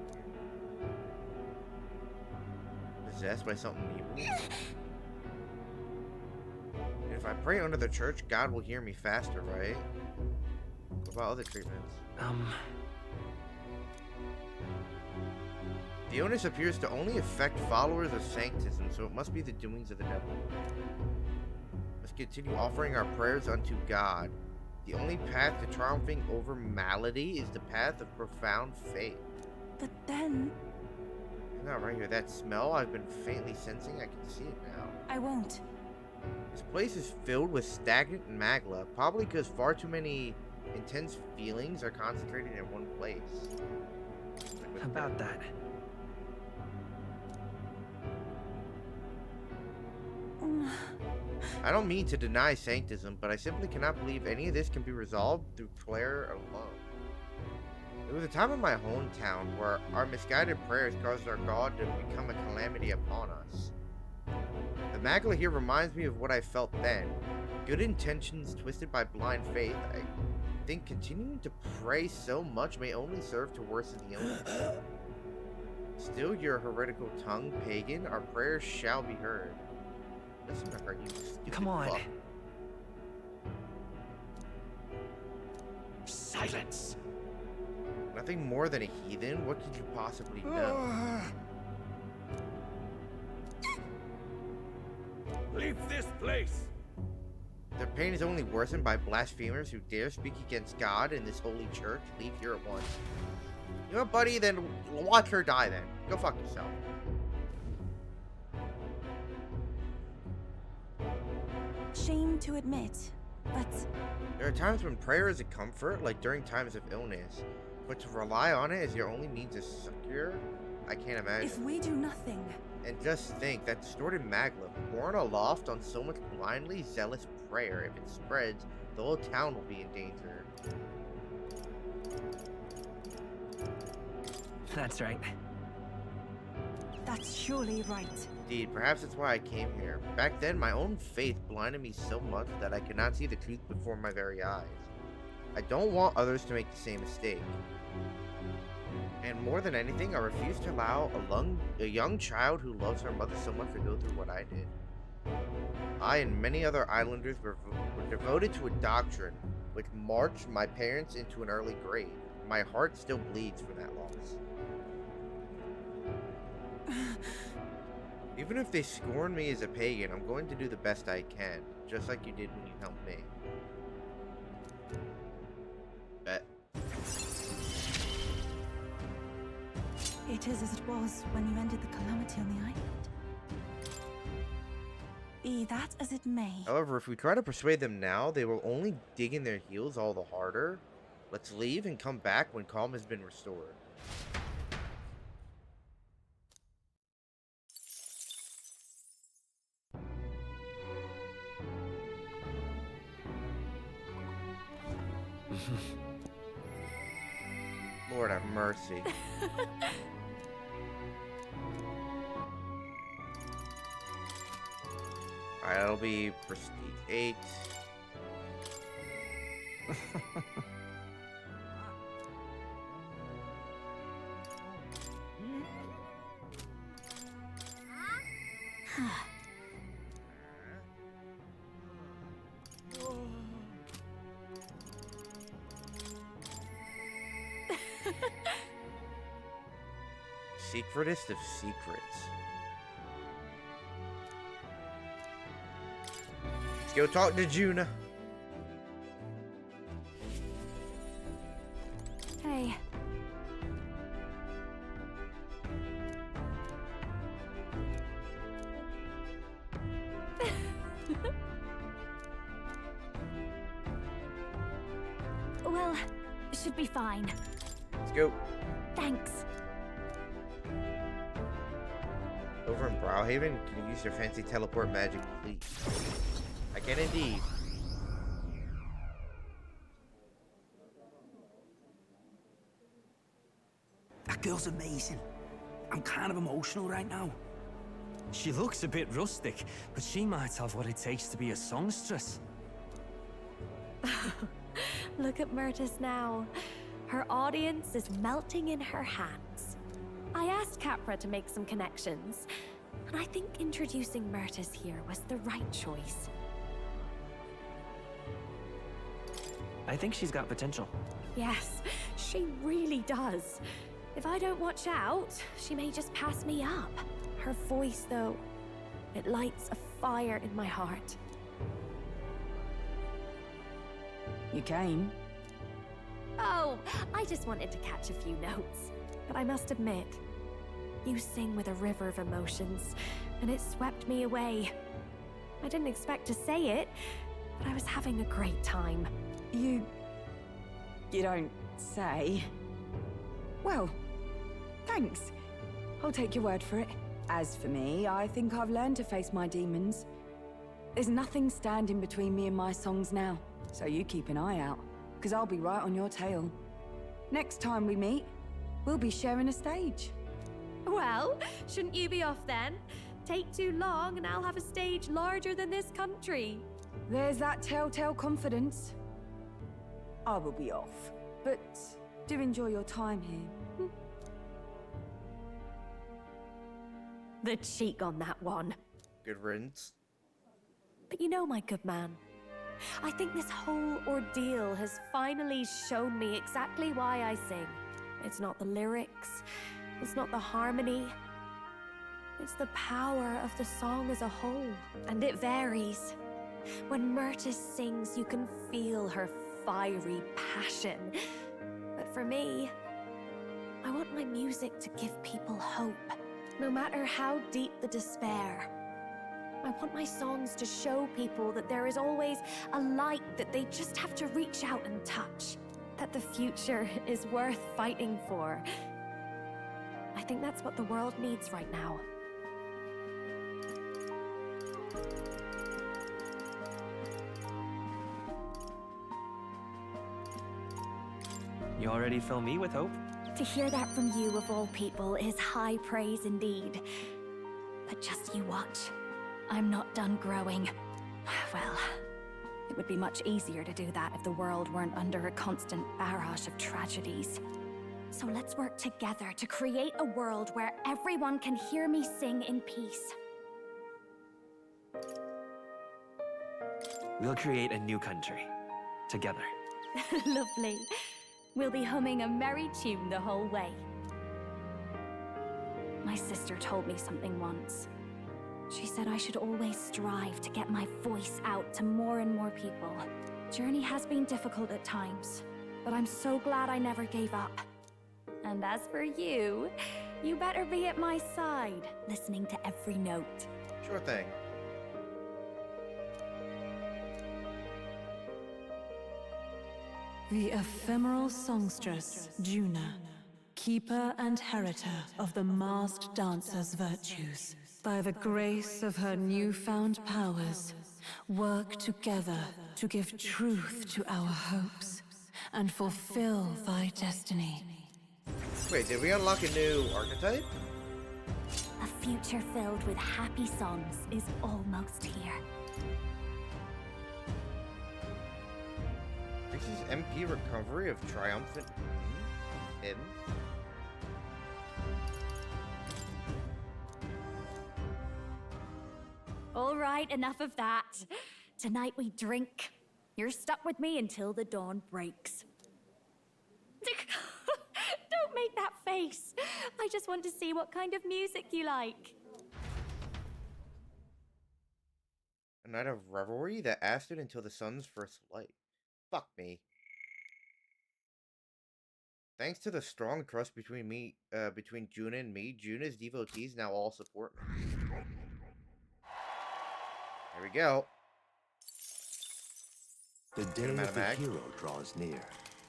Possessed by something evil? If I pray under the church, God will hear me faster, right? What about other treatments? The illness appears to only affect followers of Sanctism, so it must be the doings of the devil. Let's continue offering our prayers unto God. The only path to triumphing over malady is the path of profound faith. But then... Isn't that right here? That smell I've been faintly sensing, I can see it now. I won't. This place is filled with stagnant magma, probably because far too many intense feelings are concentrated in one place. How about that? I don't mean to deny sanctism, but I simply cannot believe any of this can be resolved through prayer alone. There was a time in my hometown where our misguided prayers caused our God to become a calamity upon us. The magma here reminds me of what I felt then. Good intentions twisted by blind faith. I think continuing to pray so much may only serve to worsen the illness. Still your heretical tongue, pagan, our prayers shall be heard. Listen to her, you stupid Come on. fuck. Silence! Nothing more than a heathen? What could you possibly know? Leave this place! Their pain is only worsened by blasphemers who dare speak against God in this holy church. Leave here at once. You know what, buddy? Then watch her die then. Go fuck yourself. Shame to admit, but... There are times when prayer is a comfort, like during times of illness. But to rely on it as your only means of succor, I can't imagine. If we do nothing... And just think, that distorted magma, borne aloft on so much blindly zealous prayer, if it spreads, the whole town will be in danger. That's right. That's surely right. Indeed, perhaps that's why I came here. Back then, my own faith blinded me so much that I could not see the truth before my very eyes. I don't want others to make the same mistake. And more than anything, I refuse to allow a young child who loves her mother so much to go through what I did. I and many other islanders were devoted to a doctrine which marched my parents into an early grave. My heart still bleeds for that loss. Even if they scorn me as a pagan, I'm going to do the best I can, just like you did when you helped me. Bet. It is as it was when you ended the calamity on the island. Be that as it may. However, if we try to persuade them now, they will only dig in their heels all the harder. Let's leave and come back when calm has been restored. Lord have mercy. Alright, that'll be Prestige 8. Secretest of secrets. Let's go talk to Juna. Okay. Well, should be fine. Let's go. Thanks. Over in Browhaven, can you use your fancy teleport magic, please? I can indeed. That girl's amazing. I'm kind of emotional right now. She looks a bit rustic, but she might have what it takes to be a songstress. Look at Myrtis now. Her audience is melting in her hands. I asked Capra to make some connections, and I think introducing Myrtis here was the right choice. I think she's got potential. Yes, she really does. If I don't watch out, she may just pass me up. Her voice, though, it lights a fire in my heart. You came? Oh, I just wanted to catch a few notes. But I must admit, you sing with a river of emotions, and it swept me away. I didn't expect to say it, but I was having a great time. You don't say. Well, thanks. I'll take your word for it. As for me, I think I've learned to face my demons. There's nothing standing between me and my songs now, so you keep an eye out, because I'll be right on your tail. Next time we meet, we'll be sharing a stage. Well, shouldn't you be off then? Take too long and I'll have a stage larger than this country. There's that telltale confidence. I will be off, but do enjoy your time here. The cheek on that one. Good riddance. But you know, my good man, I think this whole ordeal has finally shown me exactly why I sing. It's not the lyrics, it's not the harmony, it's the power of the song as a whole. And it varies. When Myrtis sings, you can feel her fiery passion. But for me, I want my music to give people hope, no matter how deep the despair. I want my songs to show people that there is always a light that they just have to reach out and touch. That the future is worth fighting for. I think that's what the world needs right now. You already fill me with hope. To hear that from you, of all people, is high praise indeed. But just you watch. I'm not done growing. Well, it would be much easier to do that if the world weren't under a constant barrage of tragedies. So let's work together to create a world where everyone can hear me sing in peace. We'll create a new country. Together. Lovely. We'll be humming a merry tune the whole way. My sister told me something once. She said I should always strive to get my voice out to more and more people. Journey has been difficult at times, but I'm so glad I never gave up. And as for you, you better be at my side, listening to every note. Sure thing. The ephemeral songstress, Juna, keeper and heritor of the masked dancer's virtues. By the grace of her newfound powers, work together to give truth to our hopes and fulfill thy destiny. Wait, did we unlock a new archetype? A future filled with happy songs is almost here. Increases MP recovery of triumphant hymn. All right, enough of that. Tonight we drink. You're stuck with me until the dawn breaks. Don't make that face. I just want to see what kind of music you like. A night of revelry that lasted until the sun's first light. Fuck me. Thanks to the strong trust between Juna and me, Juna's devotees now all support me. Here we go. The day of the hero draws near,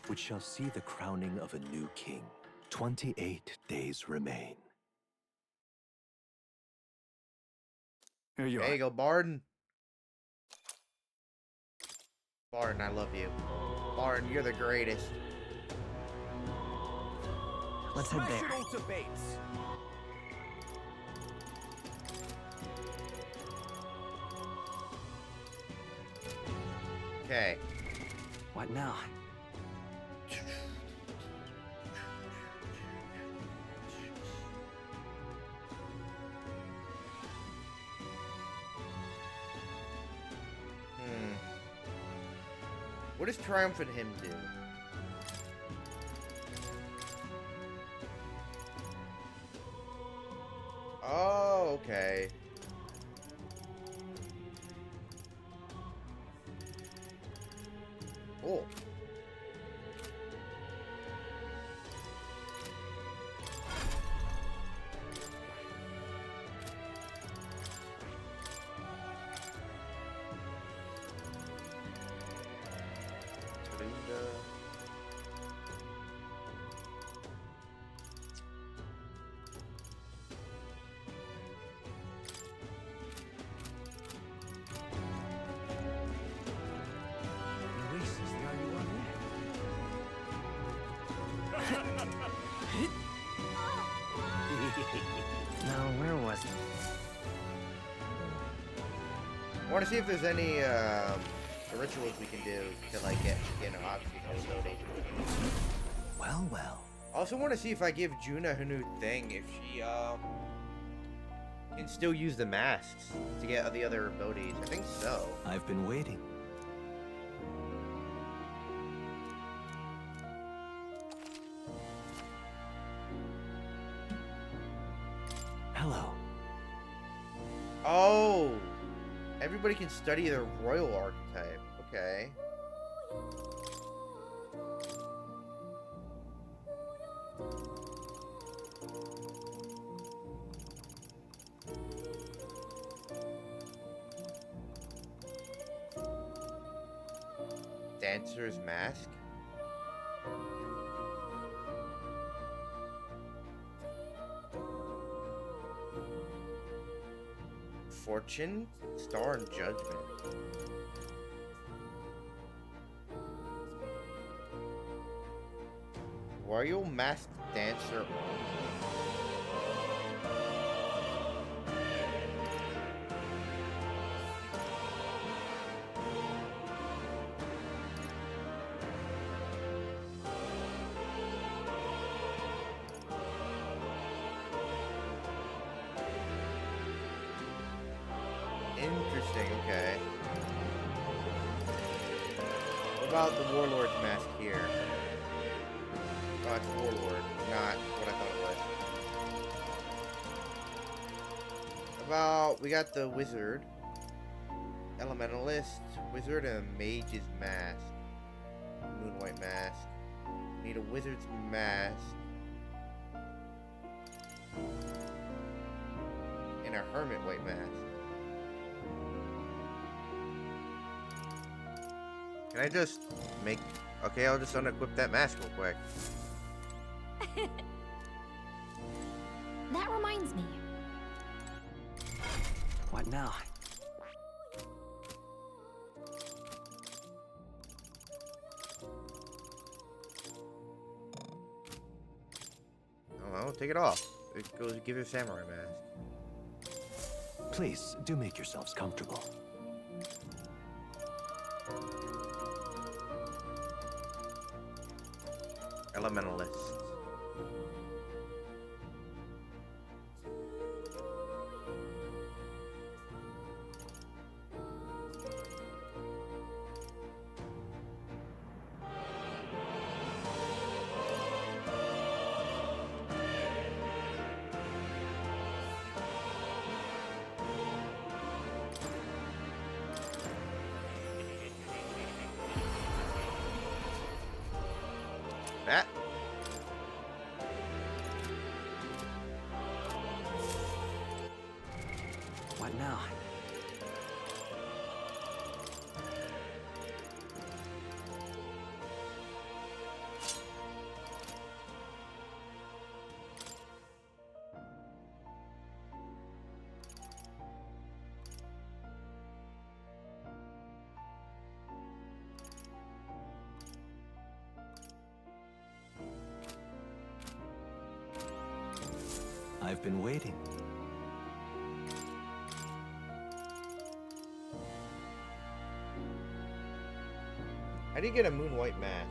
which shall see the crowning of a new king. 28 days remain. Here you There are. you go, Barden. Barden, I love you. Barden, you're the greatest. Let's head there. Smash it all to bits. Okay. What now? What does Triumphant Hymn do? Oh, okay. Cool. Luis is the only one here. Now, where was he? I want to see if there's any rituals we can do to like get obviously ability. Well, well. I also want to see if I give Juna her new thing, if she can still use the masks to get the other abilities. I think so. I've been waiting. Hello. Oh, everybody can study their royal archetype. Okay. Dancer's mask. Fortune, Star, and Judgment. Royal Masked Dancer. Interesting, okay. What about the Warlord's mask here? Oh, it's Warlord, not what I thought it was. About, we got the Wizard, Elementalist, Wizard, and Mage's mask. Moonwhite mask. We need a Wizard's mask. And a Hermit white mask. Can I just make... Okay, I'll just unequip that mask real quick. That reminds me. What now? Oh, take it off. It goes, give your samurai mask. Please, do make yourselves comfortable. Elementalist. That. I've been waiting. How do you get a moon white mask?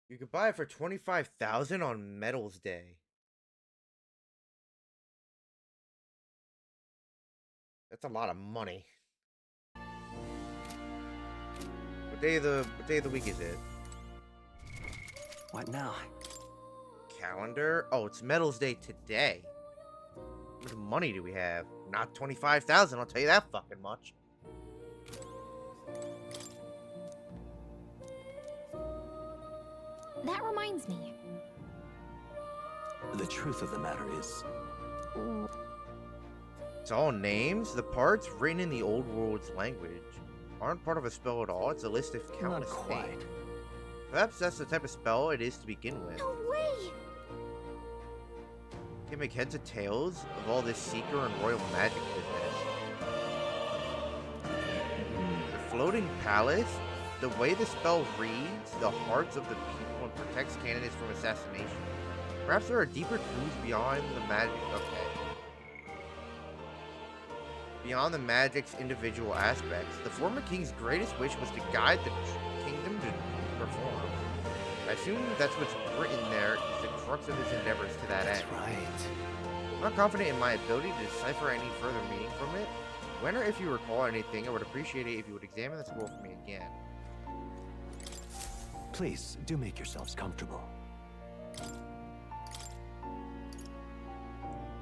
You could buy it for 25,000 on Metals Day. That's a lot of money. What day of the week is it? What now? Calendar? Oh, it's Metals Day today. How much money do we have? Not 25,000, I'll tell you that fucking much. That reminds me. The truth of the matter is... It's all names. The parts written in the old world's language aren't part of a spell at all. It's a list of countless names. Perhaps that's the type of spell it is to begin with. No way! You can make heads or tails of all this seeker and royal magic business. The floating palace, the way the spell reads the hearts of the people and protects candidates from assassination. Perhaps there are deeper clues beyond the magic. Okay. Beyond the magic's individual aspects, the former king's greatest wish was to guide the kingdom to perform. I assume that's what's written there is the crux of his endeavors to that end. That's right. I'm not confident in my ability to decipher any further meaning from it. When or if you recall anything, I would appreciate it if you would examine the scroll for me again. Please, do make yourselves comfortable.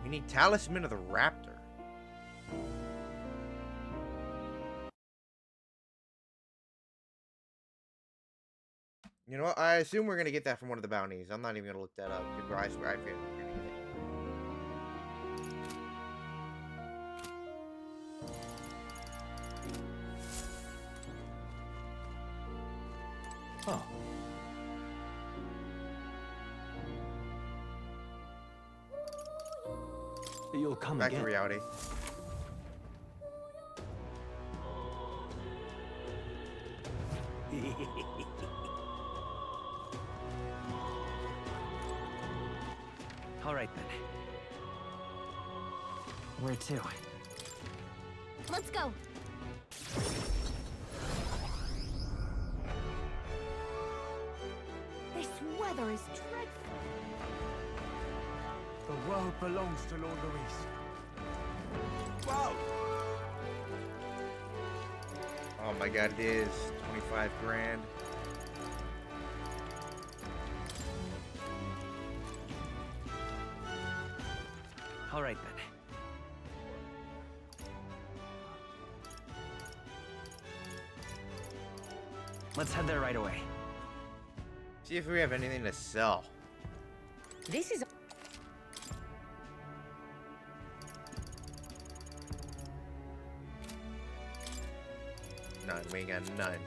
We need Talisman of the Raptor. You know what? I assume we're gonna get that from one of the bounties. I'm not even gonna look that up. I swear I feel we're gonna get it. Oh. You'll come back again. to reality. All right then. Where to? Let's go. This weather is dreadful. The world belongs to Lord Luis. Wow. Oh my god, it is 25 grand. All right then. Let's head there right away. See if we have anything to sell. This is... None. We ain't got none.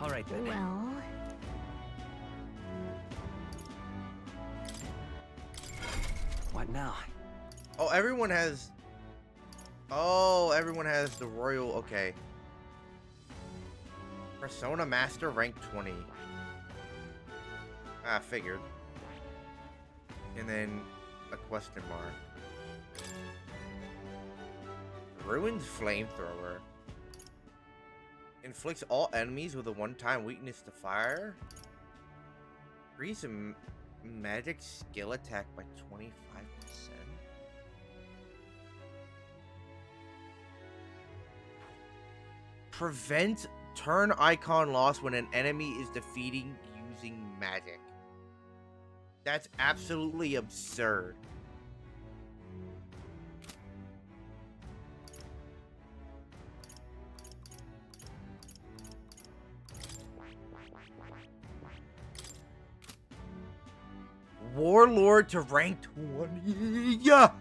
All right then. Well, What now? Oh, everyone has... Oh, everyone has the royal... Okay. Persona Master rank 20. Ah, figured. And then a question mark. Ruined Flamethrower. Inflicts all enemies with a one-time weakness to fire. Increase magic skill attack by 25%. Prevent turn icon loss when an enemy is defeating using magic. That's absolutely absurd. Warlord to rank 20. Yeah.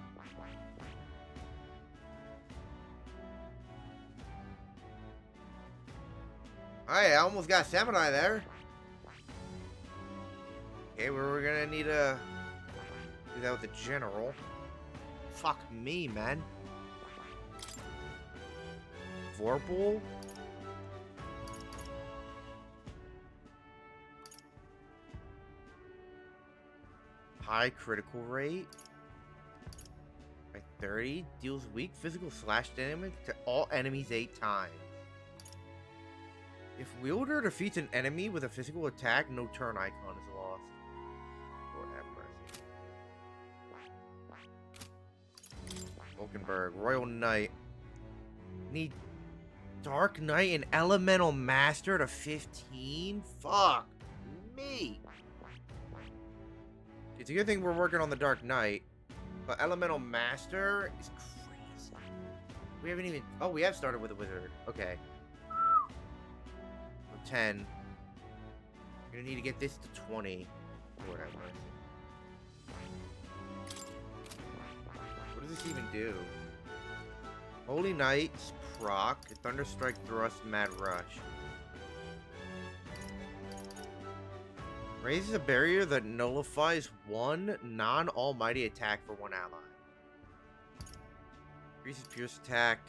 I almost got Samurai there. Okay, we're gonna need to do that with the general. Fuck me, man. Vorpal? High critical rate by 30. Deals weak physical slash damage to all enemies 8 times. If wielder defeats an enemy with a physical attack, no turn icon is lost. Lord have mercy. Vulcanberg, Royal Knight. Need Dark Knight and Elemental Master to 15? Fuck me. It's a good thing we're working on the Dark Knight, but Elemental Master is crazy. We haven't even... Oh, we have started with a wizard. Okay. 10. We're gonna need to get this to 20. Lord have mercy. What does this even do? Holy Knights, proc, Thunderstrike, Thrust, Mad Rush. Raises a barrier that nullifies one non-almighty attack for one ally. Increases Pierce attack.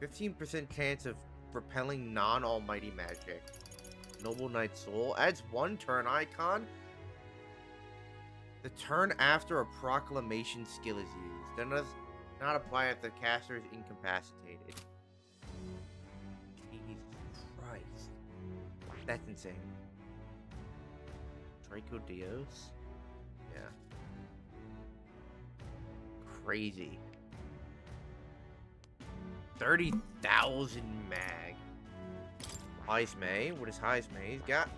15% chance of repelling non-almighty magic. Noble Knight Soul. Adds 1 turn icon. The turn after a proclamation skill is used. Then does not apply if the caster is incapacitated. Jesus Christ. That's insane. Draco Dios? Yeah. Crazy. 30,000 mag. Ice May. What is Ice May? He's got...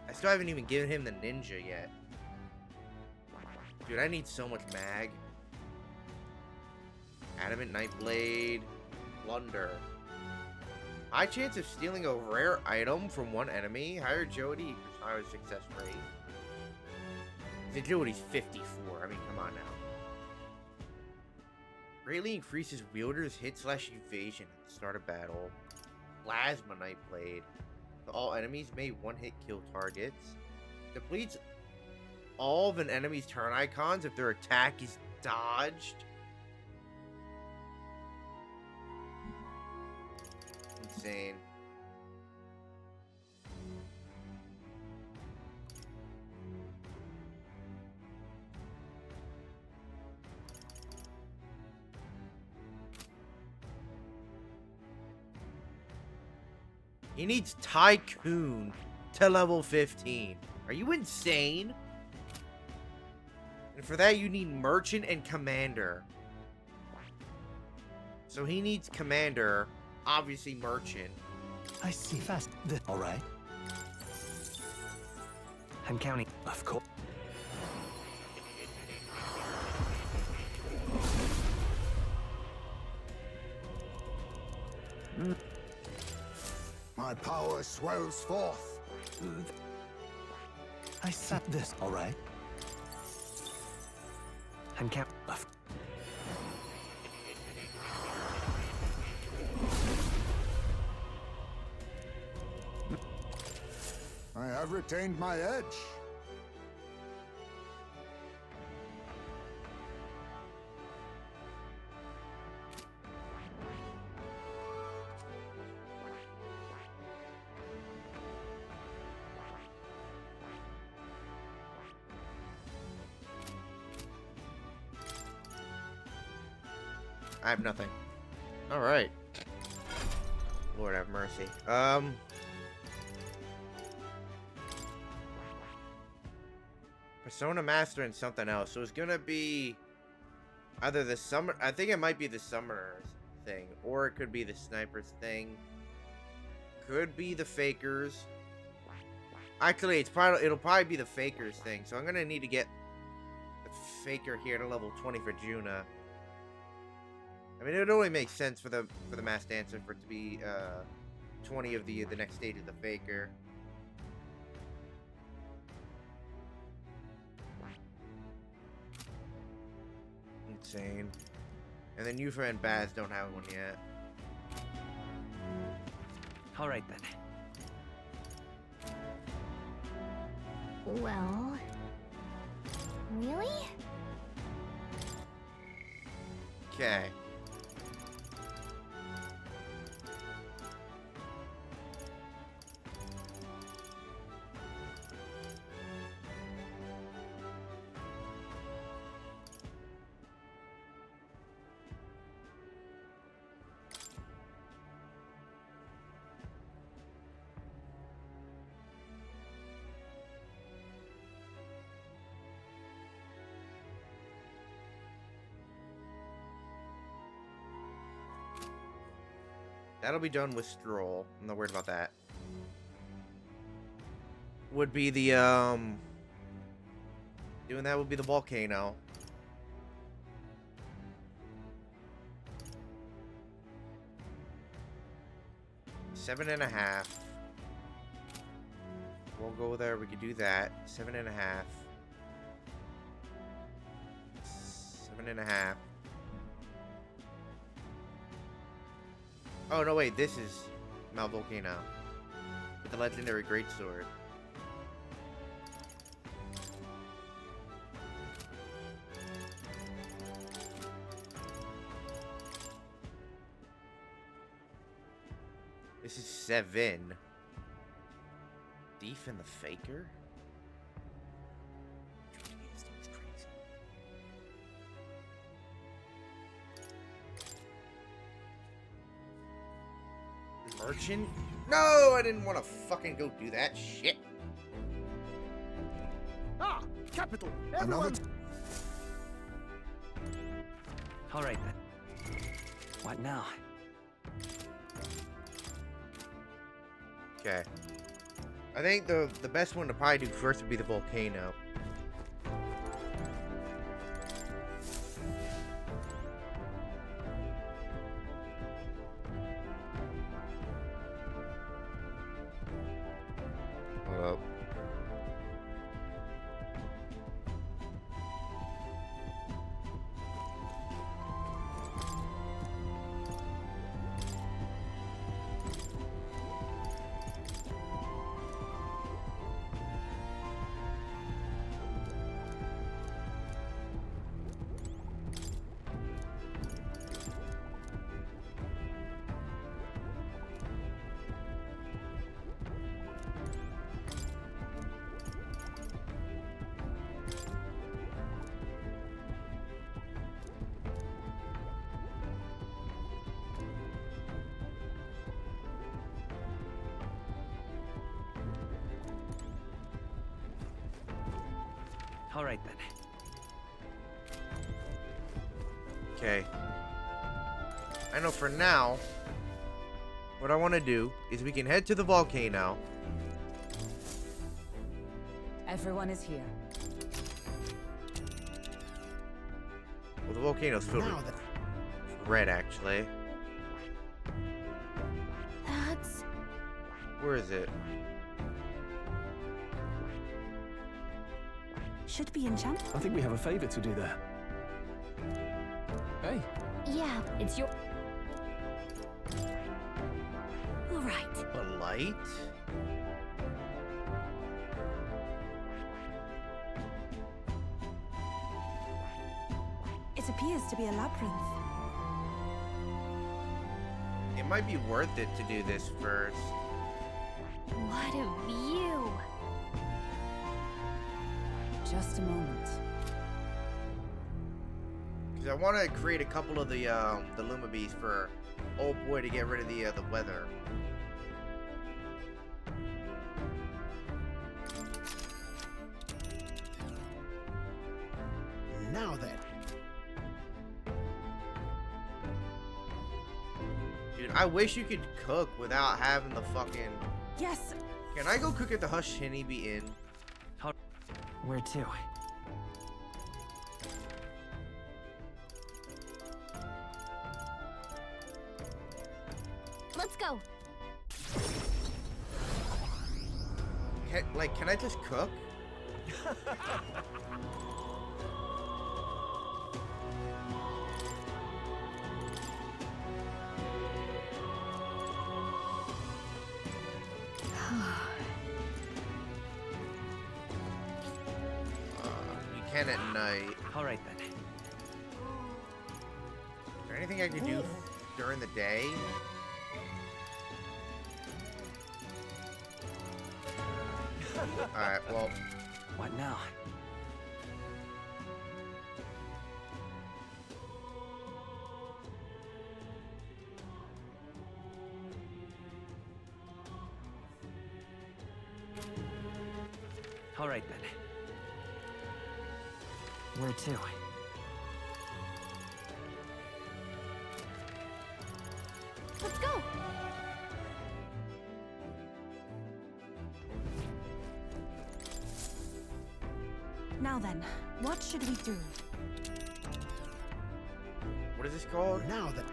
I still haven't even given him the ninja yet. Dude, I need so much mag. Adamant Nightblade. Plunder. High chance of stealing a rare item from one enemy. Higher agility equals higher success rate. His agility's 54. I mean, come on now. Greatly increases wielder's hit/evasion at the start of battle. Plasma Nightblade. All enemies may one-hit kill targets. Depletes all of an enemy's turn icons if their attack is dodged. Insane. He needs Tycoon to level 15. Are you insane? And for that, you need Merchant and Commander. So he needs Commander, obviously Merchant. I see. Fast. All right. I'm counting. Of course. My power swells forth. I set this. All right. I'm counting. I have retained my edge. I have nothing. All right. Lord have mercy. Persona Master and something else. So it's gonna be either the summer. I think it might be the summoners thing, or it could be the snipers thing. Could be the fakers. Actually, it'll probably be the fakers thing. So I'm gonna need to get the faker here to level 20 for Juna. I mean, it would only make sense for the mass dancer for it to be 20 of the next stage of the faker. Insane. And then Yufa and Baz don't have one yet. All right then. Well... Really? Okay. That'll be done with Stroll. I'm not worried about that. Would be the, doing that would be the volcano. Seven and a half. We'll go there. We could do that. 7.5. 7.5. Oh, no, wait. This is Mount Volcano. With the legendary greatsword. This is 7. Thief and the Faker? Merchant? No, I didn't want to fucking go do that shit. Ah, capital. Everyone. All right then. What now? Okay. I think the best one to probably do first would be the volcano. Hold up. All right then. Okay. I know for now, what I want to do is we can head to the volcano. Everyone is here. Well, the volcano's filled with red, actually. That's... Where is it? Should be enchanted. I think we have a favor to do there. Hey. Yeah, It's your... all right. A light? It appears to be a labyrinth. It might be worth it to do this first. What a view! Just a moment. Because I want to create a couple of the Luma Bees for old boy to get rid of the weather. Now then. Dude, I wish you could cook without having the fucking... Yes. Can I go cook at the Hush Honeybee Inn? Where to? Let's go. Can I just cook? You can at night. All right then. Is there anything I can do during the day? Alright, well... What now? All right then. Where to? Let's go. Now then, what should we do? What is this called? Now then.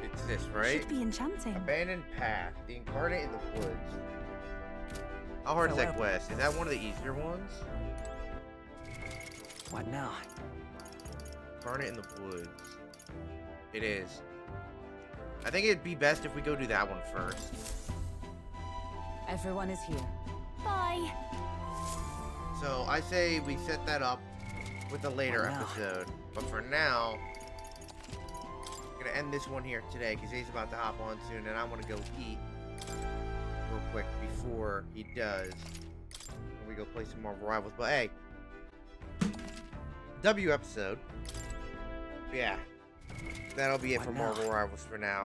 It's this, right? Should be enchanting. Abandoned Path. The Incarnate in the Woods. How hard is that quest? Is that one of the easier ones? What now? Incarnate in the Woods. It is. I think it'd be best if we go do that one first. Everyone is here. Bye. So I say we set that up with a later episode. But for now, I'm gonna end this one here today because he's about to hop on soon, and I want to go eat real quick before he does. And we go play some Marvel Rivals. But hey, W episode. Yeah, that'll be it for Marvel Rivals for now.